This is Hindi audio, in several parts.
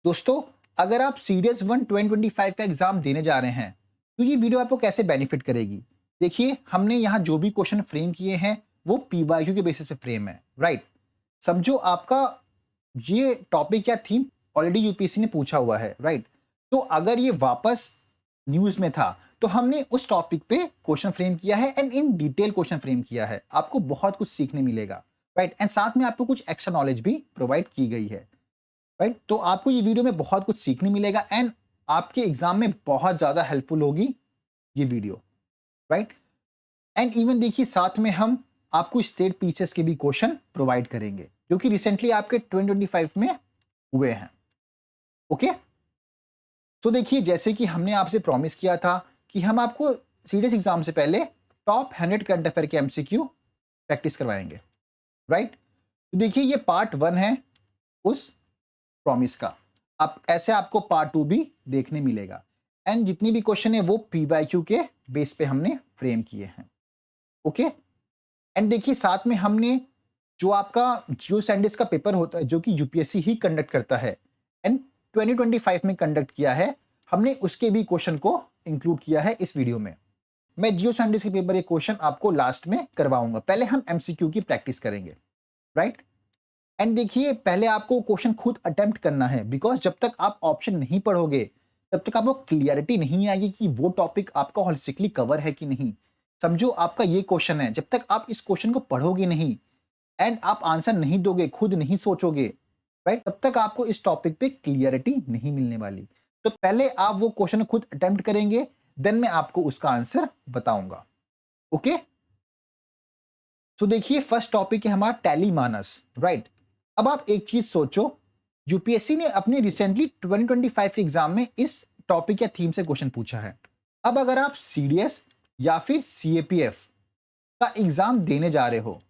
दोस्तों, अगर आप सीडीएस 1 2025 का एग्जाम देने जा रहे हैं तो ये वीडियो आपको कैसे बेनिफिट करेगी। देखिए, हमने यहाँ जो भी क्वेश्चन फ्रेम किए हैं वो पीवाईक्यू के बेसिस पे फ्रेम है, राइट। समझो आपका ये टॉपिक या थीम ऑलरेडी यूपीएससी ने पूछा हुआ है, राइट। तो अगर ये वापस न्यूज में था तो हमने उस टॉपिक पे क्वेश्चन फ्रेम किया है and in detail question frame किया है। आपको बहुत कुछ सीखने मिलेगा, राइट। एंड साथ में आपको कुछ एक्स्ट्रा नॉलेज भी प्रोवाइड की गई है, राइट। तो आपको ये वीडियो में बहुत कुछ सीखने मिलेगा एंड आपके एग्जाम में बहुत ज्यादा हेल्पफुल होगी ये वीडियो, राइट। एंड इवन देखिए, साथ में हम आपको स्टेट पीसीएस के भी क्वेश्चन प्रोवाइड करेंगे जो कि रिसेंटली आपके 2025 में हुए हैं। ओके, तो देखिए, जैसे कि हमने आपसे प्रॉमिस किया था कि हम आपको सीडीएस एग्जाम से पहले टॉप 100 करंट अफेयर के एमसीक्यू प्रैक्टिस करवाएंगे, राइट। तो देखिए, ये पार्ट 1 है उस प्रॉमिस का। आप ऐसे आपको पार्ट 2 भी देखने मिलेगा एंड जितनी भी क्वेश्चन है वो पीवाईक्यू के बेस पे हमने फ्रेम किए हैं। ओके, एंड देखिए, साथ में हमने जो आपका जियो सैंडिस का पेपर होता है जो कि यूपीएससी ही कंडक्ट करता है एंड 2025 में कंडक्ट किया है, हमने उसके भी क्वेश्चन को इंक्लूड किया है इस वीडियो में। मैं जियो सैंडिस के पेपर के क्वेश्चन आपको लास्ट में करवाऊंगा, पहले हम एमसीक्यू की प्रैक्टिस करेंगे, राइट। एंड देखिए, पहले आपको क्वेश्चन खुद अटेम्प्ट करना है बिकॉज जब तक आप ऑप्शन नहीं पढ़ोगे तब तक आपको क्लियरिटी नहीं आएगी कि वो टॉपिक आपका होलिस्टिकली कवर है कि नहीं। समझो आपका ये क्वेश्चन है, जब तक आप इस क्वेश्चन को पढ़ोगे नहीं एंड आप आंसर नहीं दोगे, खुद नहीं सोचोगे, राइट, तब तक आपको इस टॉपिक पे क्लियरिटी नहीं मिलने वाली। तो पहले आप वो क्वेश्चन खुद अटेम्प्ट करेंगे, देन मैं आपको उसका आंसर बताऊंगा। ओके, तो देखिए, फर्स्ट टॉपिक है हमारा टैली मानस, राइट। अब आप एक चीज सोचो, यूपीएससी ने अपने रिसेंटली 2025 के एग्जाम में इस टॉपिक या थीम से क्वेश्चन पूछा है। अब अगर आप सीडीएस या फिर सीएपीएफ का एग्जाम देने जा रहे हो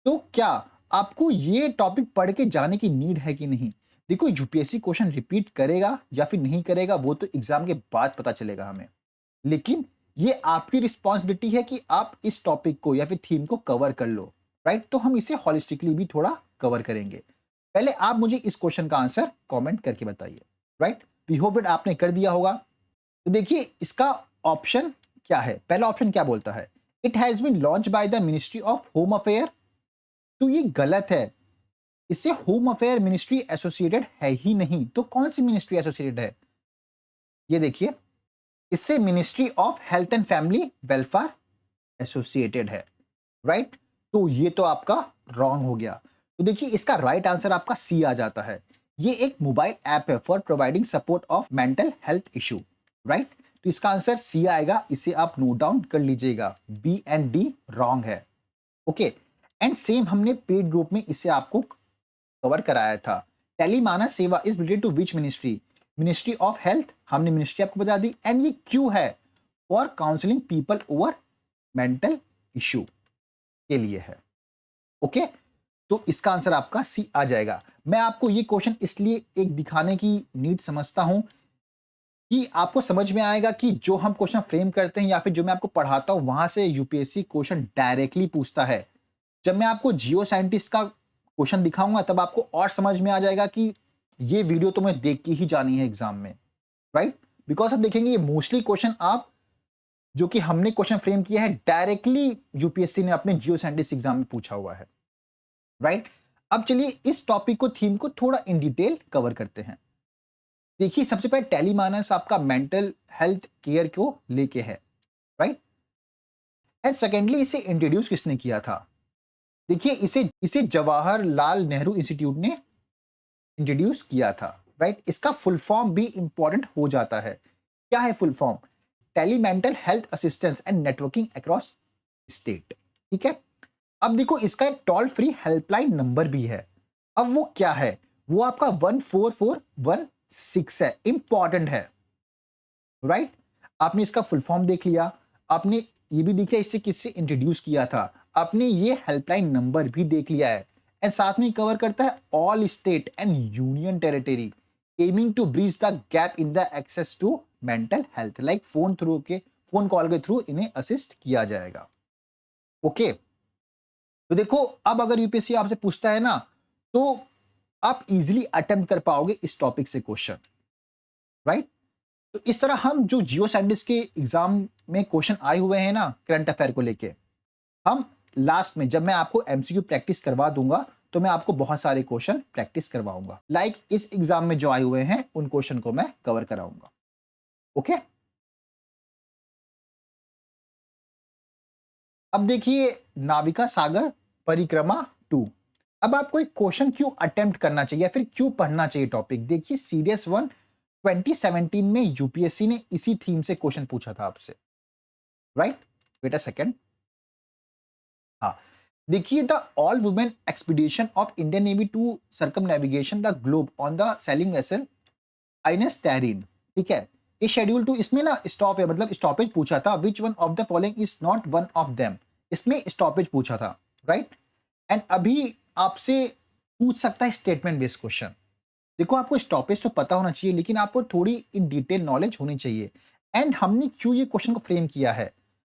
तो क्या आपको ये टॉपिक पढ़ के जाने की नीड है कि नहीं। देखो, यूपीएससी क्वेश्चन रिपीट करेगा या फिर नहीं करेगा वो तो एग्जाम के बाद पता चलेगा हमें, लेकिन ये आपकी रिस्पॉन्सिबिलिटी है कि आप इस टॉपिक को या फिर थीम को कवर कर लो, राइट। तो हम इसे हॉलिस्टिकली भी थोड़ा कवर करेंगे। पहले आप मुझे इस क्वेश्चन का आंसर कमेंट करके बताइए, राइट। वी होप दैट आपने कर दिया होगा। तो देखिए, इसका ऑप्शन क्या है। पहला ऑप्शन क्या बोलता है, it has been launch by the ministry of home affair. तो ये गलत है, इससे होम अफेयर मिनिस्ट्री एसोसिएटेड है ही नहीं। तो कौन सी मिनिस्ट्री एसोसिएटेड है, ये देखिए, इससे ministry of health and family welfare associated है, राइट। तो ये तो आपका रॉन्ग हो गया। तो देखिए, इसका राइट आंसर आपका सी आ जाता है। ये एक मोबाइल ऐप है for providing support of mental health issue, right. तो इसका आंसर सी आएगा, इसे आप नोट डाउन कर लीजिएगा। बी एंड डी रॉन्ग है। ओके, एंड सेम हमने पेड ग्रुप में इसे आपको कवर कराया था। टेलीमानस सेवा is related to which ministry, ministry of health, हमने मिनिस्ट्री आपको बता दी। एंड ये क्यों है, for counselling people over mental issue के लिए है। ओके, तो इसका आंसर आपका सी आ जाएगा। मैं आपको ये क्वेश्चन इसलिए एक दिखाने की नीड समझता हूं कि आपको समझ में आएगा कि जो हम क्वेश्चन फ्रेम करते हैं या फिर जो मैं आपको पढ़ाता हूं वहां से यूपीएससी क्वेश्चन डायरेक्टली पूछता है। जब मैं आपको जियो साइंटिस्ट का क्वेश्चन दिखाऊंगा तब आपको और समझ में आ जाएगा कि ये वीडियो तो मैं देख के ही जानी है एग्जाम में, राइट। बिकॉज आप देखेंगे ये मोस्टली क्वेश्चन आप जो कि हमने क्वेश्चन फ्रेम किया है डायरेक्टली यूपीएससी ने अपने जियो साइंटिस्ट एग्जाम में पूछा हुआ है, राइट। अब चलिए इस टॉपिक को, थीम को थोड़ा इन डिटेल कवर करते हैं। देखिए, सबसे पहले टेलीमानस आपका मेंटल हेल्थ केयर को लेके है, राइट। एंड सेकेंडली, इसे इंट्रोड्यूस किसने किया था। देखिए, इसे इसे जवाहरलाल नेहरू इंस्टीट्यूट ने इंट्रोड्यूस किया था, राइट। इसका फुल फॉर्म भी इंपॉर्टेंट हो जाता है। क्या है full form, tele mental health assistance and networking across state, ठीक है। अब देखो, इसका एक टोल फ्री हेल्पलाइन नंबर भी है। अब वो क्या है, वो आपका 14416 है, इंपॉर्टेंट है, राइट। आपने इसका फुल फॉर्म देख लिया, आपने ये भी देख लिया इसे किससे इंट्रोड्यूस किया था, आपने ये हेल्पलाइन नंबर भी देख लिया है। एंड साथ में कवर करता है all state and union territory aiming to bridge the gap in the access to mental health, like phone call के थ्रू इन्हें असिस्ट किया जाएगा। ओके, तो देखो, अब अगर यूपीएससी आपसे पूछता है ना, तो आप इजीली अटेम्प्ट कर पाओगे इस टॉपिक से क्वेश्चन, राइट। तो इस तरह हम जो जियो साइंटिस्ट के एग्जाम में क्वेश्चन आए हुए हैं ना करंट अफेयर को लेके, हम लास्ट में जब मैं आपको एमसीक्यू प्रैक्टिस करवा दूंगा तो मैं आपको बहुत सारे क्वेश्चन प्रैक्टिस करवाऊंगा, लाइक इस एग्जाम में जो आए हुए हैं उन क्वेश्चन को मैं कवर कराऊंगा। ओके, अब देखिए नाविका सागर परिक्रमा 2। अब आपको एक क्वेश्चन क्यों अटेम्प्ट करना चाहिए या फिर क्यों पढ़ना चाहिए टॉपिक, देखिए सीडीएस 1 2017 में यूपीएससी ने इसी थीम से क्वेश्चन पूछा था आपसे, राइट। वेट अ सेकेंड, हाँ देखिए the all women expedition of Indian navy to circumnavigation the globe on the sailing vessel INS Tarini, ठीक है। इस शेड्यूल टू, इसमें ना स्टॉप है, मतलब स्टॉपेज पूछा था, which one of the following is not one of them, इसमें स्टॉपेज पूछा था, राइट। एंड अभी आपसे पूछ सकता है स्टेटमेंट बेस्ड क्वेश्चन। देखो आपको स्टॉपेज तो पता होना चाहिए लेकिन आपको थोड़ी इन डिटेल नॉलेज होनी चाहिए। एंड हमने क्यों ये क्वेश्चन को फ्रेम किया है,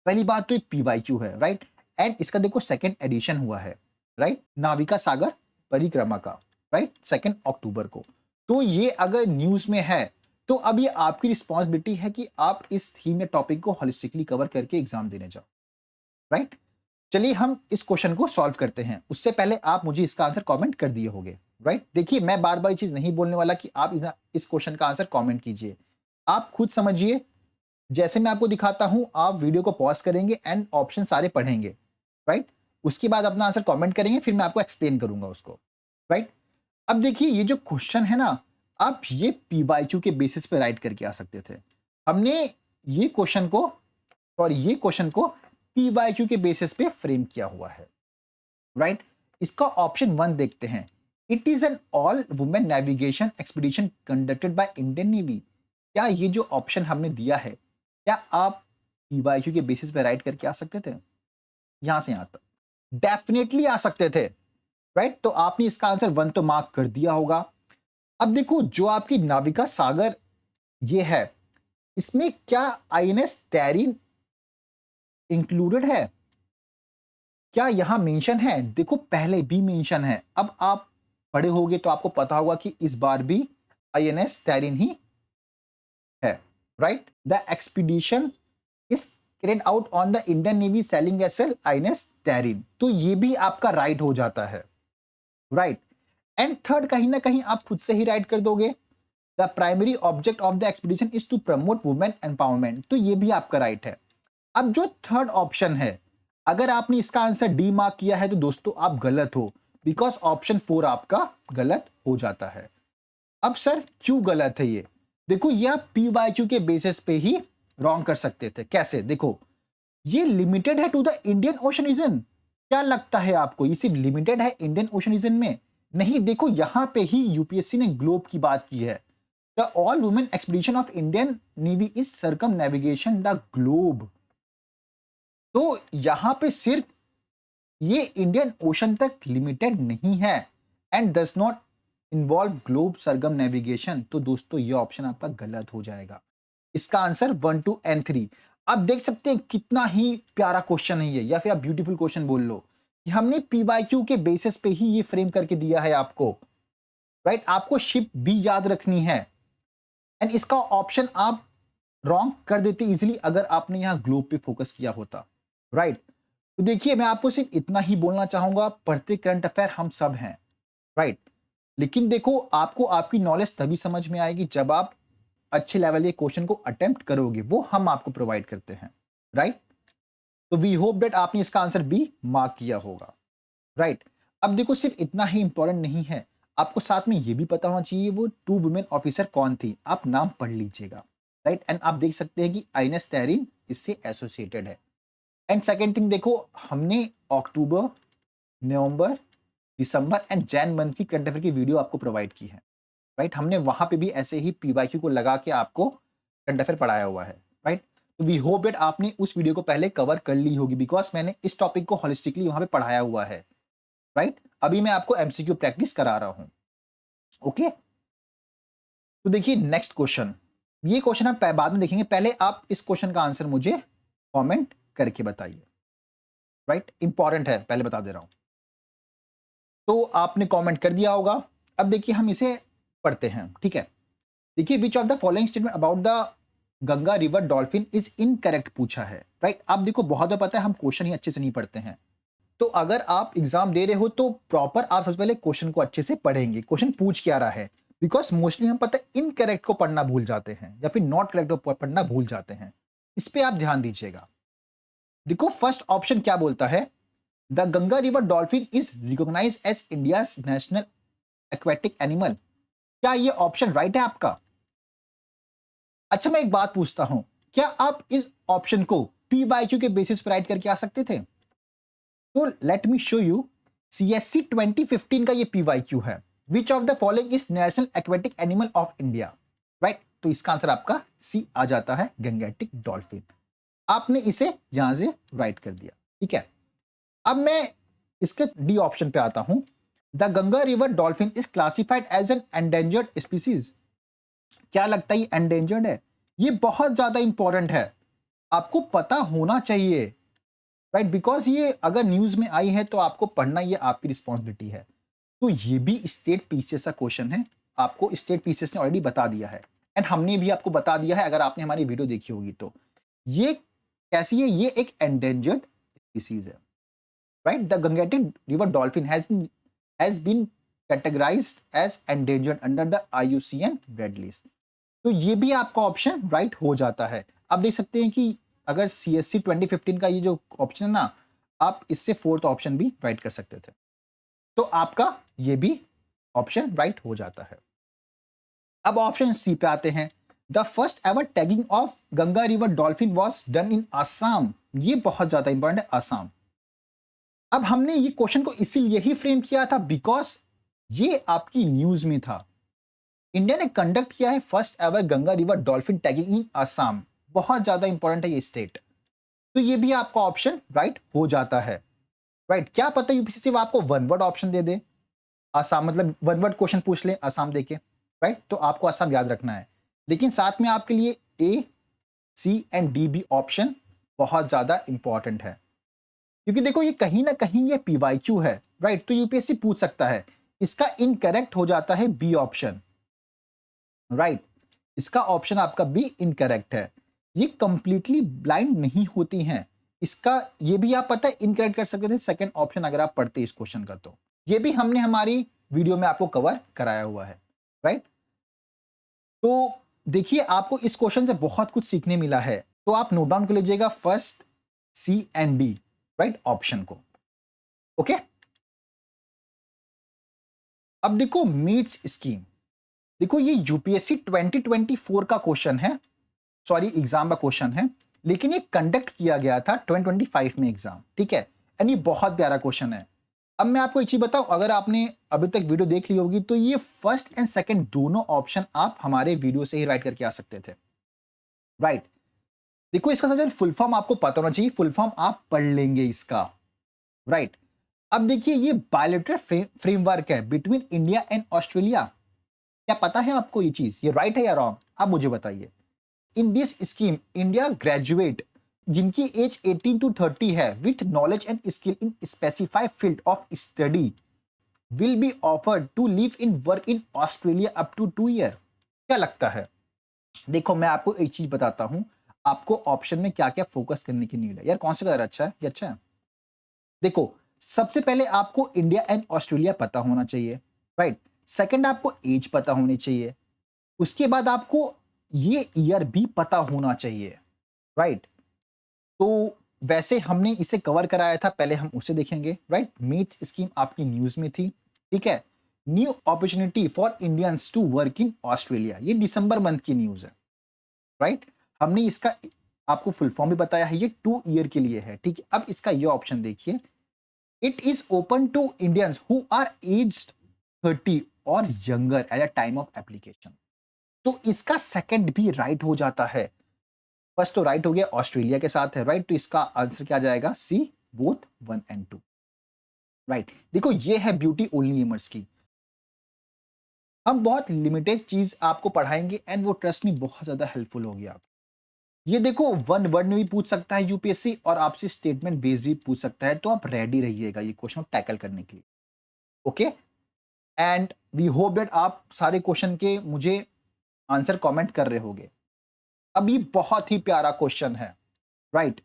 पहली बात तो एक पीवाईक्यू है, राइट। एंड इसका देखो सेकंड एडिशन हुआ है, राइट, नाविका सागर परिक्रमा का, राइट, 2 अक्टूबर को। तो ये अगर न्यूज में है तो अब ये आपकी रिस्पॉन्सिबिलिटी है कि आप इस थीम या टॉपिक को होलिस्टिकली कवर करके एग्जाम देने जाओ, राइट। चलिए हम इस क्वेश्चन को सॉल्व करते हैं, उससे पहले आप मुझे इसका आंसर कमेंट कर दिए होंगे, राइट। देखिए मैं बार बार ये चीज नहीं बोलने वाला कि आप इस क्वेश्चन का आंसर कमेंट कीजिए, आप खुद समझिए। जैसे मैं आपको दिखाता हूं आप वीडियो को पॉज करेंगे एंड ऑप्शन सारे पढ़ेंगे, राइट। उसके बाद अपना आंसर कमेंट करेंगे, फिर मैं आपको एक्सप्लेन करूंगा उसको, राइट। अब देखिए ये जो क्वेश्चन है ना, आप ये पीवाईक्यू के बेसिस पे राइट करके आ सकते थे। हमने ये क्वेश्चन को और ये क्वेश्चन को पीवाईक्यू के बेसिस पे फ्रेम किया हुआ है, राइट। इसका ऑप्शन 1 देखते हैं, it is an all women navigation expedition conducted by Indian navy. क्या ये जो ऑप्शन हमने दिया है, क्या आप पीवाईक्यू के बेसिस पे राइट करके आ सकते थे यहां से यहां तक? डेफिनेटली आ सकते थे, राइट। तो आपने इसका आंसर 1 तो मार्क कर दिया होगा। अब देखो जो आपकी नाविका सागर ये है, इसमें क्या आईएनएस टैरिन इंक्लूडेड है, क्या यहां मेंशन है? देखो पहले भी मेंशन है। अब आप पढ़े होंगे तो आपको पता होगा कि इस बार भी आईएनएस टैरिन ही है, right. The expedition is carried out on the Indian navy sailing vessel INS Tarini, तो ये भी आपका राइट हो जाता है, राइट। एंड थर्ड कहीं ना कहीं आप खुद से ही राइट कर दोगे, the primary object of the expedition is to promote women empowerment, तो ये भी आपका राइट है। अब जो थर्ड ऑप्शन है, अगर आपने इसका आंसर डी मार्क किया है तो दोस्तों आप गलत हो, बिकॉज ऑप्शन 4 आपका गलत हो जाता है। अब सर क्यों गलत है ये? देखो ये आप पीवाईक्यू के बेसिस पे ही रॉन्ग कर सकते थे। कैसे? देखो ये लिमिटेड है to the Indian ocean region. क्या लगता है आपको ये सिर्फ लिमिटेड है इंडियन ओशन रीजन में? नहीं, देखो यहां पे ही यूपीएससी ने ग्लोब की बात की है। The all women expedition of Indian navy is circum navigation the globe. तो यहां पे सिर्फ ये इंडियन ओशन तक लिमिटेड नहीं है and does not involve globe Sargam navigation. तो दोस्तों ये ऑप्शन आपका गलत हो जाएगा। इसका आंसर 1 to N3। आप देख सकते हैं कितना ही प्यारा क्वेश्चन है ये, या फिर आप ब्यूटीफुल क्वेश्चन बोल लो कि हमने पीवाईक्यू के बेसिस पे ही ये फ्रेम करके दिया है आपको, राइट। आपको शिप भी याद रखनी है एंड इसका ऑप्शन आप रॉन्ग कर देते इजीली अगर आपने यहां ग्लोब पे फोकस किया होता, राइट। तो देखिए मैं आपको सिर्फ इतना ही बोलना चाहूंगा, पढ़ते करंट अफेयर हम सब हैं, राइट। लेकिन देखो आपको आपकी नॉलेज तभी समझ में आएगी जब आप अच्छे लेवल के क्वेश्चन को अटेम्प्ट करोगे, वो हम आपको प्रोवाइड करते हैं, राइट। तो वी होप दैट आपने इसका आंसर बी मार्क किया होगा, राइट। अब देखो सिर्फ इतना ही इंपॉर्टेंट नहीं है, आपको साथ में ये भी पता होना चाहिए वो 2 वुमेन ऑफिसर कौन थी। आप नाम पढ़ लीजिएगा, राइट। एंड आप देख सकते हैं कि आईएनएस टैरिन इससे एसोसिएटेड है। एंड सेकेंड थिंग देखो, हमने अक्टूबर, नवंबर, दिसंबर एंड जैन मंथ की करंट अफेयर की वीडियो आपको प्रोवाइड की है, राइट। हमने वहां पे भी ऐसे ही पीवाईक्यू को लगा के आपको करंट अफेयर पढ़ाया हुआ है, राइट। तो वी होप दैट आपने उस वीडियो को पहले कवर कर ली होगी, बिकॉज मैंने इस टॉपिक को होलिस्टिकली वहां पे पढ़ाया हुआ है, राइट। अभी मैं आपको एमसीक्यू प्रैक्टिस करा रहा हूं, ओके। तो देखिए नेक्स्ट क्वेश्चन, ये क्वेश्चन आप बाद में देखेंगे, पहले आप इस क्वेश्चन का आंसर मुझे कमेंट करके बताइए, राइट। इंपॉर्टेंट है, पहले बता दे रहा हूं। तो आपने कमेंट कर दिया होगा, अब देखिए हम इसे पढ़ते हैं, ठीक है। देखिए विच of the following statement about the Ganga river dolphin is incorrect पूछा है, राइट। आप देखो बहुत पता है हम क्वेश्चन ही अच्छे से नहीं पढ़ते हैं, तो अगर आप एग्जाम दे रहे हो तो प्रॉपर आप सबसे पहले क्वेश्चन को अच्छे से पढ़ेंगे, क्वेश्चन पूछ क्या रहा है। बिकॉज मोस्टली हम पता है इनकरेक्ट को पढ़ना भूल जाते हैं या फिर नॉट करेक्ट को पढ़ना भूल जाते हैं, इस पे आप ध्यान दीजिएगा। देखो फर्स्ट ऑप्शन क्या बोलता है, the Ganga river dolphin is recognised as India's national aquatic animal. क्या ये ऑप्शन राइट है आपका? अच्छा मैं एक बात पूछता हूं, क्या आप इस ऑप्शन को पीवाईक्यू के बेसिस पर राइट करके आ सकते थे? तो let me show you, CSC 2015 का ये पीवाईक्यू है, विच of the following is national aquatic animal of India, right. तो इसका आंसर आपका सी आ जाता है, गंगेटिक डॉल्फिन। आपने इसे यहां से राइट कर दिया, ठीक है। अब मैं इसके डी ऑप्शन पे आता हूं, the Ganga river dolphin is classified as an endangered species. क्या लगता है ये एंडेंजर्ड है? ये बहुत ज्यादा इंपॉर्टेंट है, आपको पता होना चाहिए, राइट। बिकॉज ये अगर न्यूज में आई है तो आपको पढ़ना, ये आपकी रिस्पॉन्सिबिलिटी है। तो ये भी स्टेट पीसीएस का क्वेश्चन है, आपको स्टेट पीसीएस ने ऑलरेडी बता दिया है, एंड हमने भी आपको बता दिया है अगर आपने हमारी वीडियो देखी होगी तो। ये कैसी है? ये एक एंडेंजर्ड स्पीसीज है, right. The Gangetic river dolphin has been categorised as endangered under the IUCN red list. तो ये भी आपका ऑप्शन राइट हो जाता है। आप देख सकते हैं कि अगर CSC 2015 का ये जो ऑप्शन है ना, आप इससे फोर्थ ऑप्शन भी राइट कर सकते थे, तो आपका ये भी ऑप्शन राइट हो जाता है। अब ऑप्शन सी पे आते हैं, the first ever tagging of Ganga river dolphin was done in Assam. ये बहुत ज्यादा इंपॉर्टेंट है, आसाम। अब हमने ये क्वेश्चन को इसीलिए ही फ्रेम किया था बिकॉज ये आपकी न्यूज में था। इंडिया ने कंडक्ट किया है first ever Ganga river dolphin tagging in Assam, बहुत ज्यादा इंपॉर्टेंट है ये स्टेट। तो ये भी आपका ऑप्शन राइट हो जाता है, राइट। क्या पता यूपीएससी सिर्फ आपको वन वर्ड ऑप्शन दे दे, आसाम मतलब वन वर्ड क्वेश्चन पूछ ले आसाम देके, राइट। तो आपको आसाम याद रखना है, लेकिन साथ में आपके लिए A, C एंड D भी ऑप्शन बहुत ज्यादा इंपॉर्टेंट है, क्योंकि देखो ये कहीं ना कहीं ये पीवाईक्यू है, राइट। तो यूपीएससी पूछ सकता है। इसका इनकरेक्ट हो जाता है बी ऑप्शन, राइट। इसका ऑप्शन आपका बी इनकरेक्ट है। ये कंप्लीटली ब्लाइंड नहीं होती हैं, इसका ये भी आप पता है इनकरेक्ट कर सकते थे सेकंड ऑप्शन अगर आप पढ़ते इस क्वेश्चन का, तो ये भी हमने हमारी वीडियो में आपको कवर कराया हुआ है, राइट। तो देखिए आपको इस क्वेश्चन से बहुत कुछ सीखने मिला है, तो आप नोट डाउन कर लीजिएगा first, C and D, right option को, ओके। अब देखो मीट्स स्कीम, देखो ये यूपीएससी 2024 का क्वेश्चन है, सॉरी एग्जाम का क्वेश्चन है, लेकिन ये कंडक्ट किया गया था 2025 में एग्जाम, ठीक है। एंड ये बहुत प्यारा क्वेश्चन है। अब मैं आपको एक चीज बताऊं, अगर आपने अभी तक वीडियो देख ली होगी तो ये फर्स्ट एंड सेकंड दोनों ऑप्शन आप हमारे वीडियो से ही राइट करके आ सकते थे, राइट। देखो इसका सबसे फुल फॉर्म आपको पता होना चाहिए, फुल फॉर्म आप पढ़ लेंगे इसका, राइट। अब देखिए ये बायलैटरल फ्रेमवर्क है बिटवीन इंडिया एंड ऑस्ट्रेलिया। क्या पता है आपको ये चीज, ये राइट है या रॉन्ग? आप मुझे बताइए। In this scheme India graduate जिनकी एज 18 to 30 है with knowledge and skill in specified field of study will be offered to live in work in Australia up to 2 year. क्या लगता है? देखो मैं आपको एक चीज बताता हूं, आपको ऑप्शन में क्या क्या फोकस करने की नीड है। यार कौन सा कलर अच्छा है? ये अच्छा है। देखो सबसे पहले आपको इंडिया एंड ऑस्ट्रेलिया पता होना चाहिए, राइट। सेकंड आपको एज पता होनी चाहिए, उसके बाद आपको ये ईयर भी पता होना चाहिए, राइट। तो वैसे हमने इसे कवर कराया था, पहले हम उसे देखेंगे, राइट। मीट्स स्कीम आपकी न्यूज में थी, ठीक है। New opportunity for Indians to work in Australia, ये दिसंबर मंथ की न्यूज है, राइट। हमने इसका आपको फुल फॉर्म भी बताया है, ये 2 ईयर के लिए है, ठीक है। अब इसका ये ऑप्शन देखिए, it is open to Indians who are aged 30 और younger at a time of application. तो इसका सेकंड भी राइट हो जाता है। फर्स्ट तो राइट हो गया, ऑस्ट्रेलिया के साथ है, राइट। तो इसका आंसर क्या जाएगा? सी, बोथ 1 and 2, राइट। देखो ये है ब्यूटी ओनली एमर्स की। हम बहुत लिमिटेड चीज आपको पढ़ाएंगे एंड वो ट्रस्ट में बहुत ज्यादा हेल्पफुल होगी आप। ये देखो वन वर्ड में भी पूछ सकता है यूपीएससी और आपसे स्टेटमेंट बेस्ड भी पूछ सकता है, तो आप रेडी रहिएगा ये क्वेश्चन टैकल करने के लिए, okay. And we hope that आप सारे क्वेश्चन के मुझे आंसर कमेंट कर रहे होंगे। अब ये बहुत ही प्यारा क्वेश्चन है, राइट,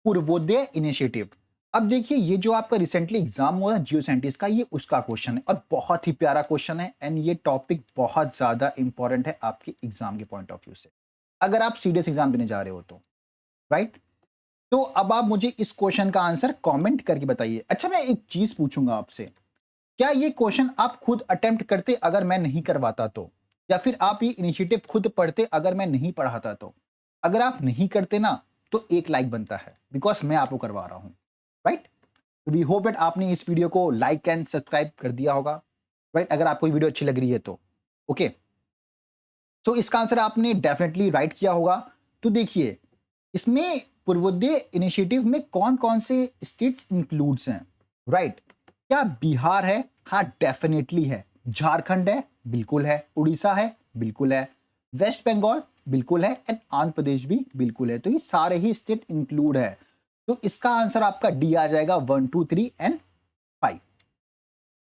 पूर्वोदय इनिशिएटिव। अब देखिए ये जो आपका रिसेंटली एग्जाम हुआ है जियो साइंटिस्ट का, ये उसका क्वेश्चन है और बहुत ही प्यारा क्वेश्चन है एंड ये टॉपिक बहुत ज्यादा इंपॉर्टेंट है आपके एग्जाम के पॉइंट ऑफ व्यू से, अगर आप सीरियस एग्जाम देने जा रहे हो तो, राइट। तो अब आप मुझे इस क्वेश्चन का आंसर कमेंट करके बताइए। अच्छा मैं एक चीज पूछूंगा आपसे, क्या ये क्वेश्चन आप खुद अटेम्प्ट करते अगर मैं नहीं करवाता तो, या फिर आप ये इनिशिएटिव खुद पढ़ते अगर मैं नहीं पढ़ाता तो? अगर आप नहीं करते ना तो एक लाइक बनता है, बिकॉज मैं आपको करवा रहा हूं, राइट। वी होप दैट आपने इस वीडियो को लाइक एंड सब्सक्राइब कर दिया होगा, राइट, अगर आपको ये वीडियो अच्छी लग रही है तो, ओके। सो इसका आंसर आपने डेफिनेटली राइट किया होगा। तो देखिए इसमें पूर्वोदय इनिशिएटिव में कौन कौन से स्टेट्स इंक्लूड्स हैं, राइट। क्या बिहार है? हाँ डेफिनेटली है। झारखंड है? बिल्कुल है। उड़ीसा है? बिल्कुल है। वेस्ट बंगाल बिल्कुल है एंड आंध्र प्रदेश भी बिल्कुल है। तो ये सारे ही स्टेट इंक्लूड है। तो इसका आंसर आपका डी आ जाएगा 1 2 3 एंड 5,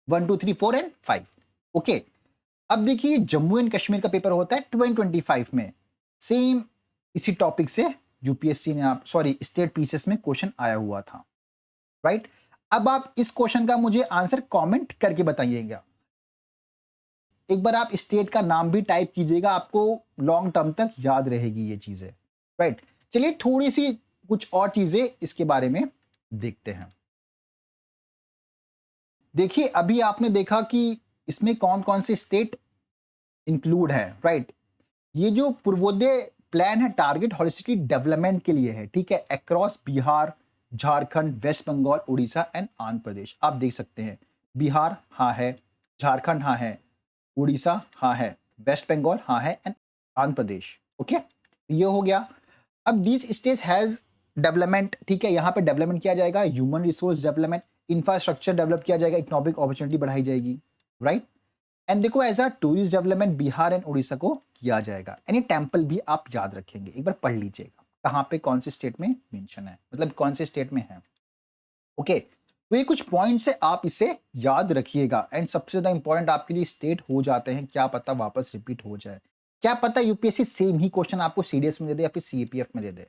1 2 3 4 एंड 5, ओके। अब देखिए जम्मू एंड कश्मीर का पेपर होता है 2025 में, सेम इसी टॉपिक से यूपीएससी ने आप स्टेट पीसीएस में क्वेश्चन आया हुआ था, राइट। अब आप इस क्वेश्चन का मुझे आंसर कमेंट करके बताइएगा। एक बार आप स्टेट का नाम भी टाइप कीजिएगा, आपको लॉन्ग टर्म तक याद रहेगी ये चीजें, राइट। चलिए थोड़ी सी कुछ और चीजें इसके बारे में देखते हैं। देखिए अभी आपने देखा कि इसमें कौन कौन से स्टेट इंक्लूड है, राइट। ये जो पूर्वोदय प्लान है टारगेट होलिस्टिक डेवलपमेंट के लिए है, ठीक है, across Bihar, Jharkhand, West Bengal, Orissa and Andhra Pradesh. आप देख सकते हैं बिहार हाँ है, झारखंड हाँ है, उड़ीसा हाँ है, वेस्ट बंगाल हाँ है एंड आंध्र प्रदेश, ओके। ये हो गया। अब दिस स्टेट हैज डेवलपमेंट, ठीक है, यहाँ पे डेवलपमेंट किया जाएगा, human resource development, infrastructure develop किया जाएगा, इकोनॉमिक अपॉर्चुनिटी बढ़ाई जाएगी, राइट। एंड देखो as a tourist development Bihar and Orissa को किया जाएगा। एंड ये टेम्पल भी आप याद रखेंगे, एक बार पढ़ लीजिएगा कहाँ पे कौन से स्टेट में मेंशन है, मतलब कौन से स्टेट में है, ओके। तो ये कुछ पॉइंट्स है, आप इसे याद रखिएगा। एंड सबसे ज्यादा इंपॉर्टेंट आपके लिए स्टेट हो जाते हैं, क्या पता वापस रिपीट हो जाए, क्या पता यूपीएससी सेम ही क्वेश्चन आपको सीडीएस में दे दे या फिर सीएपीएफ में दे दे,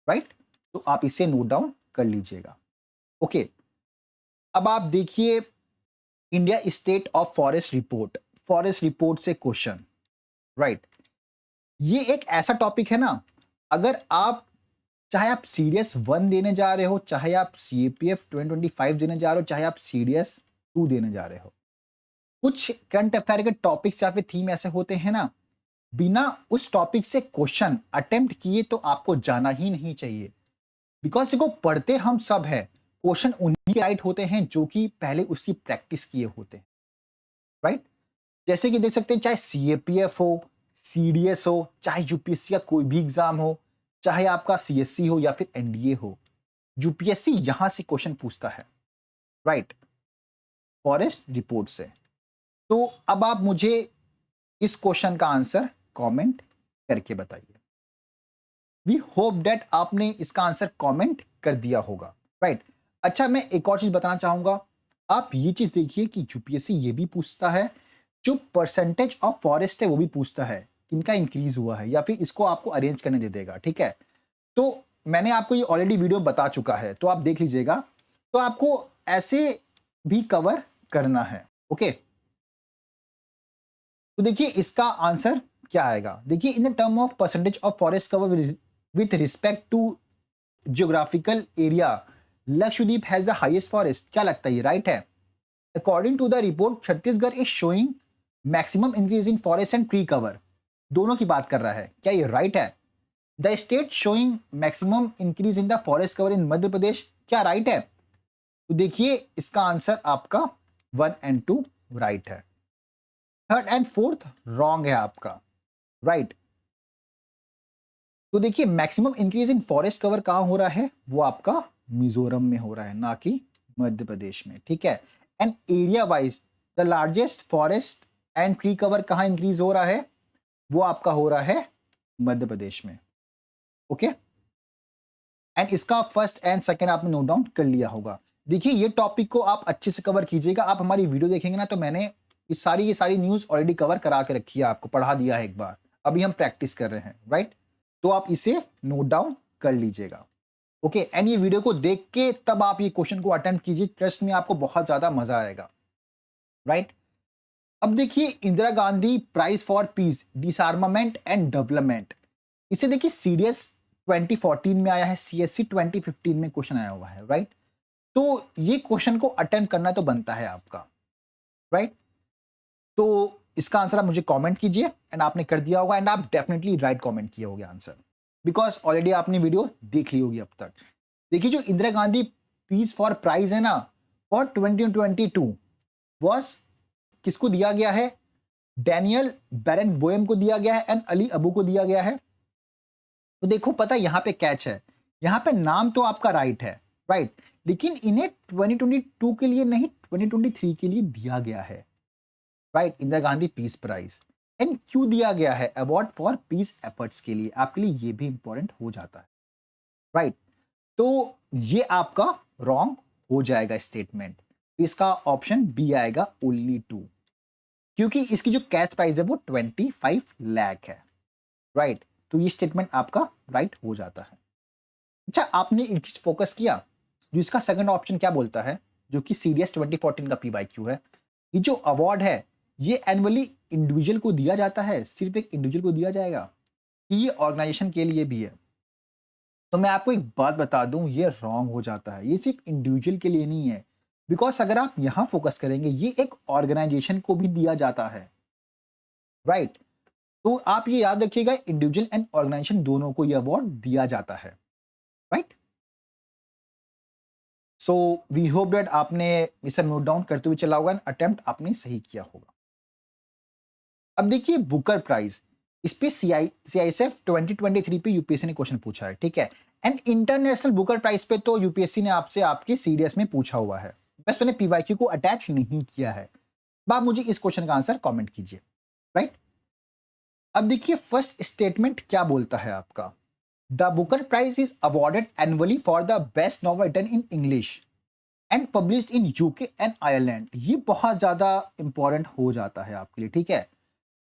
राइट। तो आप इसे नोट डाउन कर लीजिएगा, ओके। अब आप देखिए India state of forest report से क्वेश्चन, राइट। ये एक ऐसा टॉपिक है ना, अगर आप चाहे आप सीडीएस 1 देने जा रहे हो, चाहे आप सीएपीएफ 2025 देने जा रहे हो, चाहे आप सीडीएस 2 देने जा रहे हो, कुछ करंट अफेयर के टॉपिक्स या फिर थीम ऐसे होते हैं ना, बिना उस टॉपिक से क्वेश्चन अटेम्प्ट किए तो आपको जाना ही नहीं चाहिए। बिकॉज देखो पढ़ते हम सब है, क्वेश्चन उन्हीं के राइट होते हैं जो कि पहले उसकी प्रैक्टिस किए होते हैं, राइट। जैसे कि देख सकते हैं चाहे सीएपीएफ हो, सीडीएस हो, चाहे यूपीएससी का कोई भी एग्जाम हो, चाहे आपका सीएससी हो या फिर एनडीए हो, यूपीएससी यहां से क्वेश्चन पूछता है, राइट, फॉरेस्ट रिपोर्ट से। तो अब आप मुझे इस क्वेश्चन का आंसर कमेंट करके बताइए। वी होप दैट आपने इसका आंसर कमेंट कर दिया होगा, राइट। अच्छा मैं एक और चीज बताना चाहूंगा, आप ये चीज देखिए कि यूपीएससी ये भी पूछता है, जो परसेंटेज ऑफ फॉरेस्ट है वो भी पूछता है, किनका इंक्रीज हुआ है, या फिर इसको आपको अरेंज करने दे देगा, ठीक है। तो मैंने आपको ये ऑलरेडी वीडियो बता चुका है, तो आप देख लीजिएगा। तो आपको ऐसे भी कवर करना है, ओके। तो देखिए इसका आंसर क्या आएगा, देखिए in the term of percentage of forest cover with respect to geographical area, Lakshadweep has the highest forest. क्या लगता है ये राइट है? According to the report Chhattisgarh is showing maximum increase in forest and tree cover, दोनों की बात कर रहा है, क्या ये राइट है? The state showing maximum increase in the forest cover in Madhya Pradesh, क्या राइट है? तो देखिए इसका आंसर आपका 1 एंड 2 राइट है, 3rd एंड 4th रॉन्ग है आपका, राइट। तो देखिए maximum increase in forest cover कहां हो रहा है, वो आपका मिजोरम में हो रहा है, ना कि मध्य प्रदेश में, ठीक है। And area wise the largest forest and tree cover कहां इंक्रीज हो रहा है, वो आपका हो रहा है मध्य प्रदेश में, ओके। एंड इसका फर्स्ट एंड सेकंड आपने नोट डाउन कर लिया होगा। देखिए ये टॉपिक को आप अच्छे से कवर कीजिएगा, आप हमारी वीडियो देखेंगे ना तो मैंने ये सारी न्यूज़ ऑलरेडी कवर करा के रखी है, आपको पढ़ा दिया है एक बार, अभी हम प्रैक्टिस कर रहे हैं, राइट? तो आप इसे नोट डाउन कर लीजिएगा, ओके? एंड ये वीडियो को देख के तब आप ये क्वेश्चन को अटेम्प्ट कीजिए, ट्रस्ट में आपको बहुत ज़्यादा मजा आएगा, राइट? अब देखिए Indira Gandhi prize for peace, disarmament and development, इसे देखिए सीडीएस 2014 में आया है, सीएससी 2015 में क्वेश्चन आया हुआ है, राइट? तो ये क्वेश्चन को अटेम्प्ट करना तो बनता है आपका, राइट? तो इसका आंसर आप मुझे कमेंट कीजिए, एंड आपने कर दिया होगा, एंड आप डेफिनेटली राइट कमेंट किए होगे आंसर, बिकॉज ऑलरेडी आपने वीडियो देख ली होगी अब तक। देखिए जो Indira Gandhi peace for prize है ना, फॉर 2022 वॉज किसको दिया गया है? डैनियल बैरनबोएम को दिया गया है एंड अली अबू को दिया गया है। तो देखो पता यहाँ पे कैच है, यहाँ पे नाम तो आपका राइट है, राइट, लेकिन इन्हें 2022 के लिए नहीं 2023 के लिए दिया गया है, right? Indira Gandhi peace prize, and क्यों दिया गया है? अवार्ड फॉर पीस एफर्ट्स के लिए, आपके लिए ये भी इंपॉर्टेंट हो जाता है, राइट? तो ये आपका रॉन्ग हो जाएगा स्टेटमेंट, इसका ऑप्शन बी आएगा ओनली 2, क्योंकि इसकी जो कैश प्राइस है वो 25 लाख है, राइट? तो ये स्टेटमेंट आपका राइट हो जाता है। अच्छा, आपने एक चीज फोकस किया, जो इसका सेकंड ऑप्शन क्या बोलता है, जो कि सीडीएस 2014 का पीवाईक्यू है, ये जो अवार्ड है ये एनुअली इंडिविजुअल को दिया जाता है, सिर्फ एक इंडिविजुअल को दिया जाएगा कि ये ऑर्गेनाइजेशन के लिए भी है? तो मैं आपको एक बात बता दूं, ये रॉन्ग हो जाता है, ये सिर्फ इंडिविजुअल के लिए नहीं है, बिकॉज अगर आप यहां फोकस करेंगे ये एक ऑर्गेनाइजेशन को भी दिया जाता है, राइट? तो आप ये याद रखिएगा, इंडिविजुअल एंड ऑर्गेनाइजेशन दोनों को ये अवार्ड दिया जाता है, right? So we hope that आपने इसे नोट डाउन करते हुए चला होगा, एंड अटेम्प्ट आपने सही किया होगा। अब देखिए बुकर प्राइज, इस पे सीआईएसएफ 2023 पे यूपीएससी ने क्वेश्चन पूछा है, ठीक है? एंड इंटरनेशनल बुकर प्राइज पे तो यूपीएससी ने आपसे आपके सीडीएस में पूछा हुआ है, बस मैंने पीवाईक्यू को अटैच नहीं किया है। अब आप मुझे इस क्वेश्चन का आंसर कमेंट कीजिए, राइट? अब देखिए फर्स्ट स्टेटमेंट क्या बोलता है आपका, the Booker prize is awarded annually for the best novel written in English and published in UK and Ireland. ये बहुत ज्यादा इंपॉर्टेंट हो जाता है आपके लिए, ठीक है?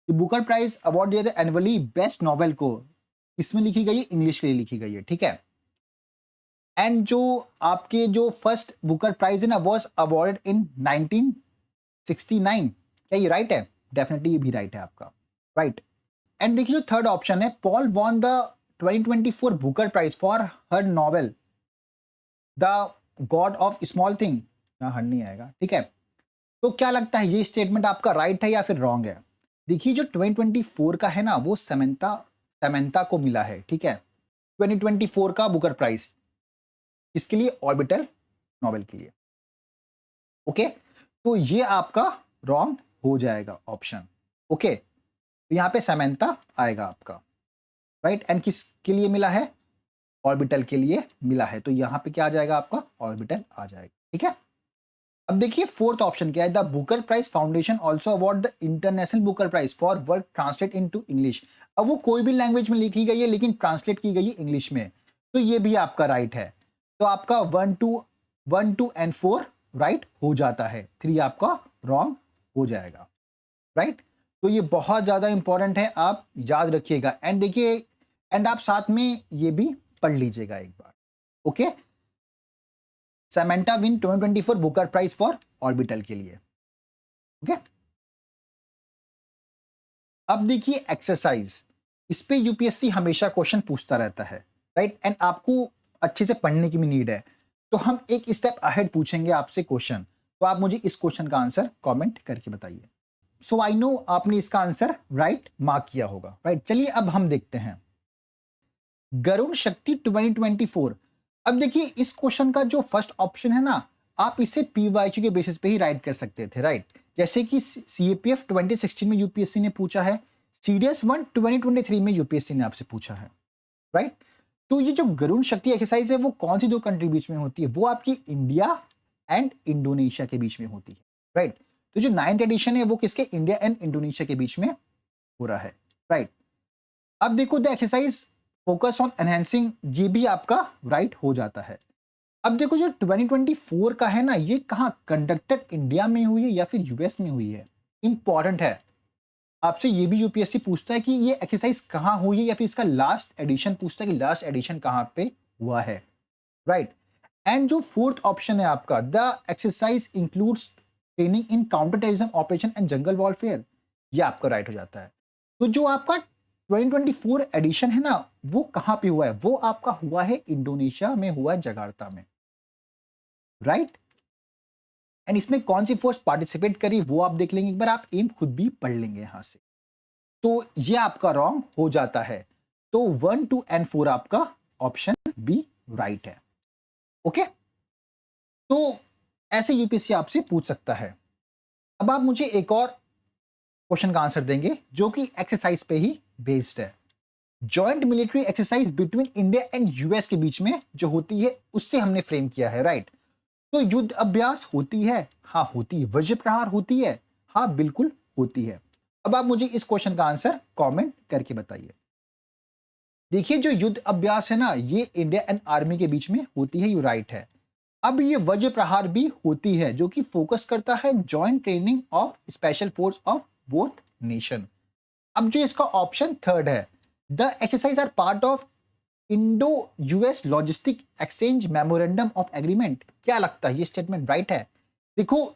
बुकर प्राइज अवार्ड दिया था एनुअली बेस्ट नॉवेल को, इसमें लिखी गई है, इंग्लिश के लिए लिखी गई है, ठीक है? एंड जो आपके जो फर्स्ट बुकर प्राइज है ना, वाज अवॉर्डेड इन 1969। क्या ये राइट है? डेफिनेटली ये भी राइट है आपका, राइट? एंड देखिए जो थर्ड ऑप्शन है, Paul won the 2024 Booker prize for her novel the god of small thing, her नहीं आएगा, ठीक है? तो क्या लगता है ये स्टेटमेंट आपका राइट है या फिर रॉन्ग है? देखिए जो 2024 का है ना, वो समंता को मिला है, ठीक है? 2024 का बुकर प्राइज इसके लिए, ऑर्बिटल नॉवेल के लिए, ओके? तो ये आपका रॉन्ग हो जाएगा ऑप्शन, ओके? तो यहाँ पे समंता आएगा आपका, राइट? एंड किसके लिए मिला है? ऑर्बिटल के लिए मिला है, तो यहाँ पे क्या आ जाएगा आपका? ऑर्बिटल आ जाएगा, ठीक है? अब देखिए फोर्थ ऑप्शन क्या है, the Booker prize foundation also award the international Booker prize for work translate into English. अब वो कोई भी लैंग्वेज में लिखी गई है लेकिन ट्रांसलेट की गई है इंग्लिश में, तो ये भी आपका राइट है। तो आपका 1 2 एंड 4 राइट हो जाता है, 3 आपका रॉन्ग हो जाएगा, राइट? तो ये बहुत ज्यादा इंपॉर्टेंट है, आप याद रखिएगा। एंड देखिए, एंड आप साथ में ये भी पढ़ लीजिएगा एक बार, okay? Samantha win 2024 Booker prize for orbital के लिए, ओके? अब देखिए एक्सरसाइज, इस पे यूपीएससी हमेशा क्वेश्चन पूछता रहता है, राइट? एंड आपको अच्छे से पढ़ने की भी नीड है, तो हम एक स्टेप अहेड पूछेंगे आपसे क्वेश्चन, तो आप मुझे इस क्वेश्चन का आंसर कमेंट करके बताइए। सो आई नो आपने इसका आंसर राइट मार्क किया होगा, राइट? चलिए अब हम देखते हैं गरुण शक्ति 2024। अब देखिए इस क्वेश्चन का जो फर्स्ट ऑप्शन है ना, आप इसे पीवाईक्यू के बेसिस पे ही राइट कर सकते थे, राइट? जैसे कि सीएपीएफ 2016 में यूपीएससी ने पूछा है, सीडीएस 1 2023 में यूपीएससी ने आपसे पूछा है, राइट? तो ये जो गरुण शक्ति एक्सरसाइज है वो कौन सी 2 कंट्री बीच में होती है? वो आपकी इंडिया एंड इंडोनेशिया के बीच में होती है, राइट? तो जो 9th एडिशन है वो किसके? इंडिया एंड इंडोनेशिया के बीच में हो रहा है, राइट? अब देखो the exercise focus on enhancing, ये भी आपका राइट हो जाता है। अब देखो जो 2024 का है ना, ये कहाँ कंडक्टेड इंडिया में हुई है या फिर यूएस में हुई है? इंपॉर्टेंट है। आपसे ये भी यूपीएससी पूछता है कि ये एक्सरसाइज कहाँ हुई है, या फिर इसका लास्ट एडिशन पूछता है कि लास्ट एडिशन कहाँ पे हुआ है, राइट। एंड जो फोर्थ ऑप्शन है आपका, the exercise includes training in counter terrorism operation and jungle warfare, ये आपका राइट हो जाता है। तो जो आपका 2024 एडिशन है ना, वो कहाँ पे हुआ है? वो आपका हुआ है इंडोनेशिया में, हुआ है जकार्ता में, राइट। एंड इसमें कौन सी फोर्स पार्टिसिपेट करी वो आप देख लेंगे एक बार, आप एम खुद भी पढ़ लेंगे यहां से। तो ये आपका रॉन्ग हो जाता है। तो 1, 2 एंड 4 आपका ऑप्शन बी राइट है। ओके, तो ऐसे यूपीएससी आपसे पूछ सकता है। अब आप मुझे एक और क्वेश्चन का आंसर देंगे जो कि एक्सरसाइज पे ही बेस्ड है। Joint military exercise between India and US के बीच में जो होती है उससे हमने फ्रेम किया है, राइट। तो युद्ध अभ्यास होती है? हाँ होती है। वज्र प्रहार होती है? हाँ बिल्कुल होती है। अब आप मुझे इस क्वेश्चन का आंसर कमेंट करके बताइए। देखिए जो युद्ध अभ्यास है ना, ये इंडिया एंड आर्मी के बीच में होती है, ये राइट है। अब ये वज्र प्रहार भी होती है जो कि फोकस करता है joint training of special force of both nation. अब जो इसका ऑप्शन थर्ड है, the exercise are part of Indo US logistic exchange memorandum of agreement, क्या लगता है ये स्टेटमेंट राइट है? देखो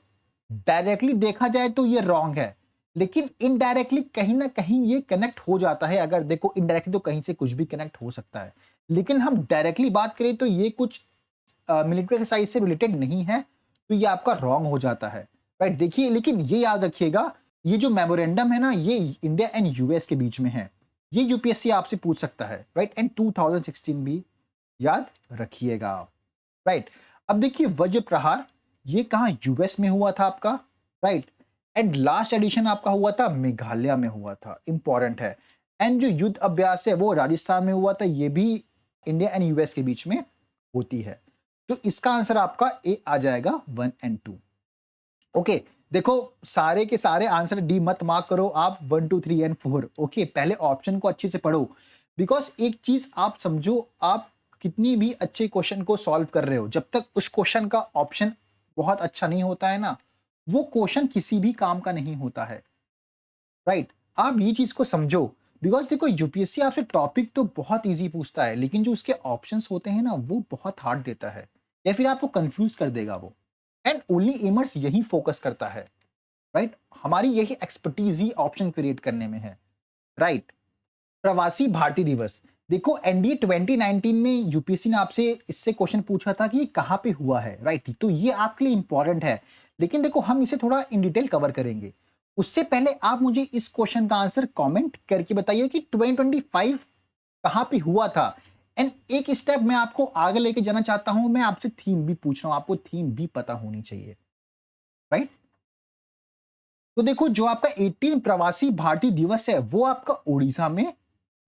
डायरेक्टली देखा जाए तो ये रॉन्ग है, लेकिन इनडायरेक्टली कहीं ना कहीं ये कनेक्ट हो जाता है। अगर देखो इनडायरेक्टली तो कहीं से कुछ भी कनेक्ट हो सकता है, लेकिन हम डायरेक्टली बात करें तो ये कुछ मिलिट्री एक्सरसाइज से रिलेटेड नहीं है, तो ये आपका रॉन्ग हो जाता है, राइट। देखिए लेकिन ये याद रखिएगा, ये जो मेमोरेंडम है ना, ये इंडिया एंड यूएस के बीच में है। ये यूपीएससी आपसे पूछ सकता है, राइट। एंड 2016 भी याद रखिएगा आप, राइट। अब देखिए वज्र प्रहार ये कहाँ यूएस में हुआ था आपका, राइट। एंड लास्ट एडिशन आपका हुआ था मेघालय में हुआ था, इंपॉर्टेंट है। एंड जो युद्ध अभ्यास है वो राजस्थान में हुआ था, ये भी इंडिया एंड यूएस के बीच में होती है। तो इसका आंसर आपका ए आ जाएगा 1 एंड 2। ओके, देखो सारे के सारे आंसर डी मत मार्क करो आप, 1, 2, 3 एंड 4। ओके, पहले ऑप्शन को अच्छे से पढ़ो, बिकॉज एक चीज आप समझो, आप कितनी भी अच्छे क्वेश्चन को सॉल्व कर रहे हो, जब तक उस क्वेश्चन का ऑप्शन बहुत अच्छा नहीं होता है ना, वो क्वेश्चन किसी भी काम का नहीं होता है, राइट। आप ये चीज को समझो, बिकॉज देखो यूपीएससी आपसे टॉपिक तो बहुत इजी पूछता है, लेकिन जो उसके ऑप्शंस होते हैं ना वो बहुत हार्ड देता है, या फिर आपको कंफ्यूज कर देगा वो। एंड ओनली एमर्स यही फोकस करता है, राइट। हमारी यही एक्सपर्टीज ही ऑप्शन क्रिएट करने में है, राइट। प्रवासी भारतीय दिवस, देखो एनडीए 2019 में यूपीएससी ने आपसे इससे क्वेश्चन पूछा था कि ये कहाँ पे हुआ है, राइट। तो ये आपके लिए इंपॉर्टेंट है, लेकिन देखो हम इसे थोड़ा इन डिटेल कवर करेंगे। उससे पहले आप मुझे इस क्वेश्चन का आंसर कमेंट करके बताइए कि 2025 कहाँ पे हुआ था। एंड एक स्टेप मैं आपको आगे लेके जाना चाहता हूं, मैं आपसे थीम भी पूछ रहा हूं, आपको थीम भी पता होनी चाहिए, राइट। तो देखो जो आपका 18 प्रवासी भारतीय दिवस है वो आपका उड़ीसा में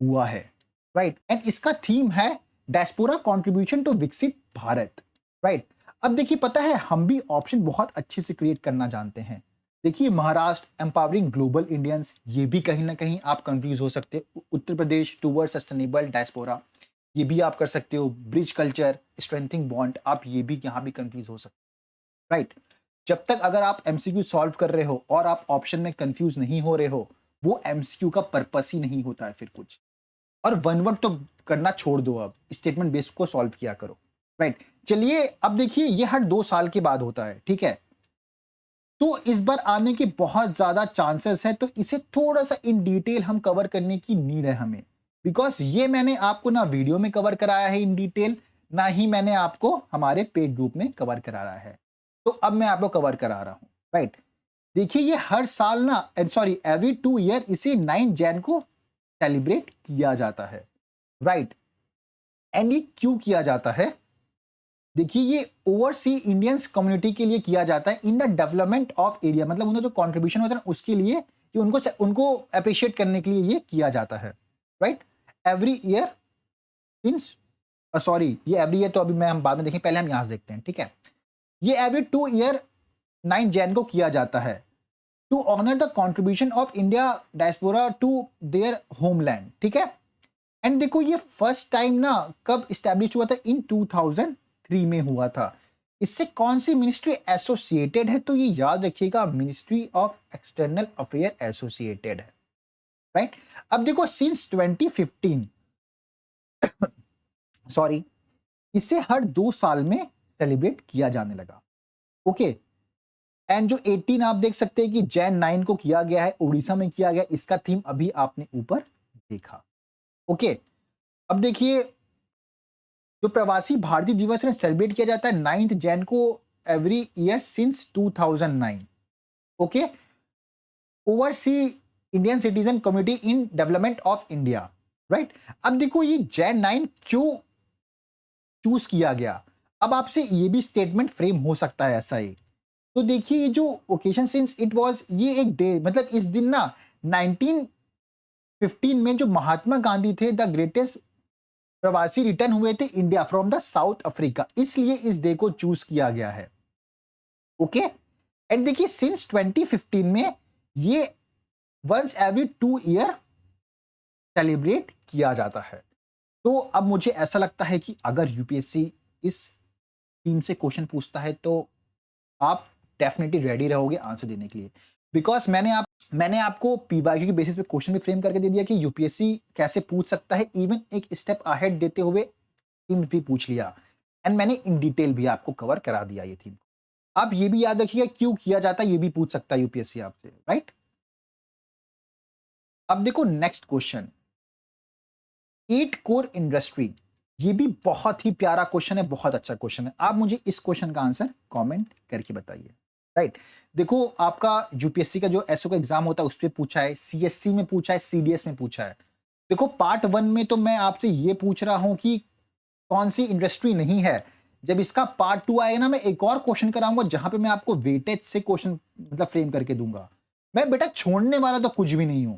हुआ है, राइट। एंड इसका थीम है डायस्पोरा कंट्रीब्यूशन टू विकसित भारत, राइट। अब देखिए पता है हम भी ऑप्शन बहुत अच्छे से क्रिएट करना जानते हैं। देखिए महाराष्ट्र एम्पावरिंग ग्लोबल इंडियंस, ये भी कहीं ना कहीं आप कंफ्यूज हो सकते हो। Uttar Pradesh toward sustainable diaspora, ये भी आप कर सकते हो। ब्रिज कल्चर स्ट्रेंथिंग बॉन्ड, आप ये भी यहाँ भी कंफ्यूज हो सकते हो, राइट। जब तक अगर आप एमसीक्यू सॉल्व कर रहे हो और आप ऑप्शन में कंफ्यूज नहीं हो रहे हो, वो एमसीक्यू का पर्पस ही नहीं होता है फिर कुछ। और वन वर्ड तो करना छोड़ दो, अब स्टेटमेंट बेस्ड को सॉल्व किया करो, राइट। चलिए अब देखिए ये हर 2 साल के बाद होता है, ठीक है। तो इस बार आने के बहुत ज्यादा चांसेस है, तो इसे थोड़ा सा इन डिटेल हम कवर करने की नीड है हमें, बिकॉज ये मैंने आपको ना वीडियो में कवर कराया है इन डिटेल, ना ही मैंने आपको हमारे पेड ग्रुप में कवर कराया है। तो अब मैं आपको कवर करा रहा हूं, राइट। देखिए ये हर साल ना, सॉरी एवरी 2 ईयर इसे 9 जैन को सेलिब्रेट किया जाता है, राइट। एंड ये क्यों किया जाता है? देखिए ये ओवरसी इंडियंस कम्युनिटी के लिए किया जाता है in the development of area, मतलब उनका जो कंट्रीब्यूशन होता है ना उसके लिए, कि उनको अप्रिशिएट करने के लिए ये किया जाता है, right. Every year since, sorry ये एवरी ईयर तो अभी मैं हम बाद में देखें, पहले हम यहां से देखते हैं, ठीक है। ये एवरी 2 ईयर 9 जैन को किया जाता है to honour the contribution of India diaspora to their homeland, ठीक है। एंड देखो ये फर्स्ट टाइम ना कब स्टैब्लिश हुआ था, इन 2003 में हुआ था। इससे कौन सी मिनिस्ट्री एसोसिएटेड है? तो ये याद रखिएगा, ministry of external affair associated है, राइट। अब देखो सिंस 2015, सॉरी, इसे हर 2 साल में सेलिब्रेट किया जाने लगा। ओके, एंड जो 18 आप देख सकते हैं कि जैन 9 को किया गया है, उड़ीसा में किया गया, इसका थीम अभी आपने ऊपर देखा। ओके, अब देखिए, जो प्रवासी भारतीय दिवस है सेलिब्रेट किया जाता है 9 जैन को every year since 2009। Okay, oversee Indian citizen community in development of India, right. अब देखो ये जैन 9 क्यों चूज किया गया, अब आपसे ये भी स्टेटमेंट फ्रेम हो सकता है ऐसा ही। तो देखिए ये जो ओकेजन सिंस इट वाज, ये एक डे, मतलब इस दिन ना 1915 में जो महात्मा गांधी थे, द ग्रेटेस्ट प्रवासी रिटर्न हुए थे India from the south Africa, इसलिए इस डे को चूज किया गया है। ओके, एंड देखिए सिंस 2015 में ये वंस एवरी 2 ईयर सेलिब्रेट किया जाता है। तो अब मुझे ऐसा लगता है कि अगर यूपीएससी इस थीम से क्वेश्चन पूछता है तो आप डेफिनेटली रेडी रहोगे आंसर देने के लिए, बिकॉज मैंने आपको पीवाईक्यू के बेसिस पे क्वेश्चन भी फ्रेम करके दे दिया कि यूपीएससी कैसे पूछ सकता है, इवन एक स्टेप अहेड देते हुए थीम भी पूछ लिया, एंड मैंने इन डिटेल भी आपको कवर करा दिया ये थीम। आप ये भी याद रखिएगा क्यों किया जाता है, ये भी पूछ सकता है यूपीएससी आपसे, राइट। अब देखो नेक्स्ट क्वेश्चन, 8 कोर इंडस्ट्री, ये भी बहुत ही प्यारा क्वेश्चन है, बहुत अच्छा क्वेश्चन है। आप मुझे इस क्वेश्चन का आंसर कमेंट करके बताइए, राइट। देखो आपका यूपीएससी का जो एसओ का एग्जाम होता है उस पर पूछा है, सीएससी में पूछा है, सीडीएस में पूछा है। देखो पार्ट 1 में तो मैं आपसे ये पूछ रहा हूं कि कौन सी इंडस्ट्री नहीं है। जब इसका पार्ट 2 आएगा ना, मैं एक और क्वेश्चन कराऊंगा जहां पे मैं आपको वेटेज से क्वेश्चन मतलब फ्रेम करके दूंगा। मैं बेटा छोड़ने वाला तो कुछ भी नहीं हूं,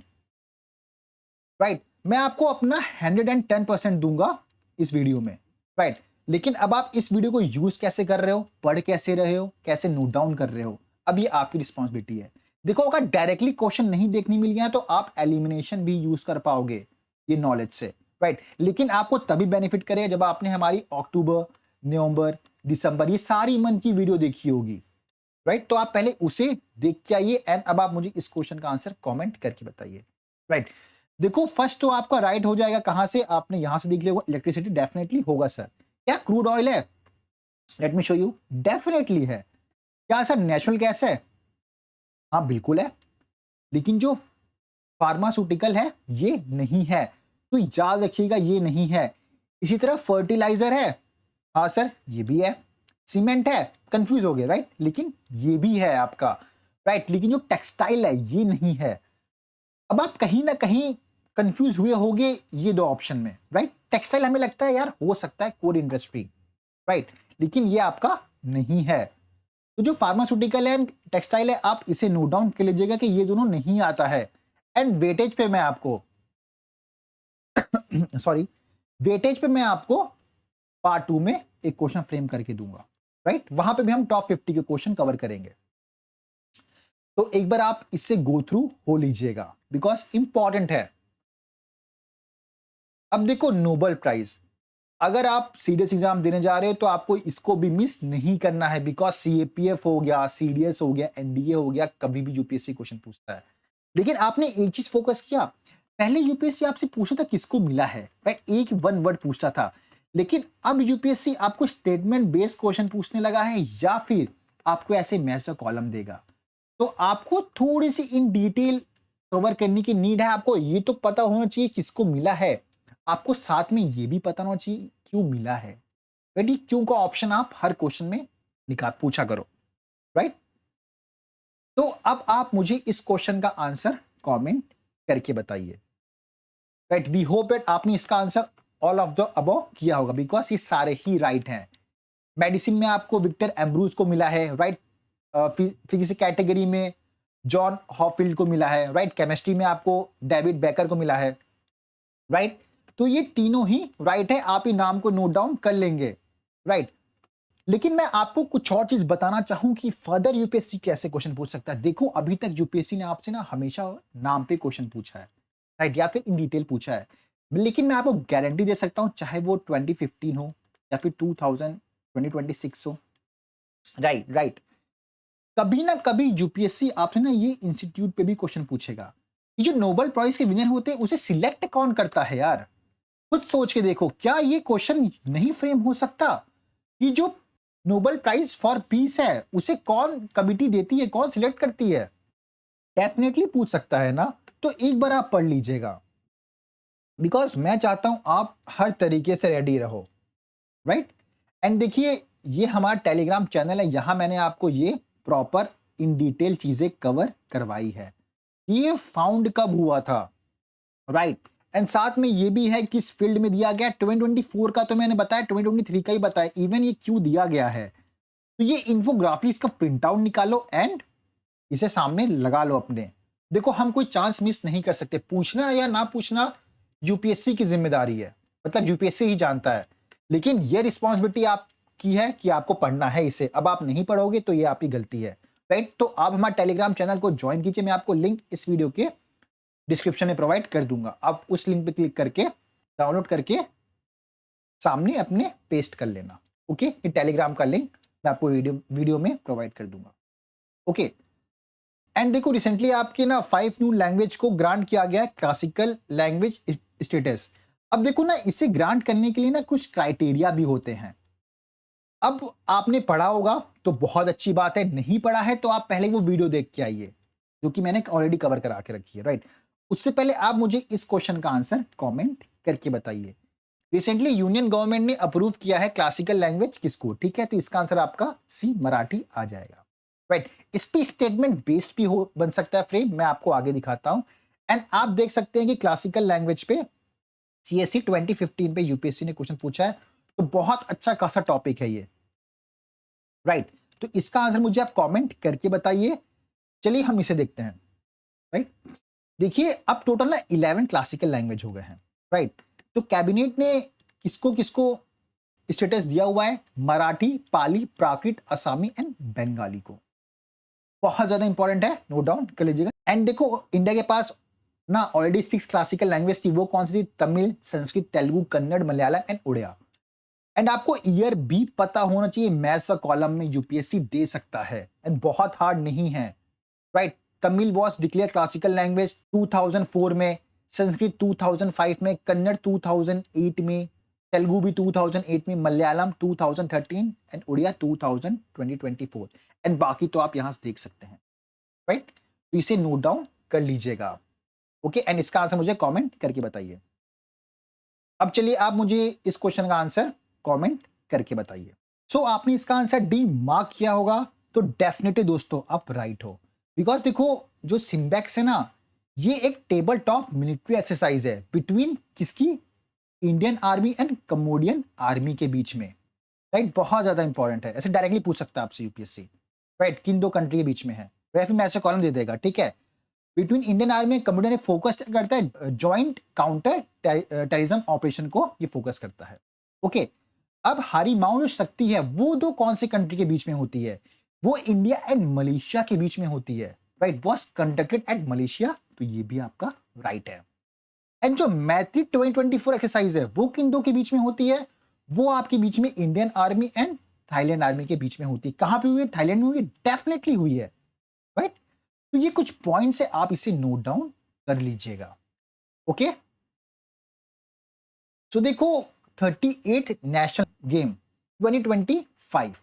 राइट। मैं आपको अपना 110% दूंगा इस वीडियो में, राइट। लेकिन अब आप इस वीडियो को यूज कैसे कर रहे हो, पढ़ कैसे रहे हो, कैसे नोट डाउन कर रहे हो, अब ये आपकी रिस्पॉन्सिबिलिटी है। देखो अगर डायरेक्टली क्वेश्चन नहीं देखने मिल गया तो आप एलिमिनेशन भी यूज कर पाओगे ये नॉलेज से, राइट। लेकिन आपको तभी बेनिफिट करेगा जब आपने हमारी अक्टूबर, नवंबर, दिसंबर ये सारी मंथ की वीडियो देखी होगी, राइट। तो आप पहले उसे देख के आइए, एंड अब आप मुझे इस क्वेश्चन का आंसर कमेंट करके बताइए, राइट। देखो फर्स्ट तो आपका राइट हो जाएगा, कहां से आपने यहां से देख लिया होगा, इलेक्ट्रिसिटी डेफिनेटली होगा सर। क्या क्रूड ऑयल है? Let me show you, definitely है। क्या सर नेचुरल गैस है? हाँ बिल्कुल है। लेकिन जो फार्मास्यूटिकल है ये नहीं है, तो याद रखिएगा ये नहीं है। इसी तरह फर्टिलाइजर है, हाँ सर ये भी है। सीमेंट है, कंफ्यूज हो गए, राइट, लेकिन ये भी है आपका, राइट। लेकिन जो टेक्सटाइल है ये नहीं है। अब आप कहीं ना कहीं कंफ्यूज हुए होंगे ये दो ऑप्शन में, राइट। टेक्सटाइल हमें लगता है यार हो सकता है कोर इंडस्ट्री, राइट, लेकिन ये आपका नहीं है। तो जो फार्मास्यूटिकल है, टेक्सटाइल है, आप इसे नोट डाउन कर लीजिएगा कि ये दोनों नहीं आता है। एंड वेटेज पे मैं आपको सॉरी, वेटेज पे मैं आपको पार्ट 2 में एक क्वेश्चन फ्रेम करके दूंगा, राइट। वहां पे भी हम टॉप 50 के क्वेश्चन कवर करेंगे। तो एक बार आप इससे गो थ्रू हो लीजिएगा बिकॉज इंपॉर्टेंट है। अब देखो नोबेल प्राइज, अगर आप सीडीएस एग्जाम देने जा रहे हो तो आपको इसको भी मिस नहीं करना है, बिकॉज सीएपीएफ हो गया, सीडीएस हो गया, एनडीए हो गया, कभी भी यूपीएससी क्वेश्चन पूछता है। लेकिन आपने एक चीज फोकस किया, पहले यूपीएससी आपसे पूछा था किसको मिला है, राइट, एक वन वर्ड पूछता था। लेकिन अब यूपीएससी आपको स्टेटमेंट बेस्ड क्वेश्चन पूछने लगा है, या फिर आपको ऐसे मैथ्स का कॉलम देगा। तो आपको थोड़ी सी इन डिटेल कवर करने की नीड है। आपको ये तो पता होना चाहिए किसको मिला है, आपको साथ में ये भी पता होना चाहिए क्यों मिला है। रेडी, क्यों का ऑप्शन आप हर क्वेश्चन में निकाल पूछा करो, राइट। तो अब आप मुझे इस क्वेश्चन का आंसर कमेंट करके बताइए, राइट। वी होप दैट आपने इसका answer all of the above किया होगा, बिकॉज ये सारे ही राइट हैं। मेडिसिन में आपको विक्टर एम्ब्रूज को मिला है, राइट। फिजिक्स कैटेगरी में जॉन हॉफील्ड को मिला है, राइट। केमिस्ट्री में आपको डेविड बेकर को मिला है, राइट। तो ये तीनों ही राइट है, आप ये नाम को नोट डाउन कर लेंगे, राइट। लेकिन मैं आपको कुछ और चीज बताना चाहूं कि फर्दर यूपीएससी कैसे क्वेश्चन पूछ सकता है। देखो अभी तक यूपीएससी ने आपसे ना हमेशा नाम पे क्वेश्चन पूछा है, राइट, या फिर इन डिटेल पूछा है। लेकिन मैं आपको गारंटी दे सकता हूं, चाहे वो 2015 हो या फिर 2026 हो, राइट राइट। कभी ना कभी यूपीएससी आपसे ना ये इंस्टीट्यूट पे भी क्वेश्चन पूछेगा कि जो नोबेल प्राइज के विनर होते हैं उसे सिलेक्ट कौन करता है यार। खुद सोच के देखो, क्या ये क्वेश्चन नहीं फ्रेम हो सकता कि जो नोबेल प्राइज फॉर पीस है उसे कौन कमिटी देती है, कौन सिलेक्ट करती है? डेफिनेटली पूछ सकता है ना। तो एक बार आप पढ़ लीजिएगा, बिकॉज मैं चाहता हूं आप हर तरीके से रेडी रहो, राइट। एंड देखिए, ये हमारा टेलीग्राम चैनल है, यहां मैंने आपको ये प्रॉपर इन डिटेल चीजें कवर करवाई है। ये फाउंड कब हुआ था, राइट। एंड साथ में ये भी है किस फील्ड में दिया गया। 2024 का तो मैंने बताया, 2023 का ही बताया, इवन ये क्यों दिया गया है। तो ये इन्फोग्राफी, इसका प्रिंट आउट निकालो एंड इसे सामने लगा लो अपने। देखो, हम कोई चांस मिस नहीं कर सकते। पूछना या ना पूछना यूपीएससी की जिम्मेदारी है, मतलब यूपीएससी ही जानता है, लेकिन ये रिस्पॉन्सिबिलिटी आपकी है कि आपको पढ़ना है इसे। अब आप नहीं पढ़ोगे तो ये आपकी गलती है, राइट। तो आप हमारे टेलीग्राम चैनल को ज्वाइन कीजिए, मैं आपको लिंक इस वीडियो के डिस्क्रिप्शन में प्रोवाइड कर दूंगा। आप उस लिंक पे क्लिक करके डाउनलोड करके सामने अपने पेस्ट कर लेना। ओके, ये टेलीग्राम का लिंक मैं आपको वीडियो में प्रोवाइड कर दूंगा। ओके। एंड देखो, रिसेंटली आपके ना 5 न्यू लैंग्वेज को ग्रांट किया गया है क्लासिकल लैंग्वेज स्टेटस। अब देखो ना, इसे ग्रांट करने के लिए ना कुछ क्राइटेरिया भी होते हैं। अब आपने पढ़ा होगा तो बहुत अच्छी बात है, नहीं पढ़ा है तो आप पहले वो वीडियो देख के आइए जो कि मैंने ऑलरेडी कवर करा के रखी है, राइट। उससे पहले आप मुझे इस क्वेश्चन का आंसर कमेंट करके बताइए। रिसेंटली यूनियन गवर्नमेंट ने अप्रूव किया है क्लासिकल लैंग्वेज किसको? ठीक है, तो इसका आंसर आपका सी, मराठी आ जाएगा, राइट। इस पे स्टेटमेंट बेस्ड भी हो बन सकता है फ्रेम, मैं आपको आगे दिखाता हूं। एंड आप देख सकते हैं कि क्लासिकल लैंग्वेज पे सीएससी 2015 पे यूपीएससी ने क्वेश्चन पूछा है, तो बहुत अच्छा खासा टॉपिक है ये, राइट। तो इसका आंसर मुझे आप कमेंट करके बताइए। चलिए हम इसे देखते हैं, राइट। देखिए, अब टोटल ना 11 क्लासिकल लैंग्वेज हो गए हैं, राइट। तो कैबिनेट ने किसको किसको स्टेटस दिया हुआ है? मराठी, पाली, प्राकृत, असामी एंड बंगाली को। बहुत ज्यादा इंपॉर्टेंट है, नोट डाउन कर लीजिएगा। एंड देखो, इंडिया के पास ना ऑलरेडी 6 क्लासिकल लैंग्वेज थी। वो कौन सी थी? तमिल, संस्कृत, तेलुगु, कन्नड़, मलयालम एंड उड़िया। एंड आपको ईयर भी पता होना चाहिए, मैथ्स का कॉलम में यूपीएससी दे सकता है एंड बहुत हार्ड नहीं है, right. Tamil was declare classical language 2004 में, संस्कृत 2005 में, कन्नड़ 2008 में, तेलुगु भी 2008 में, मलयालम 2013 एंड उड़िया 2024। एंड बाकी तो आप यहां से देख सकते हैं, राइट। तो इसे नोट डाउन कर लीजिएगा आप। ओके, एंड इसका आंसर मुझे कमेंट करके बताइए। अब चलिए आप मुझे इस क्वेश्चन का आंसर कमेंट करके बताइए। सो आपने इसका आंसर डी मार्क किया होगा, तो डेफिनेटली दोस्तों आप राइट हो। बिकॉज देखो, जो सिम्बैक्स है ना, ये एक टेबल टॉप मिलिट्री एक्सरसाइज है बिटवीन किसकी? Indian army and Cambodian army के बीच में, राइट। बहुत ज्यादा इंपॉर्टेंट है, ऐसे डायरेक्टली पूछ सकता है आपसे यूपीएससी, राइट। किन दो कंट्री के बीच में है, फिर मैं ऐसे कॉलम दे देगा, ठीक है। Between Indian army and Cambodia ने फोकस करता है जॉइंट काउंटर टेररिज्म ऑपरेशन को, ये फोकस करता है। ओके। अब हारीमाऊ जो शक्ति है वो दो कौन से कंट्री के बीच में होती है? वो इंडिया एंड मलेशिया के बीच में होती है, right. Was conducted at Malaysia, तो ये भी आपका राइट है। एंड जो मैत्री 2024 एक्सरसाइज है वो किन दो के बीच में होती है? वो आपके बीच में Indian army and Thailand army के बीच में होती है। कहां पे हुई है? थाईलैंड में हुई है, डेफिनेटली हुई है, राइट। तो ये कुछ पॉइंट्स है, आप इसे नोट डाउन कर लीजिएगा। ओके। सो देखो, 38 नेशनल गेम 2025,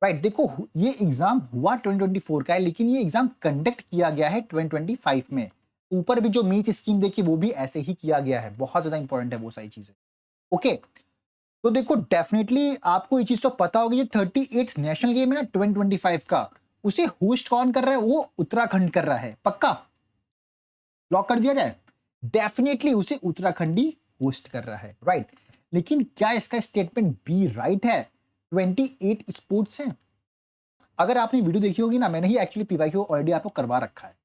राइट। देखो, ये एग्जाम हुआ 2024 का है, लेकिन ये एग्जाम कंडक्ट किया गया है 2025 में। ऊपर भी जो मीट स्कीम देखिए वो भी ऐसे ही किया गया है, बहुत ज्यादा इंपॉर्टेंट है वो सारी चीजें। ओके। तो देखो, डेफिनेटली आपको ये चीज तो पता होगी, ये 38 नेशनल गेम है ना 2025 का, उसे होस्ट कौन कर रहा है? वो उत्तराखंड कर रहा है। पक्का लॉक कर दिया जाए? डेफिनेटली उसे उत्तराखंडी होस्ट कर रहा है, राइट। लेकिन क्या इसका स्टेटमेंट बी राइट है? 28 स्पोर्ट्स हैं। अगर आपने वीडियो देखी होगी ना, मैंने ही एक्चुअली पीवाईक्यू ऑलरेडी आपको करवा रखा है।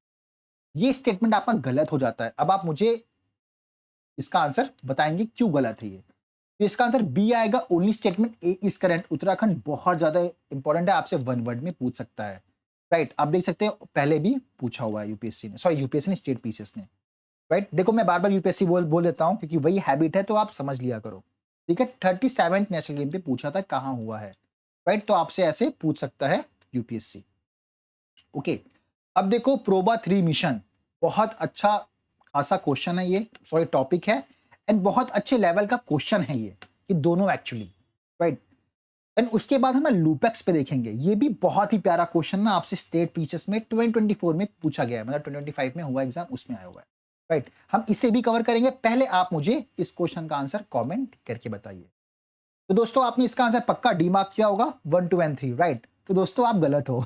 ये स्टेटमेंट आपका गलत हो जाता है। अब आप मुझे इसका आंसर बताएंगे क्यों गलत है ये। तो इसका आंसर बी आएगा, only statement A is correct. Uttarakhand बहुत ज्यादा इंपॉर्टेंट है, आपसे वन वर्ड में पूछ सकता है, राइट। आप देख सकते हैं पहले भी पूछा हुआ है यूपीएससी ने, सॉरी यूपीएससी ने, स्टेट पीसीएस ने, राइट। देखो, मैं बार बार यूपीएससी बोल देता हूं क्योंकि वही हैबिट है, तो आप समझ लिया करो, ठीक है। 37 नेशनल गेम पे पूछा था, कहां हुआ है, राइट। तो आपसे ऐसे पूछ सकता है यूपीएससी। ओके, अब देखो प्रोबा 3 मिशन, बहुत अच्छा खासा क्वेश्चन है ये, सॉरी टॉपिक है, एंड बहुत अच्छे लेवल का क्वेश्चन है ये दोनों एक्चुअली, राइट। एंड उसके बाद हम लूपेक्स पे देखेंगे, ये भी बहुत ही प्यारा क्वेश्चन ना, आपसे स्टेट पीचेस में 2024 में पूछा गया है, मतलब 2025 में हुआ एग्जाम, उसमें आया हुआ है, राइट। हम इसे भी कवर करेंगे, पहले आप मुझे इस क्वेश्चन का आंसर कमेंट करके बताइए। तो दोस्तों आपने इसका आंसर पक्का डी मार्क किया होगा 1 2 एंड 3, राइट। तो दोस्तों आप गलत हो।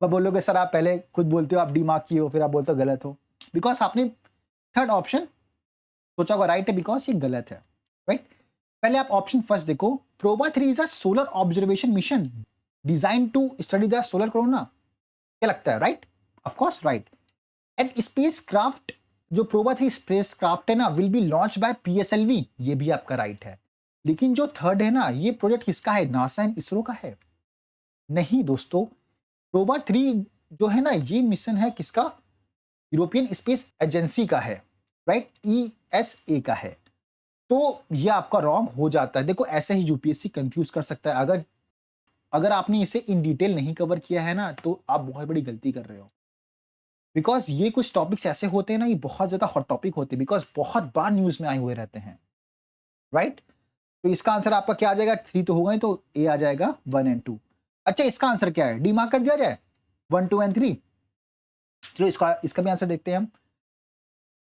मैं बोलोगे सर आप पहले खुद बोलते हो आप डी मार्क किए हो, फिर आप बोलते हो गलत हो, बिकॉज आपने थर्ड ऑप्शन सोचा होगा राइट है, बिकॉज ये गलत है, राइट। पहले आप ऑप्शन फर्स्ट देखो, Proba 3 is a solar observation mission design to study the solar corona. क्या लगता है, right? Of course right. And space craft, जो प्रोबा 3 स्पेस क्राफ्ट है ना, will be launch by PSLV, ये भी आपका राइट है। लेकिन जो थर्ड है ना, ये प्रोजेक्ट किसका है? नासा एंड इसरो का है? नहीं दोस्तों, प्रोबा 3 जो है ना, ये मिशन है किसका? यूरोपियन स्पेस एजेंसी का है, राइट, ईएसए का है। तो ये आपका रॉन्ग हो जाता है। देखो ऐसे ही यूपीएससी कंफ्यूज कर सकता है, अगर आपने इसे इन डिटेल नहीं कवर किया है ना, तो आप बहुत बड़ी गलती कर रहे हो, बिकॉज ये कुछ टॉपिक्स ऐसे होते हैं ना, ये बहुत ज्यादा हॉट टॉपिक होते हैं, बिकॉज बहुत बार न्यूज में आए हुए रहते हैं, राइट। तो इसका आंसर आपका क्या आ जाएगा? 3 तो होगा ही, तो ए आ जाएगा 1 एंड 2। अच्छा इसका आंसर क्या है? डी मार्क कर दिया जाए 1 2 एंड 3। चलो इसका भी आंसर देखते हैं हम।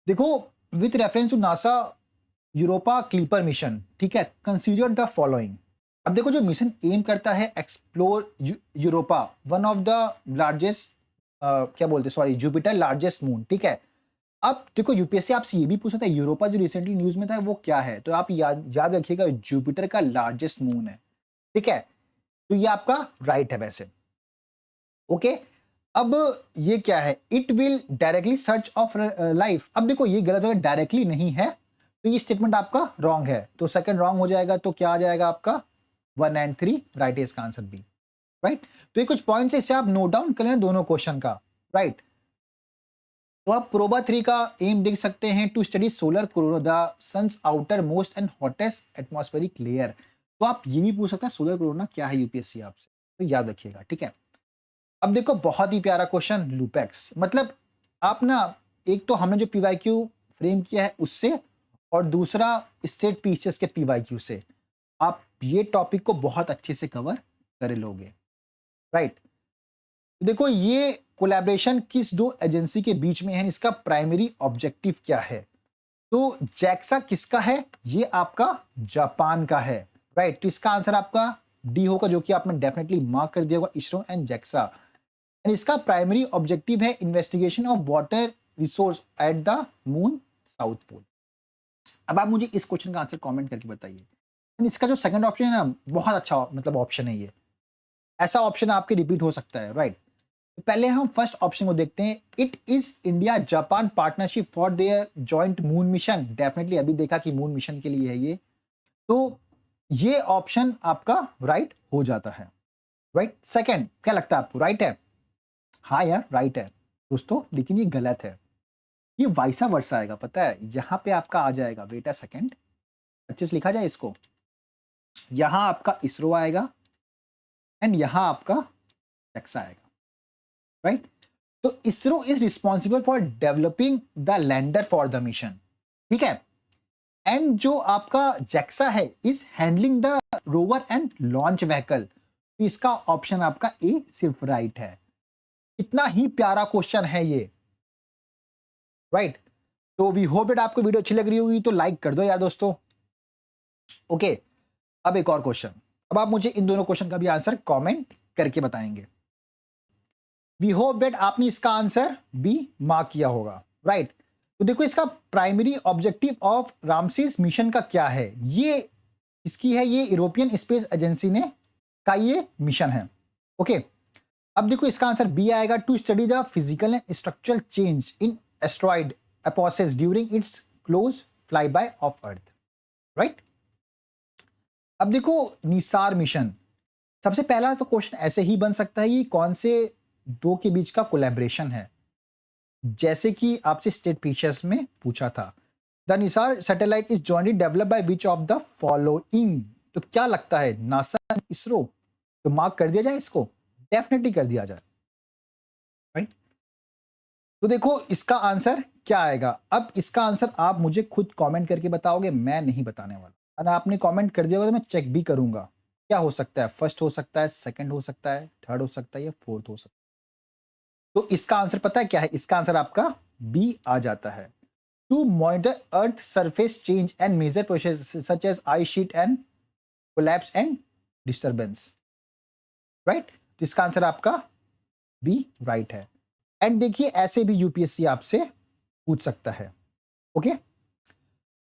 देखो, with reference to NASA Europa Clipper mission, ठीक है, कंसीडर द फॉलोइंग। अब देखो जो मिशन एम करता है explore Europa, one of the largest, क्या बोलते, सॉरी, जुपिटर लार्जेस्ट मून, ठीक है। अब देखो यूपीएससी आपसे ये भी पूछा था यूरोपा जो रिसेंटली न्यूज में था वो क्या है, तो आप याद रखिएगा जुपिटर का लार्जेस्ट मून है, ठीक है। तो ये आपका राइट है वैसे, ओके। अब ये क्या है? It will directly search of life. अब देखो ये गलत हो गया, डायरेक्टली नहीं है, तो ये स्टेटमेंट आपका रॉन्ग है, तो सेकंड रॉन्ग हो जाएगा। तो क्या आ जाएगा आपका? 1 एंड 3 राइट है इसका आंसर बी, राइट। तो ये कुछ पॉइंट्स है, इससे आप नोट डाउन कर लें दोनों क्वेश्चन का, राइट। तो आप प्रोबा 3 का एम देख सकते हैं, to study solar corona, the sun's outermost and hottest atmospheric layer. तो आप ये भी पूछ सकते हैं सोलर कोरोना क्या है यूपीएससी आपसे, तो याद रखिएगा, ठीक है। अब देखो बहुत ही प्यारा क्वेश्चन, लूपेक्स, मतलब आप ना, एक तो हमने जो पीवाईक्यू फ्रेम किया है उससे, और दूसरा स्टेट पीसीएस के पीवाईक्यू से, आप ये टॉपिक को बहुत अच्छे से कवर कर लोगे, राइट। देखो ये कोलैबोरेशन किस दो एजेंसी के बीच में है, इसका प्राइमरी ऑब्जेक्टिव क्या है? तो जैक्सा किसका है? ये आपका जापान का है, राइट। तो इसका आंसर आपका डी होगा, जो कि आपने डेफिनेटली मार्क कर दिया होगा, इसरो एंड जैक्सा। एंड इसका प्राइमरी ऑब्जेक्टिव है investigation of water resource at the moon south pole. अब आप मुझे इस क्वेश्चन का आंसर कमेंट करके बताइए। इसका जो सेकंड ऑप्शन है ना, बहुत अच्छा मतलब ऑप्शन है ये, ऐसा ऑप्शन आपके रिपीट हो सकता है, राइट। तो पहले हम फर्स्ट ऑप्शन को देखते हैं, it is India Japan partnership for their joint moon mission. Definitely अभी देखा कि मून मिशन के लिए है ये, तो ये ऑप्शन आपका राइट हो जाता है, राइट। सेकंड क्या लगता है आपको, राइट है? हाँ यार राइट है दोस्तों, लेकिन ये गलत है, ये वाइसा वर्सा आएगा, पता है। यहां पे आपका आ जाएगा, वेट अ सेकंड, अच्छे से लिखा जाए इसको, यहां आपका इसरो आएगा एंड यहां आपका जैक्सा आएगा, राइट। तो ISRO is responsible for developing the lander for the mission, ठीक है। एंड जो आपका जैक्सा है is handling the rover and launch vehicle. तो इसका ऑप्शन आपका ए सिर्फ राइट है। इतना ही प्यारा क्वेश्चन है ये, राइट। तो वी होप दैट आपको वीडियो अच्छी लग रही होगी, तो लाइक कर दो यार दोस्तों, ओके। अब एक और क्वेश्चन, अब आप मुझे इन दोनों क्वेश्चन का भी आंसर कमेंट करके बताएंगे। वी होप दैट आपने इसका आंसर बी मार्क किया होगा, राइट। तो देखो इसका primary objective of Ramses mission का क्या है, ये इसकी है, ये यूरोपियन स्पेस एजेंसी ने का ये मिशन है, ओके। अब देखो इसका आंसर बी आएगा, to study the physical and structural change in asteroid Apophis during its close fly by of earth, right. अब देखो निसार मिशन, सबसे पहला तो क्वेश्चन ऐसे ही बन सकता है, ये कौन से दो के बीच का कोलैबोरेशन है, जैसे कि आपसे स्टेट फीचर्स में पूछा था। The Nisar satellite is jointly developed by which of the following. तो क्या लगता है, नासा इसरो? तो मार्क कर दिया जाए इसको, डेफिनेटली कर दिया जाए, राइट। तो देखो इसका आंसर क्या आएगा। अब इसका आंसर आप मुझे खुद कमेंट करके बताओगे, मैं नहीं बताने वाला। अगर आपने कमेंट कर दिया होगा तो मैं चेक भी करूंगा। क्या हो सकता है, फर्स्ट हो सकता है, सेकंड हो सकता है, थर्ड हो सकता है या फोर्थ हो सकता है। तो इसका आंसर पता है क्या है, इसका आंसर आपका बी आ जाता है। To monitor earth surface change and major process such as ice sheet and collapse and disturbance, right. तो इसका आंसर आपका बी राइट है। एंड देखिए ऐसे भी यूपीएससी आपसे पूछ सकता है, ओके।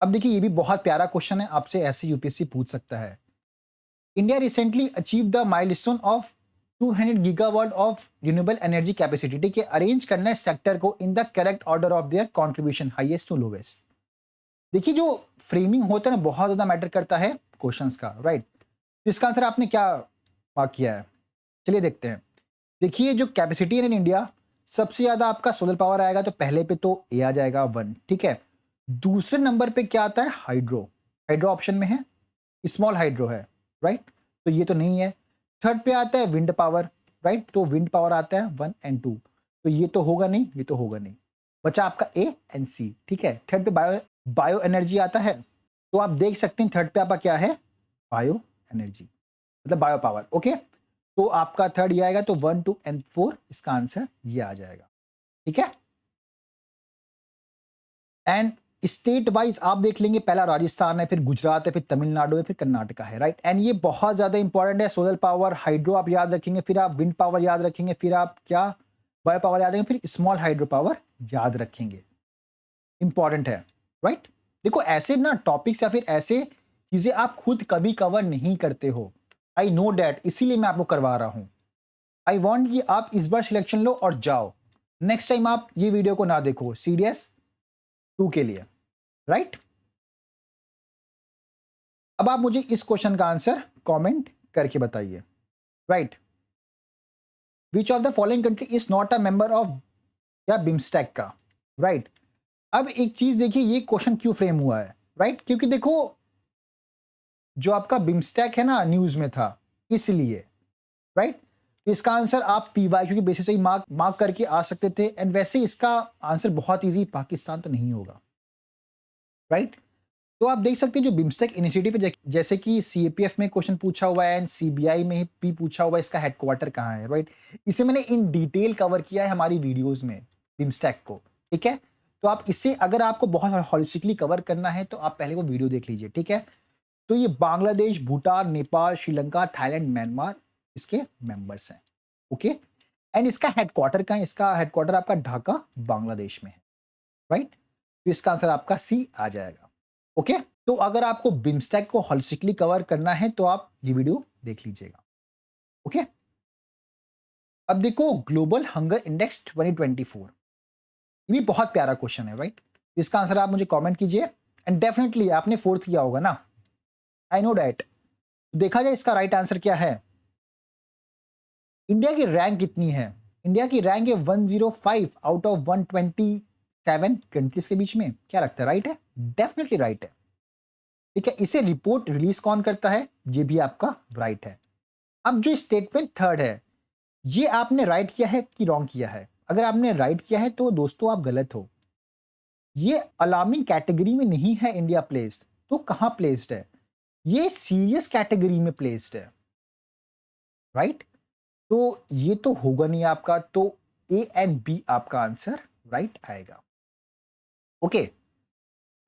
अब देखिए ये भी बहुत प्यारा क्वेश्चन है, आपसे ऐसे यूपीएससी पूछ सकता है। India recently achieve the milestone of 200 gigawatt of renewable energy capacity. ठीक है, अरेंज करना है सेक्टर को in the correct order of their contribution highest to lowest. देखिए जो फ्रेमिंग होता है ना, बहुत ज्यादा मैटर करता है क्वेश्चंस का, राइट। तो इसका आंसर आपने क्या मार्क किया है, चलिए देखते हैं। देखिए जो कैपेसिटी है इन इंडिया, सबसे ज्यादा आपका सोलर पावर आएगा, तो पहले पे तो ए आ जाएगा 1, ठीक है। दूसरे नंबर पे क्या आता है, हाइड्रो। हाइड्रो ऑप्शन में है, स्मॉल हाइड्रो है, राइट, तो ये तो नहीं है। थर्ड पे आता है विंड पावर, राइट, तो विंड पावर आता है 1 एंड 2, तो ये तो होगा नहीं, ये तो होगा नहीं, बचा आपका ए एंड सी, ठीक है। थर्ड पे बायो एनर्जी आता है, तो आप देख सकते हैं थर्ड पे आपका क्या है, बायो एनर्जी मतलब बायो पावर, ओके। तो आपका थर्ड ये आएगा, तो 1 2 एंड 4 इसका आंसर ये आ जाएगा, ठीक है। एंड स्टेट वाइज आप देख लेंगे, पहला राजस्थान है, फिर गुजरात है, फिर तमिलनाडु है, फिर कर्नाटका है, राइट। एंड ये बहुत ज्यादा इंपॉर्टेंट है, सोलर पावर, हाइड्रो आप याद रखेंगे, फिर आप विंड पावर याद रखेंगे, फिर आप क्या बायो पावर याद रखेंगे, फिर स्मॉल हाइड्रो पावर याद रखेंगे, इंपॉर्टेंट है, राइट। देखो ऐसे ना टॉपिक्स या फिर ऐसे चीजें आप खुद कभी कवर नहीं करते हो, आई नो डैट, इसीलिए मैं आपको करवा रहा हूं। आई वॉन्ट कि आप इस बार सिलेक्शन लो और जाओ, नेक्स्ट टाइम आप ये वीडियो को ना देखो सीडीएस 2 के लिए, राइट। अब आप मुझे इस क्वेश्चन का आंसर कमेंट करके बताइए, right. Which of the following country is not a member of या बिम्स्टेक का, राइट। अब एक चीज देखिए, ये क्वेश्चन क्यों फ्रेम हुआ है, राइट, क्योंकि देखो जो आपका बिम्स्टेक है ना न्यूज में था, इसलिए, राइट। इसका आंसर आप पीवाईक्यू के बेसिस से ही मार्क करके आ सकते थे। एंड वैसे इसका आंसर बहुत इजी, पाकिस्तान तो नहीं होगा, राइट। तो आप देख सकते हैं जो बिम्स्टेक इनिशिएटिव है, जैसे कि सीएपीएफ में क्वेश्चन पूछा हुआ है एंड सीबीआई में भी पूछा हुआ है, इसका हेडक्वार्टर कहाँ है, राइट। इसे मैंने इन डिटेल कवर किया है हमारी वीडियोस में, बिम्स्टेक को, ठीक है। तो आप इससे अगर आपको बहुत हॉलिस्टिकली कवर करना है तो आप पहले वो वीडियो देख लीजिए, ठीक है। तो ये बांग्लादेश, भूटान, नेपाल, श्रीलंका, थाईलैंड, म्यांमार इसके मेंबर्स हैं, ओके। एंड इसका हेडक्वार्टर कहाँ है, इसका हेडक्वार्टर आपका ढाका बांग्लादेश में है, राइट। तो इसका आंसर आपका सी आ जाएगा, ओके। तो अगर आपको बिम्स्टेक को होलिस्टिकली कवर करना है तो आप ये वीडियो देख लीजिएगा, ओके। अब देखो ग्लोबल हंगर इंडेक्स 2024, ये भी बहुत प्यारा क्वेश्चन है, राइट। इसका आंसर आप मुझे कमेंट कीजिए। एंड डेफिनेटली आपने 4th किया होगा ना, आई नो डैट। देखा जाए इसका राइट आंसर क्या है। इंडिया की रैंक कितनी है, इंडिया की रैंक है 105 आउट ऑफ 127 कंट्रीज के बीच में। क्या लगता है, राइट है, डेफिनेटली राइट है, ठीक है। इसे रिपोर्ट रिलीज कौन करता है, ये भी आपका राइट है। अब जो स्टेटमेंट थर्ड है, ये आपने राइट किया है कि रॉन्ग किया है। अगर आपने राइट किया है तो दोस्तों आप गलत हो, ये अलार्मिंग कैटेगरी में नहीं है इंडिया प्लेस्ड, तो कहां प्लेस्ड है, ये सीरियस कैटेगरी में प्लेस्ड है, राइट। तो ये तो होगा नहीं आपका, तो ए एंड बी आपका आंसर राइट आएगा, ओके।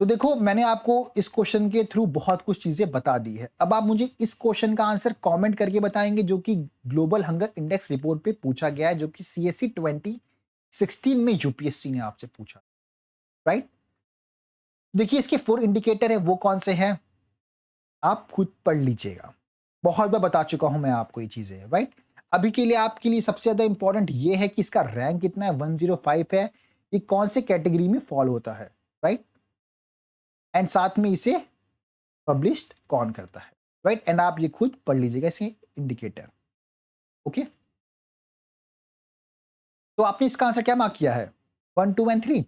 तो देखो मैंने आपको इस क्वेश्चन के थ्रू बहुत कुछ चीजें बता दी है। अब आप मुझे इस क्वेश्चन का आंसर कमेंट करके बताएंगे, जो कि ग्लोबल हंगर इंडेक्स रिपोर्ट पे पूछा गया है, जो कि सीएससी 2016 में यूपीएससी ने आपसे पूछा, राइट। देखिए इसके 4 इंडिकेटर है, वो कौन से हैं आप खुद पढ़ लीजिएगा, बहुत बार बता चुका हूं मैं आपको ये चीजें, राइट। अभी के लिए आपके लिए सबसे ज्यादा इंपॉर्टेंट ये है कि इसका रैंक कितना है, 105 है, ये कौन से कैटेगरी में फॉलो होता है, राइट। एंड साथ में इसे पब्लिश्ड कौन करता है, राइट। एंड आप ये खुद पढ़ लीजिएगा इसके इंडिकेटर, ओके। तो आपने इसका आंसर क्या मार्क किया है, 1 2 एंड 3।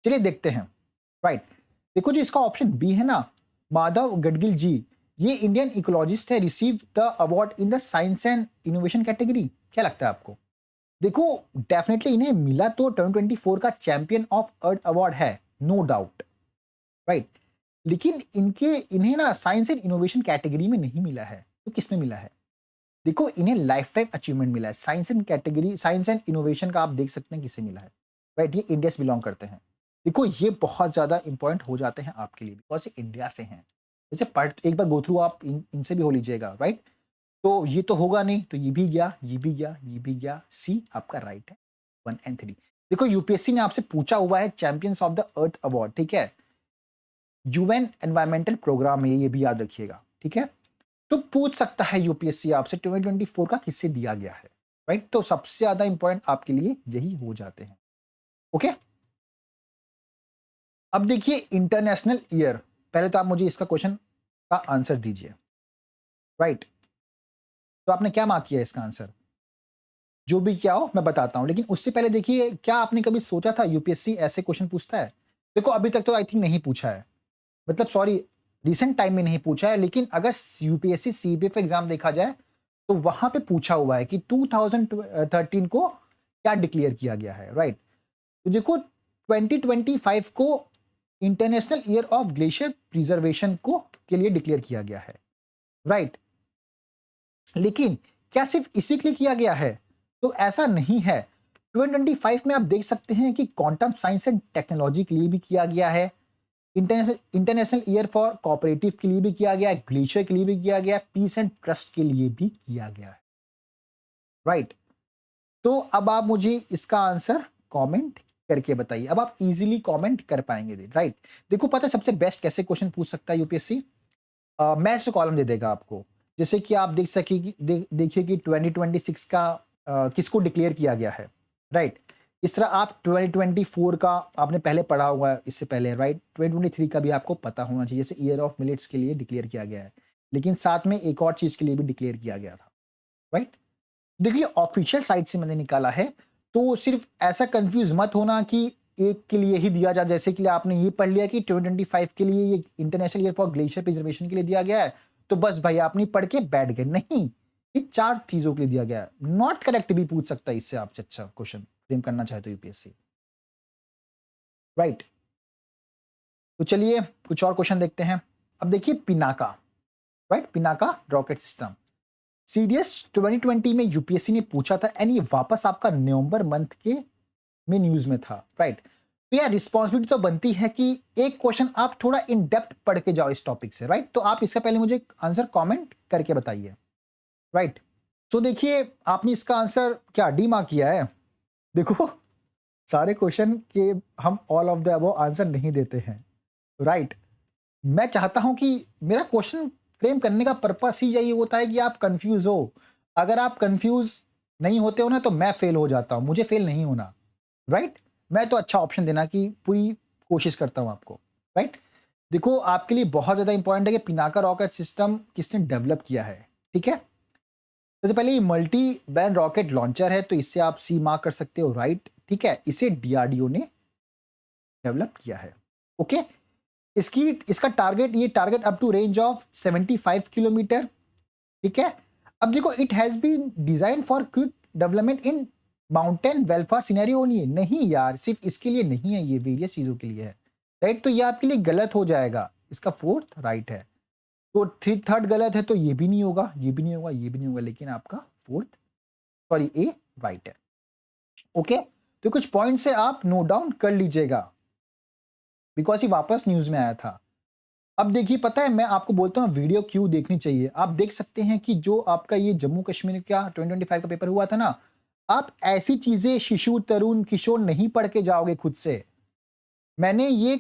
चलिए देखते हैं, राइट। देखो जो इसका ऑप्शन बी है ना, माधव गडगिल जी, ये इंडियन इकोलॉजिस्ट है, receive the award in the science and innovation category. क्या लगता है आपको? देखो, डेफिनेटली इन्हें मिला तो 2024 का चैंपियन ऑफ अर्थ अवार्ड है, नो डाउट, राइट। लेकिन इन्हें ना साइंस एंड इनोवेशन कैटेगरी में नहीं मिला है। तो किसमें मिला है? देखो, इन्हें लाइफ टाइम अचीवमेंट मिला है। Science and category, science and innovation का आप देख सकते हैं किसे मिला है, राइट। ये इंडिया से बिलोंग करते हैं। देखो, ये बहुत ज्यादा इंपॉर्टेंट हो जाते हैं आपके लिए, बिकॉज ये इंडिया से हैं। जैसे एक बार गो थ्रू आप इनसे भी हो लीजिएगा, राइट। तो ये तो होगा नहीं, तो ये भी गया, ये भी गया, ये भी गया। सी आपका राइट है, 1 और 3। देखो, यूपीएससी ने आपसे पूछा हुआ है champions of the earth award, ठीक है। यूएन एनवायरमेंटल प्रोग्राम है, ये भी याद रखिएगा, ठीक है। तो पूछ सकता है यूपीएससी आपसे 2024 का किससे दिया गया है, राइट। तो सबसे ज्यादा इंपॉर्टेंट आपके लिए यही हो जाते हैं, ओके। अब देखिए, इंटरनेशनल ईयर, पहले तो आप मुझे इसका क्वेश्चन का आंसर दीजिए, राइट। तो आपने क्या मार्क किया इसका आंसर? जो भी क्या हो मैं बताता हूं, लेकिन उससे पहले देखिए, क्या आपने कभी सोचा था यूपीएससी ऐसे क्वेश्चन पूछता है? देखो, अभी तक तो आई थिंक नहीं पूछा है, मतलब सॉरी, रिसेंट टाइम में नहीं पूछा है। लेकिन अगर यूपीएससी सीबीएफ एग्जाम देखा जाए तो वहां पे पूछा हुआ है कि 2013 को क्या डिक्लेयर किया गया है, राइट। तो देखो, 2025 को international year of glacier preservation को के लिए डिक्लेयर किया गया है, राइट। लेकिन क्या सिर्फ इसी के लिए किया गया है? तो ऐसा नहीं है। 2025 में आप देख सकते हैं कि क्वांटम साइंस एंड टेक्नोलॉजी के लिए भी किया गया है, इंटरनेशनल ईयर फॉर कोऑपरेटिव के लिए भी किया गया है, ग्लेशियर के लिए भी किया गया है, पीस एंड ट्रस्ट के लिए भी किया गया है, राइट। तो अब आप मुझे इसका आंसर कमेंट करके बताइए। अब आप इजीली कमेंट कर पाएंगे, राइट। देखो, पता है सबसे बेस्ट कैसे क्वेश्चन पूछ सकता है यूपीएससी? मैथ्स कॉलम दे देगा आपको। जैसे कि आप देख सके कि देखिए कि 2026 का किसको डिक्लेयर किया गया है, राइट। इस तरह आप 2024 का आपने पहले पढ़ा हुआ है इससे पहले, राइट। 2023 का भी आपको पता होना चाहिए, जैसे ईयर ऑफ मिलेट्स के लिए डिक्लेयर किया गया है, लेकिन साथ में एक और चीज के लिए भी डिक्लेयर किया गया था, राइट। देखिए, ऑफिशियल साइट से मैंने निकाला है, तो सिर्फ ऐसा कंफ्यूज मत होना कि एक के लिए ही दिया जाए। जैसे कि आपने ये पढ़ लिया कि 2025 के लिए ये international year for glacier preservation के लिए दिया गया है, तो बस भाई आपने पढ़ के बैठ गए। नहीं, ये 4 चीजों के लिए दिया गया है। नॉट करेक्ट भी पूछ सकता है इससे आपसे अच्छा क्वेश्चन फ्रेम करना चाहे तो यूपीएससी, राइट। तो चलिए कुछ और क्वेश्चन देखते हैं। अब देखिए, Pinaka, right, Pinaka rocket system CDS 2020 में यूपीएससी ने पूछा था, एंड ये वापस आपका नवंबर मंथ के में न्यूज में था, राइट। तो यार, रिस्पॉन्सिबिलिटी तो बनती है कि एक क्वेश्चन आप थोड़ा इन डेप्थ पढ़ के जाओ इस टॉपिक से, राइट। तो आप इसका पहले मुझे आंसर कमेंट करके बताइए, राइट। तो देखिए, आपने इसका आंसर क्या डी मार्क किया है? देखो, सारे क्वेश्चन के हम all of the above answer नहीं देते हैं, राइट। मैं चाहता हूं कि मेरा क्वेश्चन फ्रेम करने का पर्पस ही यही होता है कि आप कंफ्यूज हो। अगर आप कंफ्यूज नहीं होते हो ना, तो मैं फेल हो जाता हूं, मुझे फेल नहीं होना, राइट। मैं तो अच्छा ऑप्शन देना की पूरी कोशिश करता हूं आपको, राइट। देखो, आपके लिए बहुत ज्यादा इंपॉर्टेंट है कि पिनाका रॉकेट सिस्टम किसने डेवलप किया है, ठीक है। सबसे पहले ये मल्टी बैंड रॉकेट लॉन्चर है, तो इससे आप सी मार्क कर सकते हो, राइट, ठीक है। इसे डीआरडीओ ने डेवलप किया है, ओके। इसका टारगेट, ये target up to range of 75 kilometre, ठीक है। अब देखो, it has been design for quick development in mountain welfare scenario only है। नहीं यार, सिर्फ इसके लिए नहीं है, ये वेरियस चीजों के लिए है, राइट। तो ये आपके लिए गलत हो जाएगा। इसका फोर्थ राइट है, तो थर्ड गलत है, तो ये भी नहीं होगा, ये भी नहीं होगा, ये भी नहीं होगा, लेकिन आपका फोर्थ, सॉरी, ए राइट है, ओके। तो कुछ पॉइंट से आप नोट डाउन कर लीजिएगा, बिकॉज ये वापस न्यूज में आया था। अब देखिए, पता है मैं आपको बोलता हूँ वीडियो क्यों देखनी चाहिए। आप देख सकते हैं कि जो आपका ये जम्मू कश्मीर का 2025 का पेपर हुआ था ना, आप ऐसी चीजें शिशु तरुण किशोर नहीं पढ़ के जाओगे खुद से। मैंने ये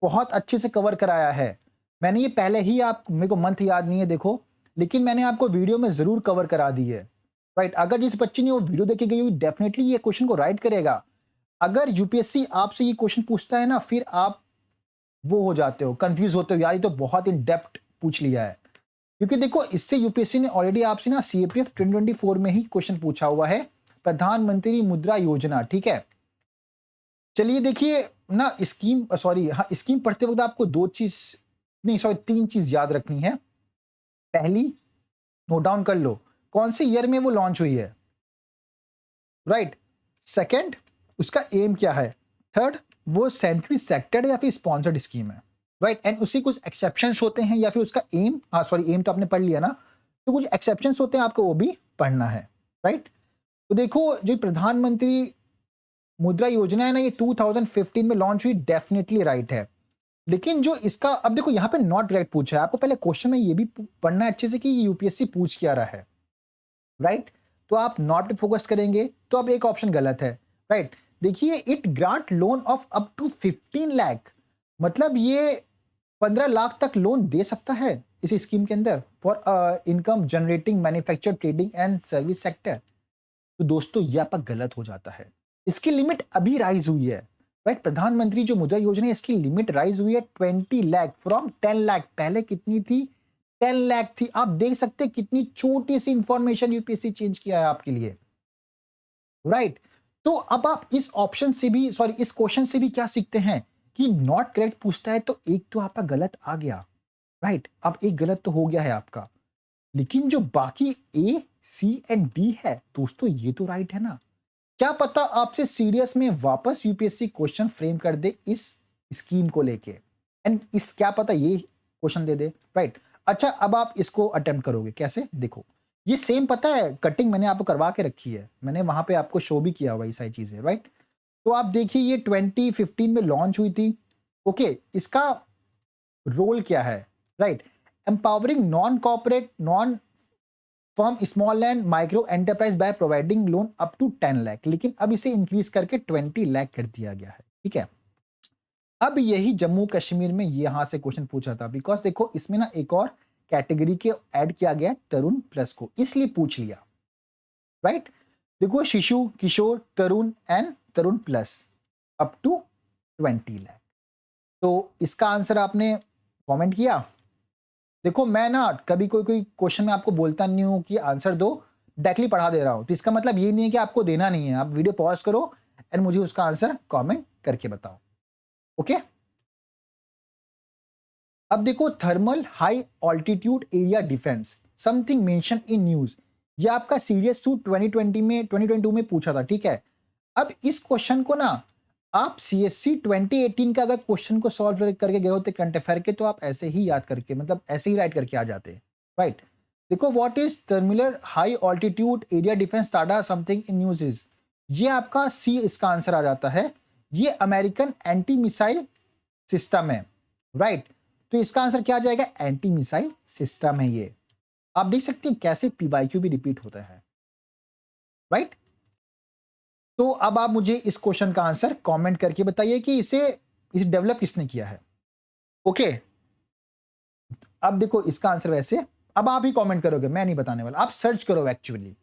बहुत अच्छे से कवर कराया है। मैंने ये पहले ही, आप मेरे को मंथ याद नहीं है देखो, लेकिन मैंने आपको वीडियो में जरूर कवर करा दी है, राइट। अगर जिस बच्चे ने वो वीडियो देखे गई हुई, डेफिनेटली ये क्वेश्चन को राइट करेगा। अगर यूपीएससी आपसे ये क्वेश्चन पूछता है ना, फिर आप वो हो जाते हो, कंफ्यूज होते हो, यार ये तो बहुत इन डेप्थ पूछ लिया है। क्योंकि देखो, इससे यूपीएससी ने ऑलरेडी आपसे ना सीएपीएफ 2024 में ही क्वेश्चन पूछा हुआ है, प्रधानमंत्री मुद्रा योजना, ठीक है। चलिए देखिए ना, स्कीम, सॉरी हाँ, स्कीम पढ़ते वक्त आपको 2 चीज नहीं, सॉरी 3 चीज याद रखनी है। पहली नोट डाउन कर लो, कौन से ईयर में वो लॉन्च हुई है, राइट। सेकंड, उसका एम क्या है। थर्ड, वो सेंट्रली सेक्टर्ड या फिर स्पॉन्सर्ड स्कीम है, राइट। एंड उसी कुछ एक्सेप्शंस होते हैं या फिर उसका एम, सॉरी एम तो आपने पढ़ लिया ना, तो कुछ एक्सेप्शंस होते हैं, आपको वो भी पढ़ना है, राइट। तो देखो जो प्रधानमंत्री मुद्रा योजना है ना, ये 2015 में लॉन्च हुई, डेफिनेटली राइट है। लेकिन जो इसका, अब देखो यहाँ पे नॉट राइट पूछा है, आपको पहले क्वेश्चन में ये भी पढ़ना है अच्छे से कि यूपीएससी पूछ क्या रहा है, राइट। तो आप नॉट पे फोकस करेंगे तो अब एक ऑप्शन गलत है, राइट। देखिए, it grant loan of up to 15 lakh, मतलब ये 15 लाख तक लोन दे सकता है इस स्कीम के अंदर for income generating manufacture trading and service sector. तो दोस्तों ये आपका गलत हो जाता है, इसकी लिमिट अभी राइज हुई है, राइट। प्रधानमंत्री जो मुद्रा योजना है, इसकी लिमिट राइज हुई है 20 लाख फ्रॉम 10 लाख। पहले कितनी थी, 10 लाख थी। आप देख सकते हैं कितनी छोटी सी इंफॉर्मेशन यूपीएससी चेंज किया है आपके लिए, राइट। तो अब आप इस ऑप्शन से भी, सॉरी इस क्वेश्चन से भी क्या सीखते हैं कि नॉट करेक्ट पूछता है तो एक तो आपका गलत आ गया, राइट। अब एक गलत तो हो गया है आपका, लेकिन जो बाकी ए सी एंड डी है दोस्तों, ये तो राइट है ना। क्या पता आपसे सीरियस में वापस यूपीएससी क्वेश्चन फ्रेम कर दे इस स्कीम को लेके, एंड इस क्या पता ये क्वेश्चन दे दे, राइट। अच्छा, अब आप इसको अटेम्प्ट करोगे कैसे, देखो ये सेम पता है, कटिंग मैंने आपको करवा के रखी है, मैंने वहां पे आपको शो भी किया हुआ ये सारी चीजें, राइट। तो आप देखिए ये 2015 में लॉन्च हुई थी, ओके। इसका रोल क्या है, right. Empowering non corporate non farm small and micro enterprise by providing loan up to 10 lakh, लेकिन अब इसे इंक्रीज करके 20 लाख कर दिया गया है, ठीक है। अब यही जम्मू कश्मीर में यहां से क्वेश्चन पूछा था, बिकॉज देखो इसमें ना एक और कैटेगरी के ऐड किया गया तरुण प्लस को, इसलिए पूछ लिया, राइट। देखो Shishu, Kishore, Tarun and Tarun plus up to 20 lakh. तो इसका आंसर आपने कमेंट किया। देखो मैं ना कभी कोई कोई क्वेश्चन में आपको बोलता नहीं हूं कि आंसर दो, डायरेक्टली पढ़ा दे रहा हूं, तो इसका मतलब ये नहीं है कि आपको देना नहीं है। आप वीडियो पॉज करो एंड मुझे उसका आंसर कमेंट करके बताओ, ओके। अब देखो, thermal high altitude area defence something mention in news, ये आपका सीरियस 2020 में पूछा था, ठीक है। अब इस क्वेश्चन को ना आप सीएससी 2018 का अगर क्वेश्चन को सॉल्व करके गए होते करंट अफेयर के, तो आप ऐसे ही याद करके, मतलब ऐसे ही राइट करके आ जाते, राइट। देखो, what is thermal high altitude area defence Tada something in news is, ये आपका सी इसका आंसर आ जाता है। ये अमेरिकन एंटी मिसाइल सिस्टम है, राइट। तो इसका आंसर क्या आ जाएगा, एंटी मिसाइल सिस्टम है ये। आप देख सकते हैं कैसे पीवाईक्यू भी रिपीट होता है, राइट। तो अब आप मुझे इस क्वेश्चन का आंसर कमेंट करके बताइए कि इसे डेवलप किसने किया है, ओके। अब देखो इसका आंसर वैसे, अब आप ही कमेंट करोगे, मैं नहीं बताने वाला, आप सर्च करो एक्चुअली।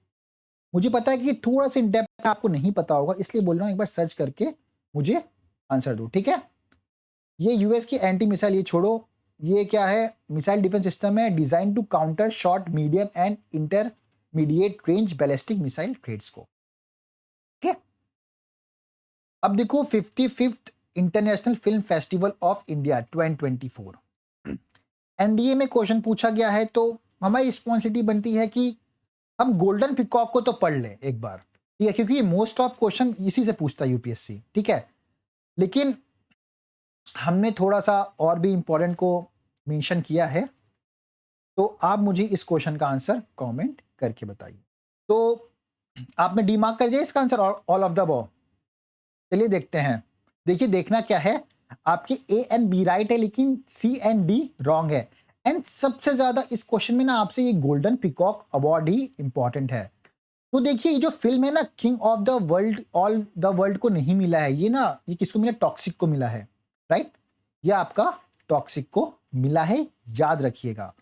मुझे पता है कि थोड़ा सा इन डेप्थ आपको नहीं पता होगा, इसलिए बोल रहा हूं एक बार सर्च करके मुझे आंसर दो, ठीक है। ये यूएस की एंटी मिसाइल ये छोड़ो, ये क्या है, मिसाइल डिफेंस सिस्टम है design to counter short medium and intermediate range ballistic missile threats को, ठीक है। अब देखो 55th international film festival of India 2024, NDA में क्वेश्चन पूछा गया है, तो हमारी रिस्पॉन्सिबिलिटी बनती है कि हम गोल्डन पिकॉक को तो पढ़ लें एक बार, ठीक है, क्योंकि मोस्ट ऑफ क्वेश्चन इसी से पूछता है यूपीएससी, ठीक है। लेकिन हमने थोड़ा सा और भी इंपॉर्टेंट को मेंशन किया है, तो आप मुझे इस क्वेश्चन का आंसर कमेंट करके बताइए। तो आपने डी मार्क कर दिया इसका answer, all of the above. चलिए देखते हैं। देखिए देखना क्या है, आपके ए एंड बी राइट है, लेकिन सी एंड डी रॉन्ग है। एंड सबसे ज्यादा इस क्वेश्चन में ना आपसे ये गोल्डन पिकॉक अवार्ड ही इंपॉर्टेंट है। तो देखिए ये जो फिल्म है ना, king of the world all the world को नहीं मिला है, ये ना ये किसको मिला, टॉक्सिक को मिला है, राइट। ये आपका टॉक्सिक को मिला है, याद रखिएगा।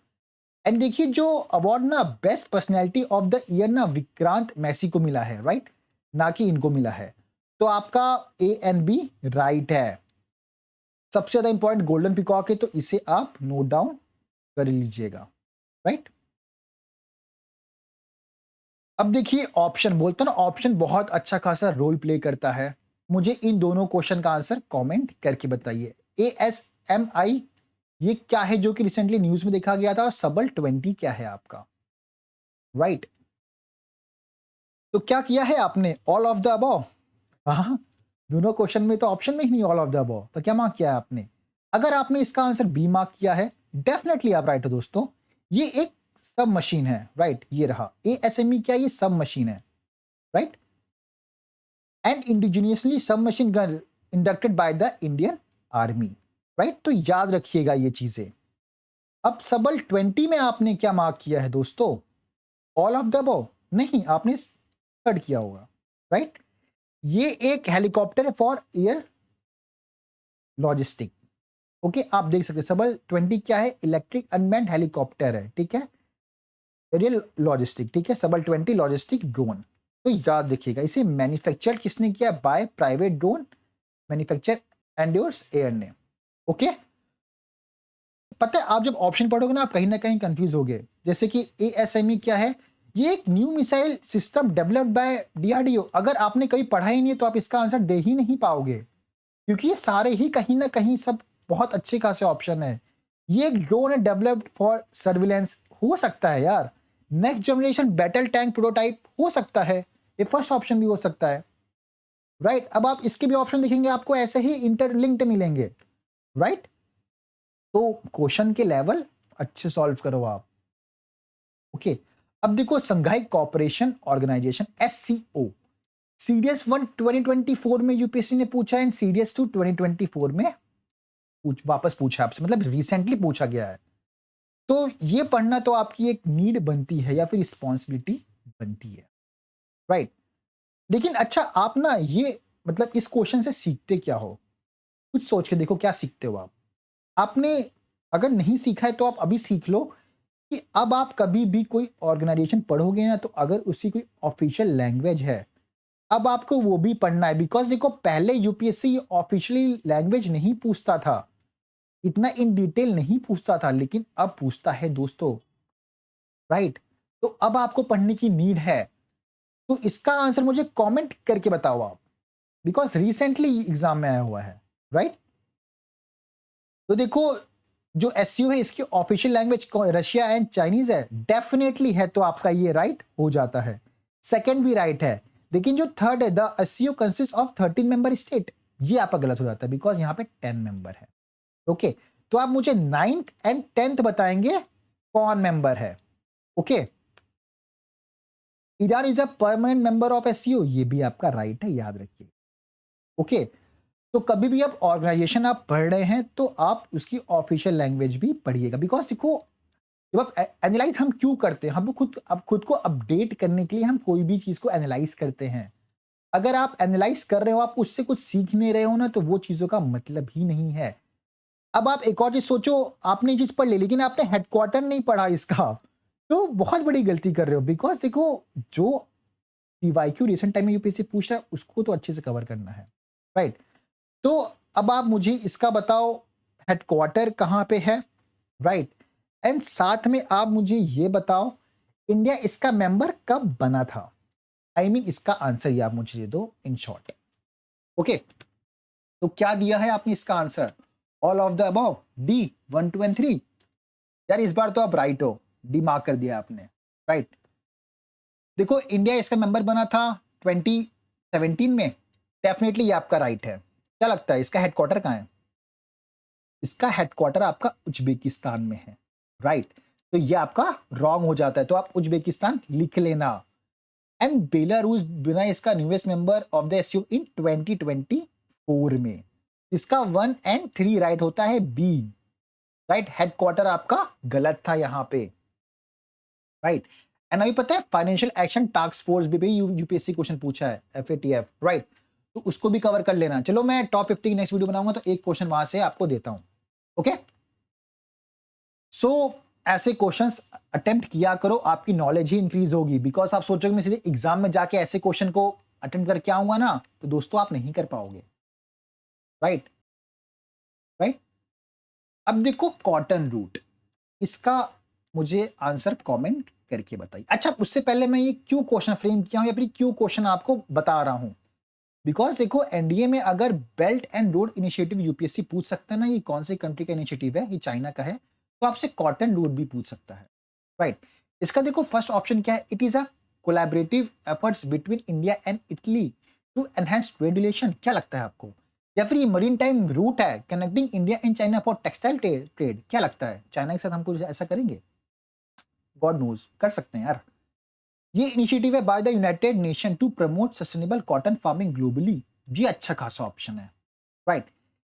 एंड देखिए जो अवार्ड ना best personality of the year ना विक्रांत मैसी को मिला है, राइट, ना कि इनको मिला है। तो आपका ए एंड बी राइट है। सबसे ज्यादा इंपॉर्टेंट गोल्डन पिकॉक है, तो इसे आप नोट डाउन कर लीजिएगा, राइट। अब देखिए ऑप्शन, बोलता ना ऑप्शन बहुत अच्छा खासा रोल प्ले करता है। मुझे इन दोनों क्वेश्चन का आंसर कमेंट करके बताइए। ASMI ये क्या है जो कि रिसेंटली न्यूज में देखा गया था, और सबल 20 क्या है आपका, राइट? तो क्या किया है आपने? All of the above. हाँ, दोनों क्वेश्चन में तो ऑप्शन में ही नहीं ऑल ऑफ द अबव, तो क्या मार्क किया है आपने? अगर आपने इसका आंसर बी मार्क किया है, डेफिनेटली आप राइट हो दोस्तों। ये एक सब मशीन है, राइट? ये रहा ASME, क्या ये सब मशीन है, राइट? एंड इंडिजिनियसली सब machine gun inducted by the Indian army, right? तो याद रखिएगा ये चीजें। अब सबल 20 में आपने क्या मार्क किया है दोस्तों? ऑल ऑफ द अबव नहीं, आपने थर्ड किया होगा, राइट? ये एक हेलीकॉप्टर है फॉर एयर लॉजिस्टिक। ओके, आप देख सकते हैं सबल 20 क्या है? इलेक्ट्रिक अनमैन्ड हेलीकॉप्टर है, ठीक है? एरियल लॉजिस्टिक, ठीक है? सबल 20 लॉजिस्टिक ड्रोन। तो याद रखिएगा, इसे मैन्युफैक्चर किसने किया? By private drone manufacture endures air ने। ओके, पता है आप जब ऑप्शन पढ़ोगे ना, आप कहीं ना कहीं कंफ्यूज हो गए। जैसे कि ASME क्या है? ये एक new missile system developed by DRDO। अगर आपने कभी पढ़ा ही नहीं है तो आप इसका आंसर दे ही नहीं पाओगे, क्योंकि ये सारे ही कहीं ना कहीं सब बहुत अच्छे खासे ऑप्शन है। ये एक ड्रोन है डेवलप्ड फॉर सर्विलेंस, हो सकता है यार। Next generation battle tank prototype हो सकता है, ये फर्स्ट ऑप्शन भी हो सकता है, राइट? अब आप इसके भी ऑप्शन देखेंगे, आपको ऐसे ही इंटरलिंक्ड मिलेंगे, राइट? तो क्वेश्चन के लेवल अच्छे सॉल्व करो आप। ओके, अब देखो संघाई कोऑपरेशन ऑर्गेनाइजेशन SCO, CDS-1 2024 में यूपीएससी ने पूछा है, CDS-2 2024 में वापस पूछा आपसे, मतलब रिसेंटली पूछा गया है। तो ये पढ़ना तो आपकी एक नीड बनती है या फिर रिस्पॉन्सिबिलिटी बनती है, राइट? लेकिन अच्छा, आप ना ये मतलब इस क्वेश्चन से सीखते क्या हो? कुछ सोच के देखो, क्या सीखते हो आप? आपने अगर नहीं सीखा है तो आप अभी सीख लो कि अब आप कभी भी कोई ऑर्गेनाइजेशन पढ़ोगे ना, तो अगर उसकी कोई ऑफिशियल लैंग्वेज है, अब आपको वो भी पढ़ना है। बिकॉज देखो, पहले यूपीएससी ऑफिशियली लैंग्वेज नहीं पूछता था, इतना इन डिटेल नहीं पूछता था, लेकिन अब पूछता है दोस्तों, राइट? तो अब आपको पढ़ने की नीड है। तो इसका आंसर मुझे कमेंट करके बताओ आप, बिकॉज रिसेंटली एग्जाम में आया हुआ है, राइट? तो देखो, जो एससीओ है इसकी official language Russia and Chinese है, डेफिनेटली है, तो आपका ये राइट हो जाता है। सेकंड भी राइट है, लेकिन जो थर्ड है, the SCO consist of 13 member state, ये आपका गलत हो जाता है, बिकॉज यहाँ पे 10 मेंबर है। ओके, तो आप मुझे 9th एंड 10th बताएंगे कौन मेंबर है। Okay, Iran is a permanent member of SCO, ये भी आपका राइट है, याद रखिए। ओके, तो कभी भी आप ऑर्गेनाइजेशन आप पढ़ रहे हैं तो आप उसकी ऑफिशियल लैंग्वेज भी पढ़िएगा। बिकॉज देखो, जब आप एनालाइज हम क्यों करते हैं, हम खुद को अपडेट करने के लिए हम कोई भी चीज को एनालाइज करते हैं। अगर आप एनालाइज कर रहे हो, आप उससे कुछ सीख नहीं रहे हो ना, तो वो चीजों का मतलब ही नहीं है। अब आप एक और चीज सोचो, आपने चीज पढ़ ली लेकिन आपने हेडक्वार्टर नहीं पढ़ा इसका, तो बहुत बड़ी गलती कर रहे हो। बिकॉज देखो, जो पीवाईक्यू रिसेंट टाइम में यूपीएससी पूछ रहा है उसको तो अच्छे से कवर करना है, राइट? तो अब आप मुझे इसका बताओ, हेडक्वार्टर कहां पे है, राइट? एंड साथ में आप मुझे ये बताओ, इंडिया इसका मेंबर कब बना था? आई मीन इसका आंसर ये आप मुझे दे दो इन शॉर्ट। ओके, तो क्या दिया है आपने इसका answer? All of the above, D 1 2 and 3। यार इस बार तो आप राइट हो, डी मार्क कर दिया आपने, राइट? देखो, इंडिया इसका मेंबर बना था 2017 में, डेफिनेटली ये आपका राइट है। क्या लगता है इसका हेडक्वार्टर कहाँ है? इसका हेडक्वार्टर आपका उज्बेकिस्तान में है, राइट? तो ये आपका रॉन्ग हो जाता है, तो आप उज्बेकिस्तान लिख लेना। एंड बेलारूस बिना इसका newest member of the SCO in 2024 में। इसका 1 एंड 3 राइट होता है, बी, राइट? हेडक्वार्टर आपका गलत था यहां पे, राइट? एंड अभी पता है फाइनेंशियल एक्शन टास्क फोर्स भी यूपीएससी क्वेश्चन पूछा है, FATF, राइट? तो उसको भी कवर कर लेना। चलो, मैं टॉप 50 की नेक्स्ट वीडियो बनाऊंगा तो एक क्वेश्चन वहां से आपको देता हूं। ओके, सो ऐसे क्वेश्चंस अटेम्प्ट किया करो, आपकी नॉलेज ही इंक्रीज होगी। बिकॉज आप सोचोगे मैं सीधे एग्जाम में जाके ऐसे क्वेश्चन को अटेम्प्ट करके आऊंगा ना, तो दोस्तों आप नहीं कर पाओगे, राइट? राइट, अब देखो कॉटन रूट, इसका मुझे आंसर कमेंट करके बताइए। अच्छा, उससे पहले मैं ये क्यों क्वेश्चन फ्रेम किया हूं या फिर क्यों क्वेश्चन आपको बता रहा हूं, बिकॉज देखो एनडीए में अगर belt and road initiative UPSC पूछ सकता है ना, ये कौन से कंट्री का इनिशिएटिव है, ये चाइना का है, तो आपसे कॉटन रोड भी पूछ सकता है, राइट। इसका देखो फर्स्ट ऑप्शन क्या है, it is a collaborative efforts between India and Italy to enhance trade relation. क्या लगता है आपको? या फिर ये मरीन टाइम रूट है connecting India and China for textile trade. क्या लगता है, चाइना के साथ हम कुछ ऐसा करेंगे? गॉड नोज, कर सकते हैं यार। ये इनिशिएटिव है by the United Nation to promote sustainable cotton farming globally. ये अच्छा खासा ऑप्शन है, राइट।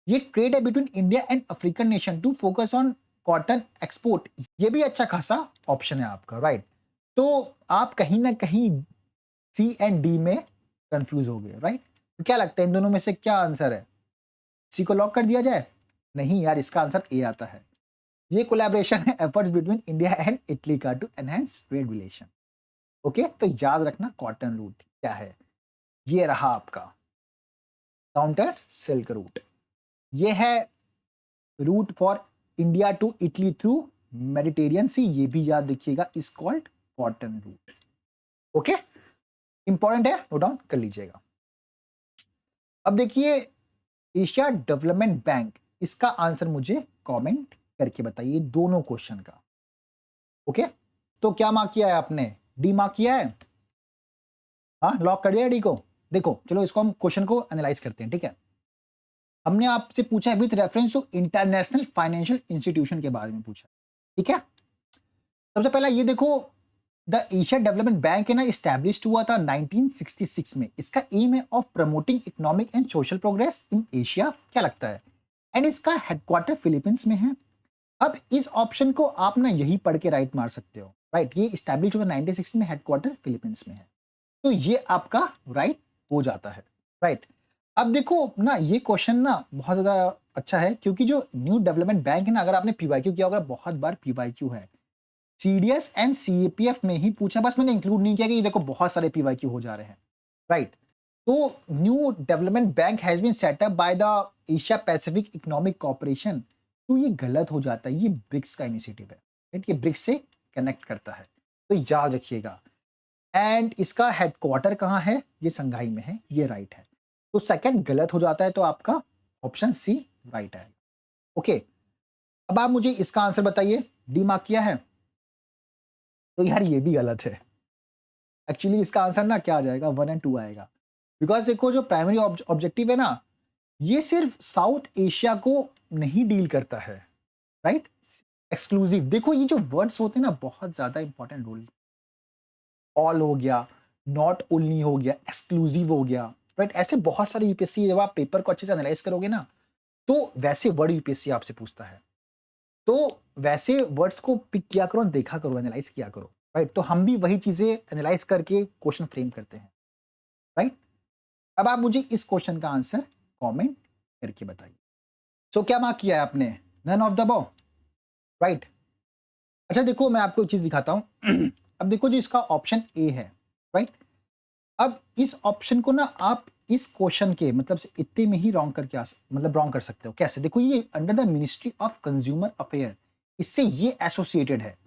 ये ट्रेड है between India and African nation to focus on cotton export. ये भी अच्छा खासा ऑप्शन है आपका, राइट। तो आप कहीं ना कहीं सी एंड डी में कंफ्यूज हो गए, राइट। तो क्या लगता है इन दोनों में से क्या आंसर है? सी को लॉक कर दिया जाए? नहीं यार, इसका आंसर ए आता है। ये कोलैबोरेशन है efforts between India and Italy का to enhance trade relation. Okay, तो याद रखना कॉटन रूट क्या है। ये रहा आपका काउंटर सिल्क रूट। ये है route for India to Italy through Mediterranean sea. ये भी याद रखिएगा, is called cotton route. Okay, important है, नोट डाउन कर लीजिएगा। अब देखिए एशिया डेवलपमेंट बैंक, इसका आंसर मुझे कमेंट करके बताइए दोनों क्वेश्चन का। ओके, तो क्या मार्क किया है आपने? डी मार्क किया है? हाँ, लॉक कर दिया डी को। देखो चलो इसको हम क्वेश्चन को एनालाइज करते हैं, ठीक है। हमने आपसे पूछा है with reference to international financial institution के बारे में पूछा, ठीक है। सबसे पहला ये देखो, द एशिया डेवलपमेंट बैंक है ना, इस्टेब्लिश हुआ था 1966 में। इसका एम है of promoting economic and social progress in Asia. क्या लगता है? एंड इसका हेडक्वार्टर फिलीपींस में है। अब इस ऑप्शन को आप ना यही पढ़ के राइट मार सकते हो, राइट। ये इस्टेब्लिश हुआ 1960 में, हेडक्वार्टर फिलीपींस में है, तो ये आपका राइट हो जाता है, राइट। अब देखो ना, ये क्वेश्चन ना बहुत ज्यादा अच्छा है, क्योंकि जो न्यू डेवलपमेंट बैंक है ना, अगर आपने पीवाईक्यू किया होगा, बहुत बार पीवाईक्यू है, सीडीएस एंड सीएपीएफ में ही पूछा, बस मैंने इंक्लूड नहीं किया कि देखो बहुत सारे पीवाईक्यू हो जा रहे हैं, राइट। तो new development bank has been set up by the Asia Pacific economic corporation. तो ये गलत हो जाता है, ये ब्रिक्स का इनिशिएटिव है, राइट। ये ब्रिक्स से कनेक्ट करता है, तो याद रखिएगा। एंड इसका हेडक्वार्टर कहाँ है? ये संघाई में है, ये राइट है। तो सेकंड गलत हो जाता है, तो आपका ऑप्शन सी राइट है। ओके, अब आप मुझे इसका आंसर बताइए। डी मार्क किया है? तो यार ये भी गलत है। एक्चुअली इसका आंसर ना क्या आ जाएगा, 1 एंड 2 आएगा। बिकॉज देखो जो प्राइमरी ऑब्जेक्टिव है ना, ये सिर्फ साउथ एशिया को नहीं डील करता है, राइट। एक्सक्लूसिव, देखो ये जो वर्ड्स होते हैं ना, बहुत ज्यादा इंपॉर्टेंट रोल। ऑल हो गया, नॉट ओनली हो गया, एक्सक्लूसिव हो गया, राइट। ऐसे बहुत सारे यूपीएससी, जब आप पेपर को अच्छे से एनालाइज करोगे ना, तो वैसे वर्ड यूपीएससी आपसे पूछता है। तो वैसे वर्ड्स को पिक किया करो, देखा करो, एनालाइज किया करो, राइट। तो हम भी वही चीजें एनालाइज करके क्वेश्चन फ्रेम करते हैं, राइट। अब आप मुझे इस क्वेश्चन का आंसर कमेंट करके बताइए। सो क्या मार्क किया है आपने? None of the above, right. अच्छा देखो मैं आपको एक चीज दिखाता हूं। अब देखो जो इसका ऑप्शन ए है, राइट। अब इस ऑप्शन को ना आप इस क्वेश्चन के मतलब से इतने में ही रॉन्ग करके मतलब रॉन्ग कर सकते हो। कैसे? देखो ये under the ministry of consumer affair, इससे ये एसोसिएटेड है,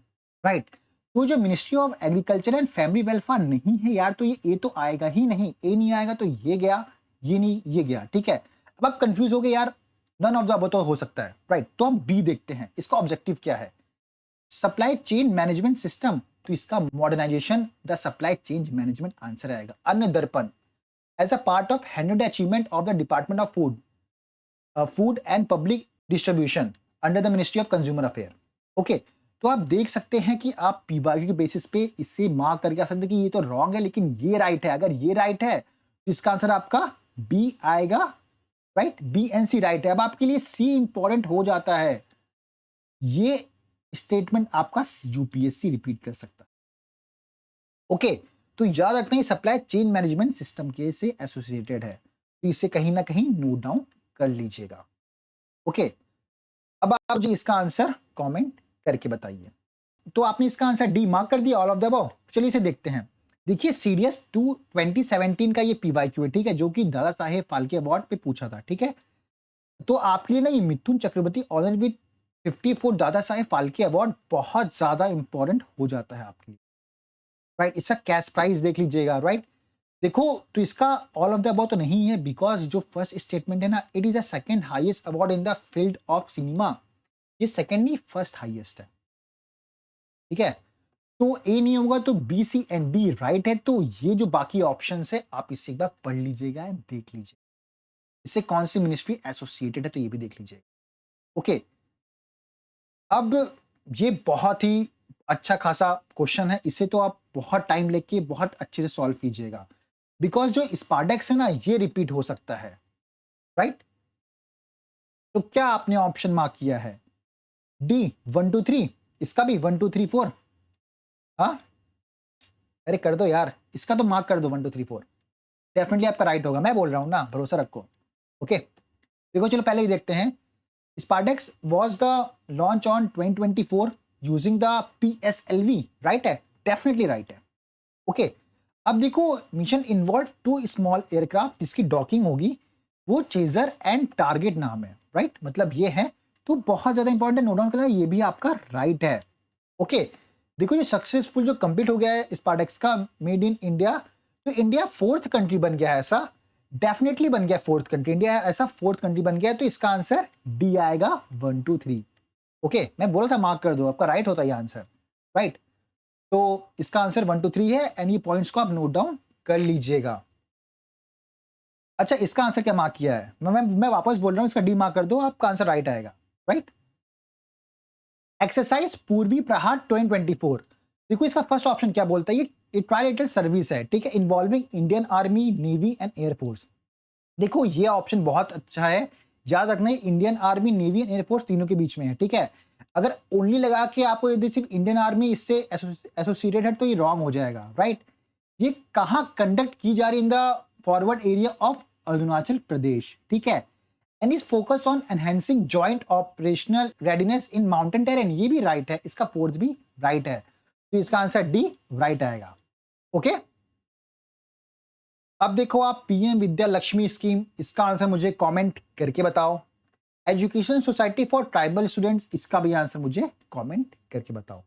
राइट। तो जो ministry of agriculture and family welfare नहीं है यार, तो ये ए तो आएगा ही नहीं। ए नहीं आएगा तो ये गया, ये नहीं, ये गया, ठीक है। अब आप कंफ्यूज हो गए यार, नन ऑफ द अबव तो हो सकता है, राइट। तो हम बी देखते हैं, इसका ऑब्जेक्टिव क्या है? सप्लाई चेन मैनेजमेंट सिस्टम, तो इसका modernisation the supply chain management answer आएगा। Anna Darpan, as a part of handed achievement of the department of food and public distribution under the ministry of consumer affair. Okay, तो आप देख सकते हैं कि आप पीवाईक्यू के बेसिस पे इससे मार्क करके आ सकते हैं कि ये तो रॉन्ग है, लेकिन ये राइट है। अगर ये राइट है तो इसका आंसर आपका बी आएगा, right. B and C right है। अब आपके लिए सी इंपॉर्टेंट हो जाता है। ये स्टेटमेंट आपका यूपीएससी रिपीट कर सकता है। ओके, तो याद रखना ये सप्लाई चेन मैनेजमेंट सिस्टम के से एसोसिएटेड है, तो इसे कहीं ना कहीं नोट डाउन कर लीजिएगा। ओके, अब आप मुझे इसका आंसर कमेंट करके बताइए। तो आपने इसका आंसर डी मार्क कर दिया, ऑल ऑफ द अबव। चलिए इसे देखते हैं। देखिए सीडीएस 2 2017 का ये पीवाईक्यू है, ठीक है, जो कि दादा साहेब फाल्के अवार्ड पे पूछा था, ठीक है। तो आपके लिए ना ये Mithun Chakraborty honour with 54 Dada Saheb Phalke award बहुत ज्यादा इंपॉर्टेंट हो जाता है आपके लिए, राइट। इसका कैश प्राइस देख लीजिएगा, राइट। देखो तो इसका ऑल ऑफ द अबव तो नहीं है, बिकॉज जो फर्स्ट स्टेटमेंट है ना, it is the second highest award in the field of cinema. ये सेकंड नहीं, फर्स्ट हाईएस्ट है, ठीक है। तो ए नहीं होगा तो B, C and D right है। तो ये जो बाकी ऑप्शन है आप इससे एक बार पढ़ लीजिएगा, देख लीजिए इससे कौन सी मिनिस्ट्री एसोसिएटेड है, तो ये भी देख लीजिएगा। ओके, अब ये बहुत ही अच्छा खासा क्वेश्चन है, इसे तो आप बहुत टाइम लेके बहुत अच्छे से सॉल्व कीजिएगा, बिकॉज जो स्पार्डेक्स है ना ये रिपीट हो सकता है, राइट। तो क्या आपने ऑप्शन मार्क किया है? डी 1 2 3, इसका भी 1 2 3 4। हाँ, अरे कर दो यार, इसका तो मार्क कर दो 1 2 3 4, डेफिनेटली आपका राइट होगा, मैं बोल रहा हूं ना, भरोसा रखो। ओके, देखो चलो पहले ही देखते हैं। SpaDeX was the launch on 2024 using the PSLV, right है, डेफिनेटली राइट है। ओके, अब देखो मिशन इन्वॉल्व 2 स्मॉल एयरक्राफ्ट जिसकी डॉकिंग होगी, वो चेजर एंड टारगेट नाम है, राइट, मतलब ये है। तो बहुत ज्यादा इंपॉर्टेंट, नोट डाउन करना, ये भी आपका राइट है। ओके, देखो जो सक्सेसफुल जो कंप्लीट हो गया है स्पार्डेक्स का, मेड इन इंडिया, तो इंडिया 4th कंट्री बन गया है, ऐसा डेफिनेटली बन गया 4th कंट्री, इंडिया ऐसा 4th कंट्री बन गया है। तो इसका आंसर डी आएगा 1 2 3। ओके, मैं बोला था मार्क कर दो, आपका राइट होता है ये आंसर, राइट। तो इसका आंसर 1 2 3 है, एंड ये पॉइंट्स को आप नोट डाउन कर लीजिएगा। अच्छा, इसका आंसर क्या मार्क किया है? मैं वापस बोल रहा हूं, इसका डी मार्क कर दो, आपका आंसर राइट आएगा, राइट। एक्सरसाइज पूर्वी प्रहार 2024, देखो इसका फर्स्ट ऑप्शन क्या बोलता है, ये ट्रायलेटरल सर्विस है, ठीक है, involving Indian army, navy and air force. देखो ये ऑप्शन बहुत अच्छा है, याद रखना, Indian army, navy and air force तीनों के बीच में है, ठीक है। अगर ओनली लगा के आपको यदि सिर्फ इंडियन आर्मी इससे एसोसिएटेड है तो ये रॉन्ग हो जाएगा, राइट। ये कहाँ कंडक्ट की जा रही, in the forward area of Arunachal Pradesh, ठीक है, and is focus on enhancing joint operational readiness in mountain terrain, ये भी राइट है, इसका फोर्थ भी राइट है, तो इसका आंसर डी राइट आएगा। ओके, अब देखो आप पीएम विद्या लक्ष्मी स्कीम, इसका आंसर मुझे कमेंट करके बताओ। Education society for tribal students, इसका भी आंसर मुझे कमेंट करके बताओ।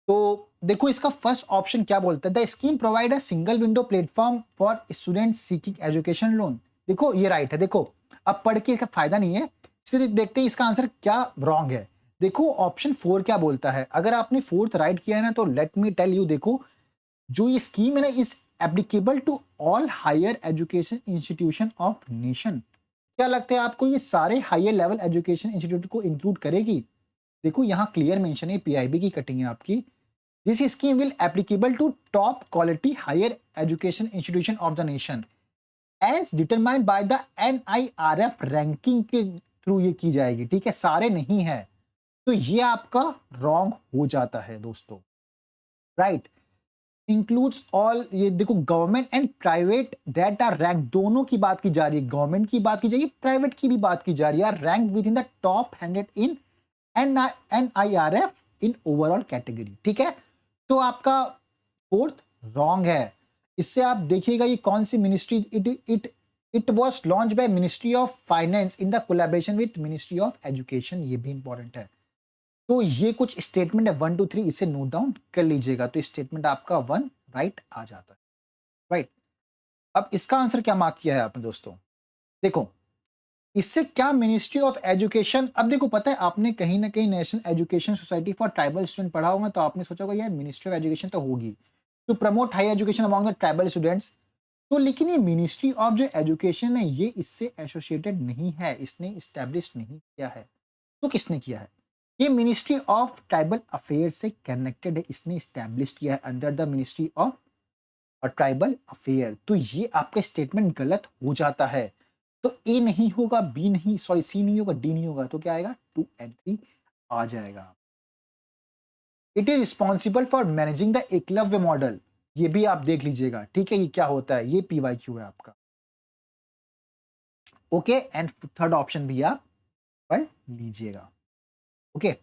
तो देखो इसका फर्स्ट ऑप्शन क्या बोलता है, the scheme provide a single window platform for students seeking education loan. देखो ये राइट है, देखो अब पढ़ के इसका फायदा नहीं है, इसलिए देखते हैं इसका आंसर क्या रॉन्ग है। देखो ऑप्शन 4 क्या बोलता है, अगर आपने 4th राइट किया है ना, तो लेट मी टेल यू, देखो जो ये स्कीम है ना, is applicable to all higher education institution of nation. क्या लगता है आपको ये सारे हायर लेवल एजुकेशन इंस्टीट्यूट को इंक्लूड करेगी? देखो यहाँ क्लियर मेंशन है, पीआईबी की कटिंग है आपकी। This scheme will applicable to top quality higher education institution of the nation as determined by the NIRF ranking के थ्रू ये की जाएगी, ठीक है, सारे नहीं है। तो ये आपका रॉन्ग हो जाता है दोस्तों, राइट। इंक्लूड्स ऑल, ये देखो government and private that are rank, दोनों की बात की जा रही है, गवर्नमेंट की बात की जा रही है, प्राइवेट की भी बात की जा रही है, rank with in the top 100 in NIRF in overall category, ठीक है। तो आपका फोर्थ रॉन्ग है। इससे आप देखिएगा ये कौन सी ministry, it was launch by ministry of finance in the collaboration with ministry of education, ये भी इंपॉर्टेंट है। तो ये कुछ स्टेटमेंट है 1 2 3, इसे नोट डाउन कर लीजिएगा, तो स्टेटमेंट आपका 1 राइट आ जाता है, राइट। अब इसका आंसर क्या मार्क किया है आपने दोस्तों, देखो इससे क्या मिनिस्ट्री ऑफ एजुकेशन, अब देखो पता है आपने कहीं ना कहीं national education society for tribal student पढ़ा होगा, तो आपने सोचा होगा यार मिनिस्ट्री ऑफ एजुकेशन तो होगी to promote high education among the tribal students. तो लेकिन ये मिनिस्ट्री ऑफ जो एजुकेशन है ये इससे एसोसिएटेड नहीं है, इसने इस्टेब्लिश नहीं किया है। तो किसने किया है? ये मिनिस्ट्री ऑफ ट्राइबल अफेयर से कनेक्टेड है, इसने इस्टेब्लिश किया है under the ministry of tribal affair. तो ये आपका स्टेटमेंट गलत हो जाता है। तो ए नहीं होगा, बी नहीं, सॉरी सी नहीं होगा, डी नहीं होगा, तो क्या आएगा 2 and 3 आ जाएगा। It is responsible for managing the Eklavya model, ये भी आप देख लीजिएगा, ठीक है, ये क्या होता है, ये PYQ है आपका। ओके, एंड थर्ड ऑप्शन भी आप पढ़ लीजिएगा। ओके,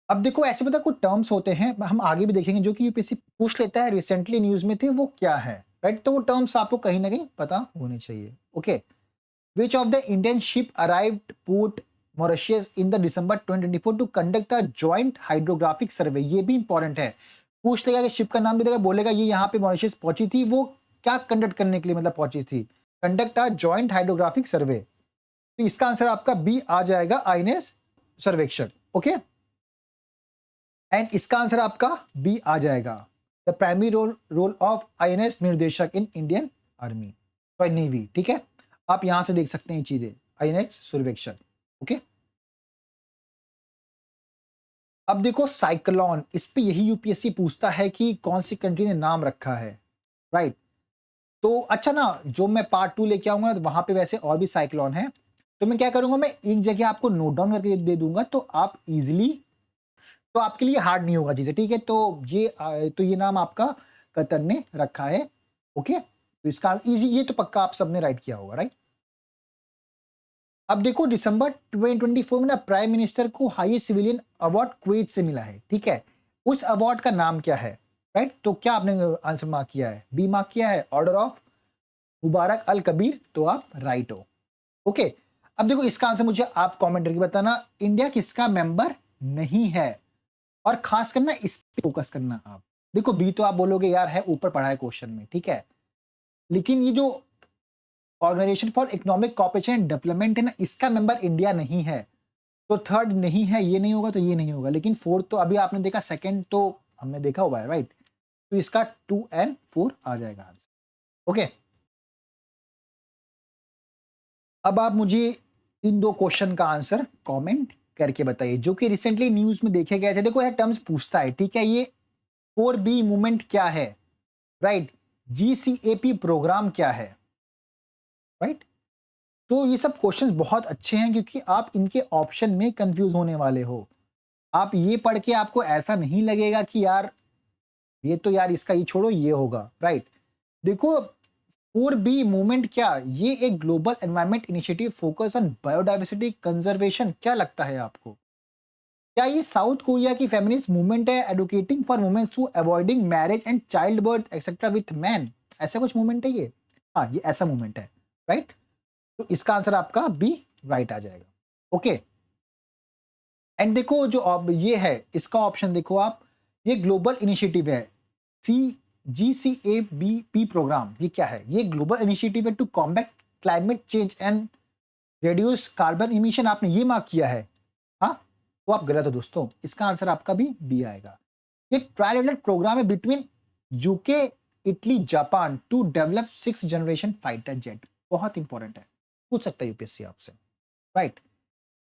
अब देखो ऐसे पता कुछ टर्म्स होते हैं, हम आगे भी देखेंगे, जो कि यूपीएससी पूछ लेता है, रिसेंटली न्यूज में थे, वो क्या है, राइट। तो वो टर्म्स आपको कहीं ना कहीं पता होने चाहिए। Okay, which of the Indian ship arrived port Mauritius in the December 2024 to conduct the joint hydrographic survey, ये भी इंपॉर्टेंट है। पूछ लेगा कि शिप का नाम भी देगा, बोलेगा ये यहाँ पे मॉरिशस पहुंची थी, वो क्या कंडक्ट करने के लिए मतलब पहुंची थी, conduct a joint hydrographic survey. तो इसका आंसर आपका बी आ जाएगा, आईएनएस सर्वेक्षक। ओके, एंड इसका आंसर आपका बी आ जाएगा, the primary role of INS Nirdeshak in Indian army और नेवी। ठीक है, आप यहां से देख सकते हैं चीजें, आईएनएस सर्वेक्षक। ओके, अब देखो साइक्लोन, इस पे यही यूपीएससी पूछता है कि कौन सी कंट्री ने नाम रखा है, राइट। तो अच्छा ना, जो मैं पार्ट 2 लेके आऊंगा तो वहां पे वैसे और भी साइक्लोन है, तो मैं क्या करूंगा, मैं एक जगह आपको नोट डाउन करके दे दूंगा, तो आप इजीली, तो आपके लिए हार्ड नहीं होगा चीजें। ठीक है, तो ये नाम आपका कतर ने रखा है। ओके, तो इसका इजी, ये तो पक्का आप सबने राइट किया होगा, राइट। अब देखो दिसंबर 2024 में ना प्राइम मिनिस्टर को हाईएस्ट सिविलियन अवार्ड कुवैत से मिला है। ठीक है, उस अवार्ड का नाम क्या है, राइट। तो क्या आपने आंसर मार्क किया है, बी मार्क किया है, ऑर्डर ऑफ मुबारक अल कबीर, तो आप राइट हो। ओके, अब देखो इसका आंसर मुझे आप कमेंट करके बताना, इंडिया किसका मेंबर नहीं है, और खास करना इस पे फोकस करना आप। देखो बी तो आप बोलोगे यार है ऊपर पढ़ा है क्वेश्चन में, ठीक है, लेकिन ये जो organisation for economic cooperation and development है ना, इसका मेंबर इंडिया नहीं है, तो थर्ड नहीं है, ये नहीं होगा तो ये नहीं होगा, लेकिन फोर्थ तो अभी आपने देखा, सेकंड तो हमने देखा हुआ है, राइट। तो इसका 2 एंड 4 आ जाएगा आंसर। ओके, अब आप मुझे इन दो क्वेश्चन का आंसर कमेंट करके बताइए, जो कि रिसेंटली न्यूज में देखे गए थे। देखो यह टर्म्स पूछता है, ठीक है, ये 4B मूवमेंट क्या है, राइट, GCAP प्रोग्राम क्या है, राइट। तो ये सब क्वेश्चंस बहुत अच्छे हैं, क्योंकि आप इनके ऑप्शन में कंफ्यूज होने वाले हो। आप ये पढ़ के आपको ऐसा नहीं लगेगा कि यार ये तो यार इसका ये छोड़ो ये होगा, राइट। देखो 4B मूवमेंट क्या, ये एक global environment initiative focus on biodiversity conservation, क्या लगता है आपको, क्या ये साउथ कोरिया की फेमिनिस्ट मूवमेंट है, advocating for women to avoiding marriage and child birth etcetera with man, ऐसा कुछ मूवमेंट है ये, हाँ ये ऐसा मूवमेंट है, राइट। तो इसका आंसर आपका बी राइट आ जाएगा। ओके, एंड देखो जो ये है इसका ऑप्शन देखो आप, ये ग्लोबल इनिशिएटिव है, GCABP प्रोग्राम, ये क्या है, ये ग्लोबल इनिशिएटिव है to combat climate change and reduce carbon emission, आपने ये मार्क किया है, हाँ तो आप गलत हो दोस्तों, इसका आंसर आपका भी बी आएगा। ये ट्रायलेटरल प्रोग्राम है between UK, Italy, Japan to develop 6th generation fighter jet, बहुत इंपॉर्टेंट है, पूछ सकता है यूपीएससी आपसे, राइट।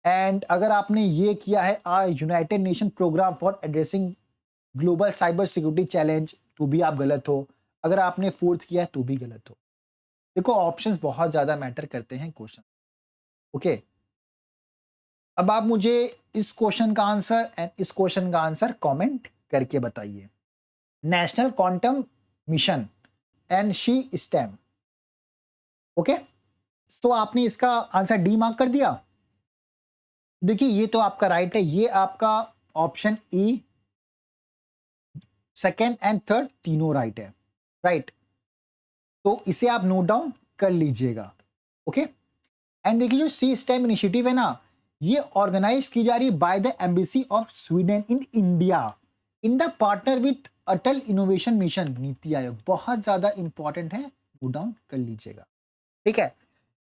एंड अगर आपने ये किया है United Nation programme for addressing global cyber security challenge, तो भी आप गलत हो। अगर आपने 4th किया है तो भी गलत हो। देखो ऑप्शंस बहुत ज्यादा मैटर करते हैं क्वेश्चन। ओके, अब आप मुझे इस क्वेश्चन का आंसर एंड इस क्वेश्चन का आंसर कमेंट करके बताइए। National quantum mission and she stem, okay, तो आपने इसका आंसर डी मार्क कर दिया। देखिए ये तो आपका राइट है, ये आपका option E, second and third तीनों राइट है, राइट। तो इसे आप नोट डाउन कर लीजिएगा। ओके, एंड देखिए जो सी स्टेम इनिशिएटिव है ना, ये ऑर्गेनाइज की जा रही है by the embassy of Sweden in India in the partner with Atal innovation mission, NITI Aayog, बहुत ज्यादा इंपॉर्टेंट है, नोट डाउन कर लीजिएगा, ठीक है।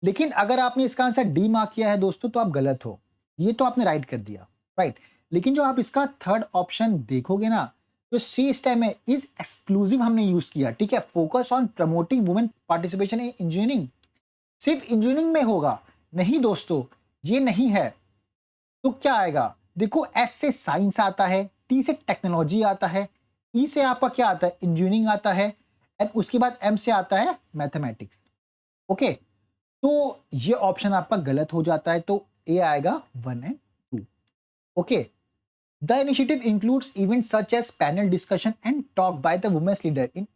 लेकिन अगर आपने इसका आंसर डी मार्क किया है दोस्तों तो आप गलत हो, ये तो आपने राइट कर दिया, राइट। लेकिन जो आप इसका थर्ड ऑप्शन देखोगे ना, जो सी स्टेम है इज एक्सक्लूसिव हमने यूज किया, ठीक है, focus on promoting women participation in engineering, सिर्फ इंजीनियरिंग में होगा, नहीं दोस्तों ये नहीं है। तो क्या आएगा, देखो एस से साइंस आता है, टी से टेक्नोलॉजी आता है, ई से आपका क्या आता है, इंजीनियरिंग आता है, एंड उसके बाद एम से आता है मैथमेटिक्स। ओके, तो ये ऑप्शन आपका गलत हो जाता है, तो ए आएगा 1 and 2। Okay, the initiative includes event such as panel discussion and talk by the women's leader in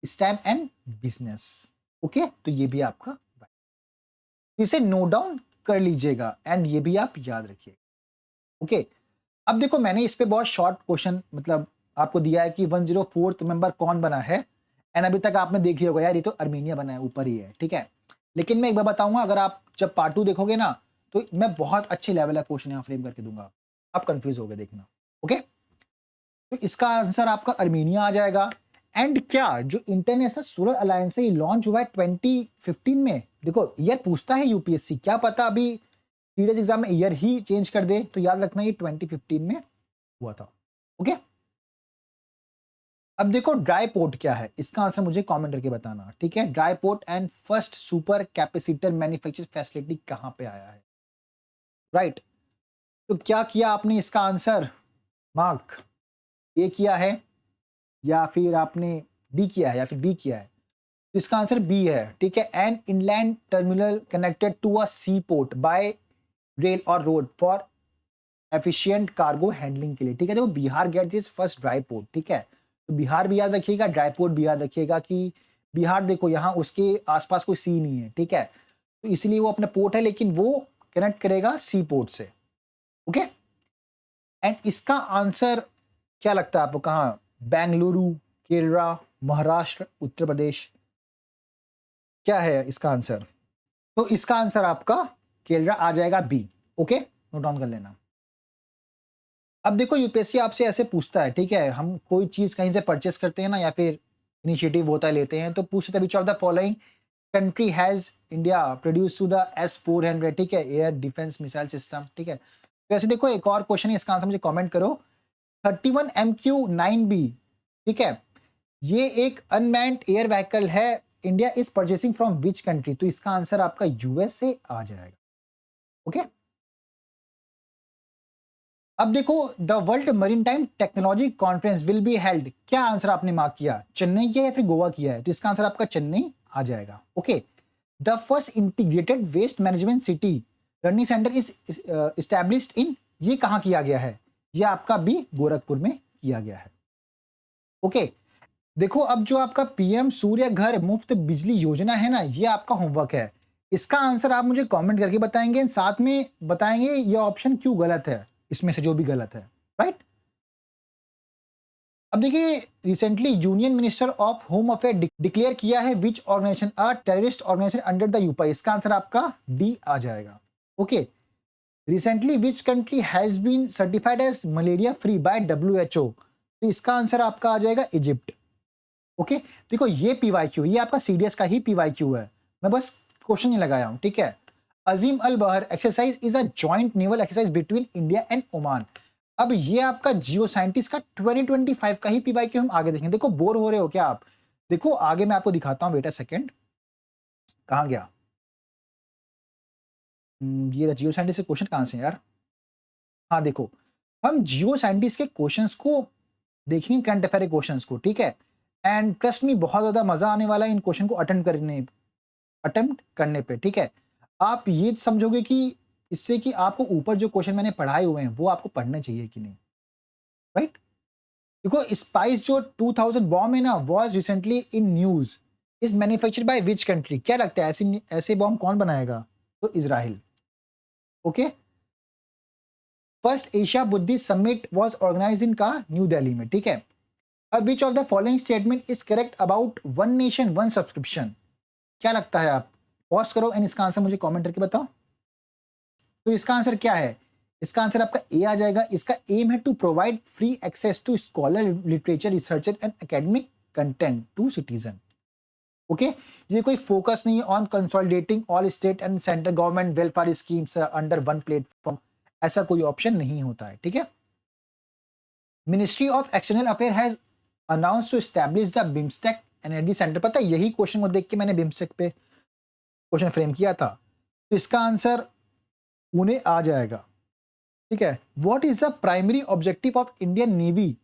STEM and business. Okay, तो ये भी आपका, इसे नोट डाउन कर लीजिएगा एंड ये भी आप याद रखिएगा। ओके, अब देखो मैंने इस पे बहुत शॉर्ट क्वेश्चन मतलब आपको दिया है कि 104th मेंबर कौन बना है, एंड अभी तक आपने देख लिया होगा यार ये तो अर्मेनिया बना है, ऊपर ही है, ठीक है। लेकिन मैं एक बार बताऊंगा, अगर आप जब पार्ट 2 देखोगे ना, तो मैं बहुत अच्छे लेवल का क्वेश्चन यहाँ फ्रेम करके दूंगा, आप कंफ्यूज हो गए देखना। ओके, तो इसका आंसर आपका अर्मेनिया आ जाएगा। एंड क्या जो इंटरनेशनल सोलर अलायंस है ये लॉन्च हुआ है 2015 में। देखो ईयर पूछता है यूपीएससी, क्या पता अभी सीरियस एग्जाम में ईयर ही चेंज कर दे, तो याद रखना ये 2015 में हुआ था। ओके, अब देखो ड्राई पोर्ट क्या है, इसका आंसर मुझे कमेंट करके बताना, ठीक है। Dry port and first super capacitor manufacture facility कहां पे आया है, राइट। तो क्या किया आपने इसका आंसर मार्क, ए किया है या फिर आपने डी किया है या फिर बी किया है? तो इसका आंसर बी है, ठीक है। An inland terminal connected to a sea port by rail और road for efficient cargo handling के लिए, ठीक है। देखो Bihar gate is first dry port, ठीक है। तो बिहार भी याद रखिएगा, ड्राई पोर्ट भी याद रखिएगा कि बिहार देखो यहाँ उसके आसपास कोई सी नहीं है, ठीक है। तो इसलिए वो अपना पोर्ट है लेकिन वो कनेक्ट करेगा सी पोर्ट से, ओके। एंड इसका आंसर क्या लगता है आपको, कहाँ? बेंगलुरु, केरला, महाराष्ट्र, उत्तर प्रदेश, क्या है इसका आंसर? तो इसका आंसर आपका केरला आ जाएगा, बी। ओके, नोट डाउन कर लेना। अब देखो यूपीएससी आपसे ऐसे पूछता है, ठीक है, हम कोई चीज कहीं से परचेस करते हैं ना या फिर इनिशिएटिव होता है लेते हैं, तो पूछते हैं which of the following country has India produce to the S-400, ठीक है, एयर डिफेंस मिसाइल सिस्टम, ठीक है। तो ऐसे देखो एक और क्वेश्चन है, इसका आंसर मुझे कमेंट करो। 31 MQ-9B, ठीक है, ये एक अनमैन्ड एयर व्हीकल है, India is purchasing from which country? तो इसका आंसर आपका यूएस से आ जाएगा, ओके। अब देखो the world maritime technology conference will be held, क्या आंसर आपने मार्क किया, चेन्नई किया या फिर गोवा किया है? तो इसका आंसर आपका चेन्नई आ जाएगा, okay. The first integrated waste management city learning centre is established in, ये कहां किया गया है? ये आपका भी गोरखपुर में किया गया है, ओके। देखो अब जो आपका पीएम सूर्य घर मुफ्त बिजली योजना है ना, ये आपका होमवर्क है। इसका आंसर आप मुझे कमेंट करके बताएंगे, साथ में बताएंगे ये ऑप्शन क्यों गलत है, इसमें से जो भी गलत है, राइट। अब देखिए recently union minister of home affair declare किया है which organisation a terrorist organisation under the UPI, इसका आंसर आपका डी आ जाएगा, okay. Recently which country has been certified as malaria free by WHO, तो इसका आंसर आपका आ जाएगा इजिप्ट, ओके। देखो ये पीवाईक्यू, ये आपका सीडीएस का ही पीवाईक्यू है, मैं बस क्वेश्चन नहीं लगाया हूं, ठीक है। अजीम अल बहर exercise is a joint naval exercise between India and Oman, अब ये आपका जियो साइंटिस्ट का 2025 का ही पीवाईक्यू हम आगे देखेंगे। देखो बोर हो रहे हो क्या आप? देखो आगे मैं आपको दिखाता हूं, वेट अ सेकंड, कहां गया ये जियो साइंटिस्ट के क्वेश्चन कहां से यार? हाँ देखो, हम जियो साइंटिस्ट के क्वेश्चंस को देखेंगे, करंट अफेयर के क्वेश्चंस को, ठीक है। एंड ट्रस्ट मी बहुत ज्यादा मजा आने वाला है इन क्वेश्चन को अटेम्प्ट करने पे, ठीक है। आप ये समझोगे कि इससे कि आपको ऊपर जो क्वेश्चन मैंने पढ़ाए हुए हैं वो आपको पढ़ने चाहिए कि नहीं, राइट। देखो स्पाइस जो 2000 बॉम्ब है ना was recently in news, is manufactured by which country, क्या लगता है ऐसे ऐसे बॉम्ब कौन बनाएगा? तो Israel, okay. First Asia Buddhist summit was organised in का न्यू दिल्ली में, ठीक है। अब which of the following statement is correct about one nation one subscription, क्या लगता है आप? पॉज करो एंड इसका आंसर मुझे कमेंट करके बताओ। तो इसका आंसर क्या है? इसका आंसर आपका ए आ जाएगा। इसका एम है to provide free access to scholar literature research and academic content to citizen, okay. ये कोई फोकस नहीं है on consolidating all state and central government welfare schemes under one platform, ऐसा कोई ऑप्शन नहीं होता है, ठीक है। Ministry of external affair has announce to establish the BIMSTEC energy centre, पता है यही क्वेश्चन को देख के मैंने बिम्स्टेक पे क्वेश्चन फ्रेम किया था। तो इसका आंसर पुणे आ जाएगा, ठीक है। What is the primary objective of Indian navy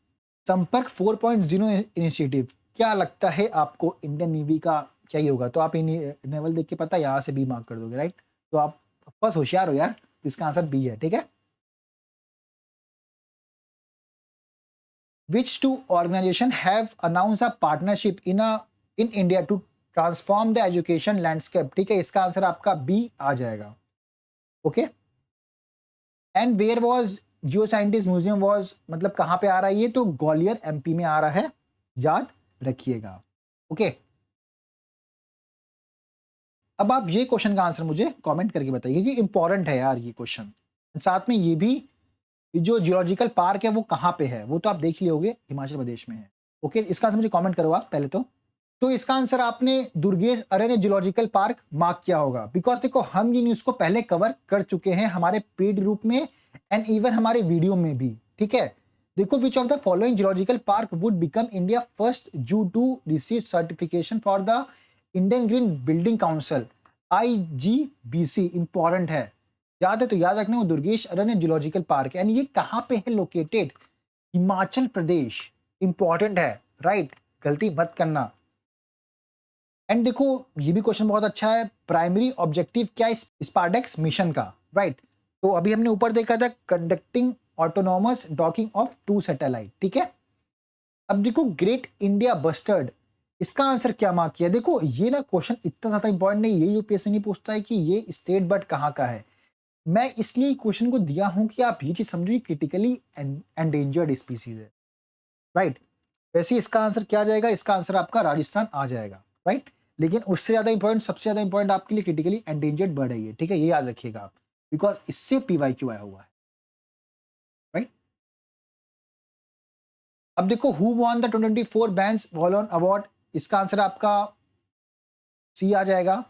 संपर्क 4.0 इनिशिएटिव, क्या लगता है आपको इंडियन नेवी का क्या ही होगा? तो आप नेवल देख के पता यहाँ से बी मार्क कर दोगे, राइट। तो आप बस होशियार हो यार, इसका आंसर बी है, ठीक है। Which two organization have announced a partnership in India to transform the education landscape, ठीक है। इसका आंसर आपका बी आ जाएगा, okay. And where was geo scientist museum was, मतलब कहां पे आ रहा है ये? तो ग्वालियर एमपी में आ रहा है, याद रखिएगा, ओके। अब आप ये क्वेश्चन का आंसर मुझे कमेंट करके बताइए, ये इंपॉर्टेंट है यार ये क्वेश्चन, साथ में ये भी ये जो जियोलॉजिकल पार्क है वो कहाँ पे है, वो तो आप देख लिए होगे, हिमाचल प्रदेश में है। ओके, इसका आंसर मुझे कमेंट करो आप पहले तो इसका आंसर आपने Durgesh Aranya geological park mark किया होगा, बिकॉज देखो हम ये न्यूज को पहले कवर कर चुके हैं हमारे पेड रूप में एंड इवन हमारे वीडियो में भी, ठीक है। देखो, which of the following geological park would become India first zoo to receive certification for the Indian green building council, IGBC, important है, याद है तो याद रखना, वो दुर्गेश अरण्य जियोलॉजिकल पार्क है एंड ये कहाँ पे है लोकेटेड, हिमाचल प्रदेश, इंपॉर्टेंट है, राइट, गलती मत करना। एंड देखो ये भी क्वेश्चन बहुत अच्छा है, प्राइमरी ऑब्जेक्टिव क्या है स्पार्डेक्स मिशन का, राइट। तो अभी हमने ऊपर देखा था conducting autonomous docking of 2 satellite, ठीक है। अब देखो ग्रेट इंडिया बस्टर्ड, इसका आंसर क्या मार्क किया। देखो ये ना क्वेश्चन इतना ज्यादा इंपॉर्टेंट नहीं, ये यूपीएससी नहीं पूछता है कि ये स्टेट बर्ड कहाँ का है, मैं इसलिए क्वेश्चन को दिया हूं कि आप ये चीज समझो, क्रिटिकली एंडेंजर्ड स्पीसीज है, राइट। वैसे इसका आंसर क्या आ जाएगा, इसका आंसर आपका राजस्थान आ जाएगा, राइट। लेकिन उससे ज्यादा इंपॉर्टेंट, सबसे ज्यादा इंपॉर्टेंट आपके लिए क्रिटिकली एंडेंजर्ड बर्ड है ये, ठीक है, ये याद रखिएगा आप, बिकॉज इससे PYQ आया हुआ है, राइट। अब देखो who won the 2024 Baines Wallen award, इसका आंसर आपका सी आ जाएगा।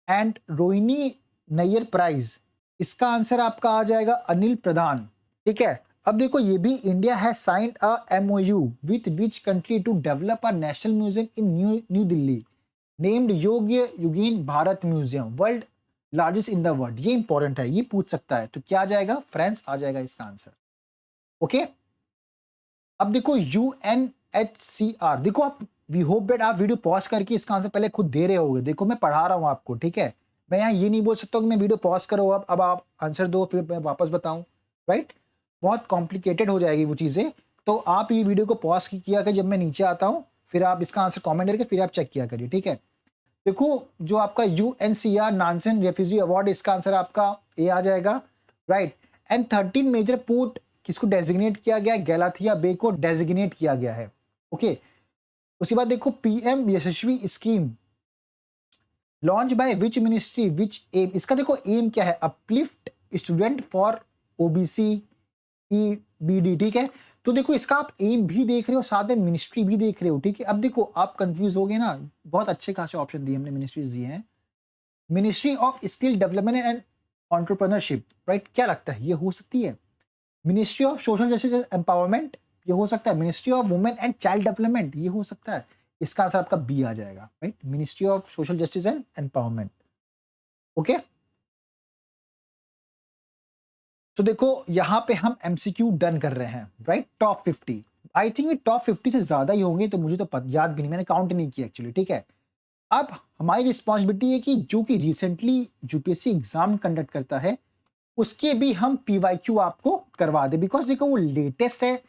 एंड रोहिणी नैयर प्राइज, इसका आंसर आपका आ जाएगा अनिल प्रधान, ठीक है। अब देखो ये भी, India has signed a MOU with which country to develop a national museum in New Delhi named Yogya Yugeen Bharat museum, world largest in the world, ये इंपॉर्टेंट है, ये पूछ सकता है, तो क्या आ जाएगा, फ्रांस आ जाएगा इसका आंसर, ओके। अब देखो UNHCR, देखो आप, वी होप दैट आप वीडियो पॉज करके इसका आंसर पहले खुद दे रहे होगे, देखो मैं पढ़ा रहा हूं आपको, ठीक है, मैं यहाँ ये नहीं बोल सकता कि मैं वीडियो पॉज करो अब आप आंसर दो फिर मैं वापस बताऊं, राइट, बहुत कॉम्प्लिकेटेड हो जाएगी वो चीजें। तो आप ये वीडियो को पॉज किया कर, जब मैं नीचे आता हूं फिर आप इसका आंसर कमेंट करके फिर आप चेक किया करिए, ठीक है। देखो जो आपका UNCR नानसन रेफ्यूजी अवार्ड, इसका आंसर आपका ए आ जाएगा, राइट। एंड 13 मेजर पोर्ट किसको डेजिग्नेट किया गया, गैलाथिया बे को डेजिग्नेट किया गया है, ओके। उसके बाद देखो PM Yashasvi scheme launch by which ministry which aim, इसका देखो एम क्या है, uplift student for OBC EBD, ठीक है। तो देखो इसका आप एम भी देख रहे हो, साथ में मिनिस्ट्री भी देख रहे हो, ठीक है। अब देखो आप कंफ्यूज हो गए ना, बहुत अच्छे खासे ऑप्शन दिए हमने, मिनिस्ट्रीज दिए हैं, ministry of skill development and entrepreneurship, right, क्या लगता है ये हो सकती है, ministry of social justice and empowerment, ये हो सकता है, ministry of women and child development, ये हो सकता है, इसका आंसर आपका बी आ जाएगा, right, ministry of social justice and empowerment, okay. तो देखो यहां पे हम MCQ डन कर रहे हैं, राइट, टॉप 50, आई थिंक ये टॉप 50 से ज्यादा ही होंगे, तो मुझे तो याद भी नहीं, मैंने काउंट नहीं किया एक्चुअली, ठीक है। अब हमारी रिस्पॉन्सिबिलिटी है कि जो कि रिसेंटली UPSC एग्जाम कंडक्ट करता है उसके भी हम PYQ आपको करवा दे, बिकॉज देखो वो लेटेस्ट है,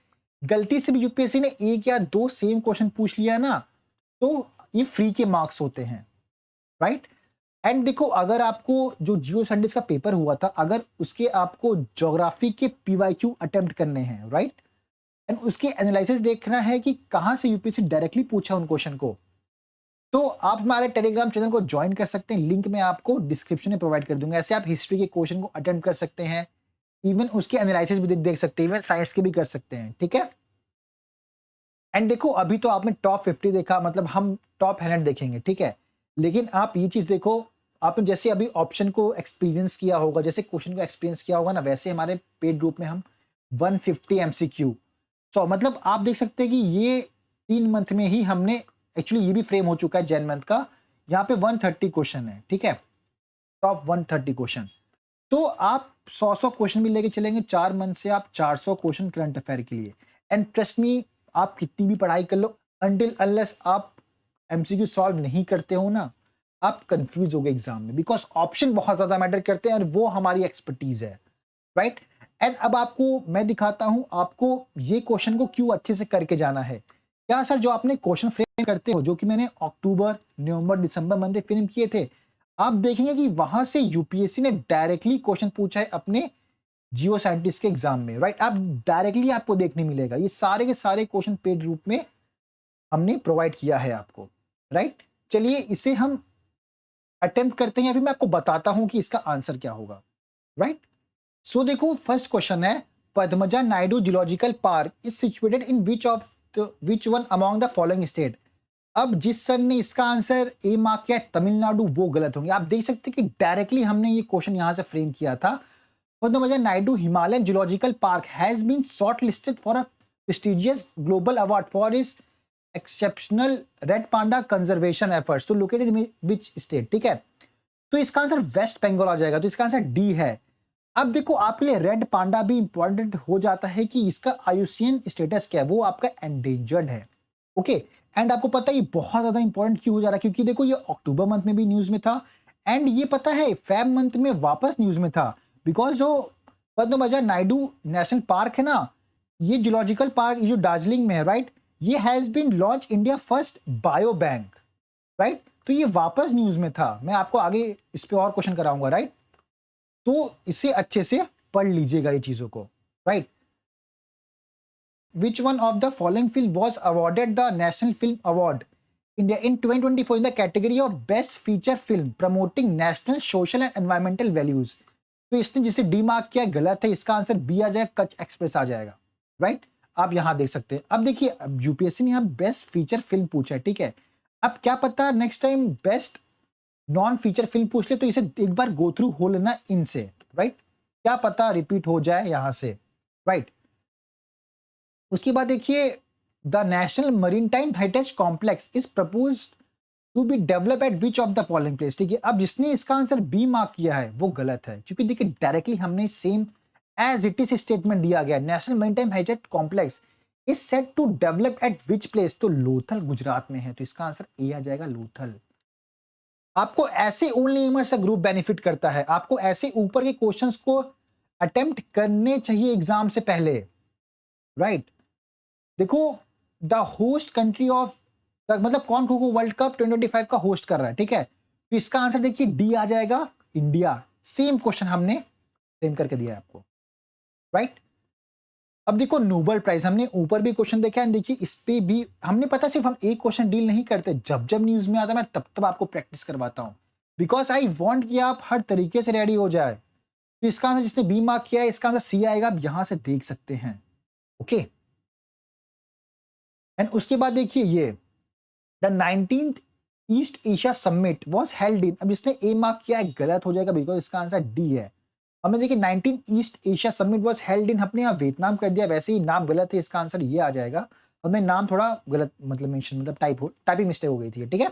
गलती से भी UPSC ने 1 या 2 सेम क्वेश्चन पूछ लिया ना तो ये फ्री के मार्क्स होते हैं, राइट। एंड देखो अगर आपको जो जियो स्टडीज का पेपर हुआ था, अगर उसके आपको ज्योग्राफी के PYQ अटेम्प्ट करने हैं, राइट, एंड उसके एनालिसिस देखना है कि कहां से UPSC डायरेक्टली पूछा उन क्वेश्चन को, तो आप हमारे टेलीग्राम चैनल को ज्वाइन कर सकते हैं, लिंक मैं आपको डिस्क्रिप्शन में प्रोवाइड कर दूंगा, ऐसे आप हिस्ट्री के क्वेश्चन को अटेम्प्ट कर सकते हैं, इवन उसके एनालिसिस भी देख सकते हैं, इवन साइंस के भी कर सकते हैं, ठीक है। एंड देखो अभी तो आपने टॉप 50 देखा, मतलब हम टॉप 100 देखेंगे, ठीक है। लेकिन आप ये चीज देखो, आपने जैसे अभी ऑप्शन को एक्सपीरियंस किया होगा, जैसे क्वेश्चन को एक्सपीरियंस किया होगा ना, वैसे हमारे पेड ग्रुप में हम 150 MCQ, सो मतलब आप देख सकते हैं कि ये 3 मंथ में ही हमने, एक्चुअली ये भी फ्रेम हो चुका है जैन मंथ का, यहाँ पे 130 क्वेश्चन है, ठीक है, टॉप 130 क्वेश्चन। तो आप 100 क्वेश्चन भी लेके चलेंगे 4 मंथ से, आप 400 क्वेश्चन करंट अफेयर के लिए। एंड ट्रस्ट मी, आप कितनी भी पढ़ाई कर लो, अनटिल अनलेस आप MCQ सॉल्व नहीं करते हो ना, आप कंफ्यूज हो गए एग्जाम में, बिकॉज ऑप्शन बहुत ज्यादा मैटर करते हैं और वो हमारी एक्सपर्टीज है, राइट। एंड अब आपको मैं दिखाता हूं आपको ये क्वेश्चन को क्यों अच्छे से करके जाना है। क्या सर जो आपने क्वेश्चन फ्रेम करते हो, जो कि मैंने अक्टूबर नवंबर दिसंबर मंथ फ्रेम किए थे, आप देखेंगे कि वहां से UPSC ने डायरेक्टली क्वेश्चन पूछा है अपने जियो साइंटिस्ट के एग्जाम में, राइट। आप डायरेक्टली आपको देखने मिलेगा, ये सारे के सारे क्वेश्चन पेड रूप में हमने प्रोवाइड किया है आपको, राइट। चलिए इसे हम अटेम्प्ट करते हैं या फिर मैं आपको बताता हूं कि इसका आंसर क्या होगा, राइट। सो देखो फर्स्ट क्वेश्चन है, Padmaja Naidu zoological park is situated in which one among the following state. अब जिस सर ने इसका आंसर ए मार्क किया तमिलनाडु, वो गलत होंगे। आप देख सकते हैं कि डायरेक्टली हमने ये क्वेश्चन यहां से फ्रेम किया था। Padmaja Naidu Himalayan zoological park has been short listed for a prestigious global award for is exceptional red panda conservation efforts to located in which state. ठीक है, तो इसका आंसर वेस्ट बंगाल आ जाएगा, तो इसका आंसर डी है। अब देखो आपके लिए रेड पांडा भी इंपॉर्टेंट हो जाता है कि इसका आयुसियन स्टेटस क्या है, वो आपका एंडेंजर्ड है। ओके, एंड आपको पता है ये बहुत ज्यादा इंपॉर्टेंट क्यों हो जा रहा है, क्योंकि देखो ये अक्टूबर मंथ में भी न्यूज में था एंड ये पता है फेब मंथ में वापस न्यूज में था, बिकॉज जो पद्मजा नायडू नेशनल पार्क है ना, ये जूलॉजिकल पार्क जो दार्जिलिंग में है, राइट, ये has been launch India first bio bank, right, तो ये वापस न्यूज में था। मैं आपको आगे इस पे और क्वेश्चन कराऊंगा, राइट, तो इसे अच्छे से पढ़ लीजिएगा ये चीजों को, right. Which one of the following film was awarded the National Film Award India in 2024 in the category of Best Feature Film promoting national, social and environmental values? तो इसने जिसे डी मार्क किया गलत है, इसका आंसर बी आ जाएगा, कच एक्सप्रेस आ जाएगा, राइट। आप यहां देख सकते हैं। अब देखिए यूपीएससी ने यहाँ बेस्ट फीचर फिल्म पूछा है, ठीक है। अब क्या पता next time best non feature film पूछ ले, तो इसे एक बार गो थ्रू हो लेना इनसे, राइट, क्या पता रिपीट हो जाए यहां से, राइट। उसके बाद देखिए the national maritime heritage complex is proposed to be develop at which of the following place. ठीक है, अब जिसने इसका आंसर बी मार्क किया है वो गलत है, क्योंकि देखिए डायरेक्टली हमने same as it is statement दिया गया, national maritime heritage complex is set to develop at which place, तो लोथल गुजरात में है, तो इसका आंसर ए आ जाएगा, लोथल। आपको ऐसे ओनली एमर से ग्रुप बेनिफिट करता है, आपको ऐसे ऊपर के क्वेश्चंस को अटेम्प्ट करने चाहिए एग्जाम से पहले, राइट। देखो द होस्ट कंट्री ऑफ मतलब कौन खो खो वर्ल्ड कप 2025 का होस्ट कर रहा है, ठीक है, तो इसका आंसर देखिए डी आ जाएगा, इंडिया। सेम क्वेश्चन हमने फ्रेम करके दिया है आपको, राइट। अब देखो नोबेल प्राइज, हमने ऊपर भी क्वेश्चन देखा है, देखिए इस पे भी हमने पता, सिर्फ हम एक क्वेश्चन डील नहीं करते, जब जब न्यूज में आता मैं तब तब आपको प्रैक्टिस करवाता हूं, बिकॉज आई वांट कि आप हर तरीके से रेडी हो जाए। तो इसका आंसर जिसने बी मार्क किया है, इसका आंसर सी आएगा, आप यहां से देख सकते हैं, ओके। एंड उसके बाद देखिए ये the 19th east Asia summit was held in, अब जिसने ए मार्क किया है गलत हो जाएगा, बिकॉज इसका आंसर डी है। हमने देखिए 19th east Asia summit was held in, अपने यहाँ वियतनाम कर दिया, वैसे ही नाम गलत है, इसका आंसर ये आ जाएगा। हमें नाम थोड़ा गलत मतलब मेंशन मतलब टाइपिंग मिस्टेक हो गई थी, ठीक है।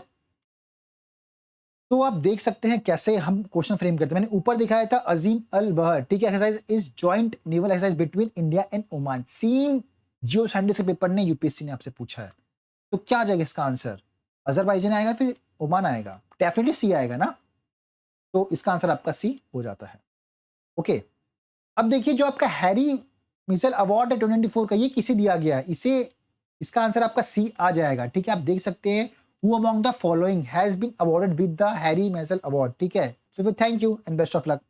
तो आप देख सकते हैं कैसे हम क्वेश्चन फ्रेम करते हैं। मैंने ऊपर दिखाया था अजीम अल बहर, ठीक है, exercise is joint naval exercise between India and Oman, same Jio scientist के पेपर ने यूपीएससी ने आपसे पूछा है, तो क्या आ जाएगा इसका आंसर, अजरबैजान आएगा फिर ओमान आएगा, डेफिनेटली सी आएगा ना, तो इसका आंसर आपका सी हो जाता है, ओके। अब देखिए जो आपका हैरी मिसल अवार्ड है 2024 का, ये किसे दिया गया है, इसे इसका आंसर आपका सी आ जाएगा, ठीक है। आप देख सकते हैं who among the following has been awarded with the Harry Messel award, ठीक है। So thank you and best of luck.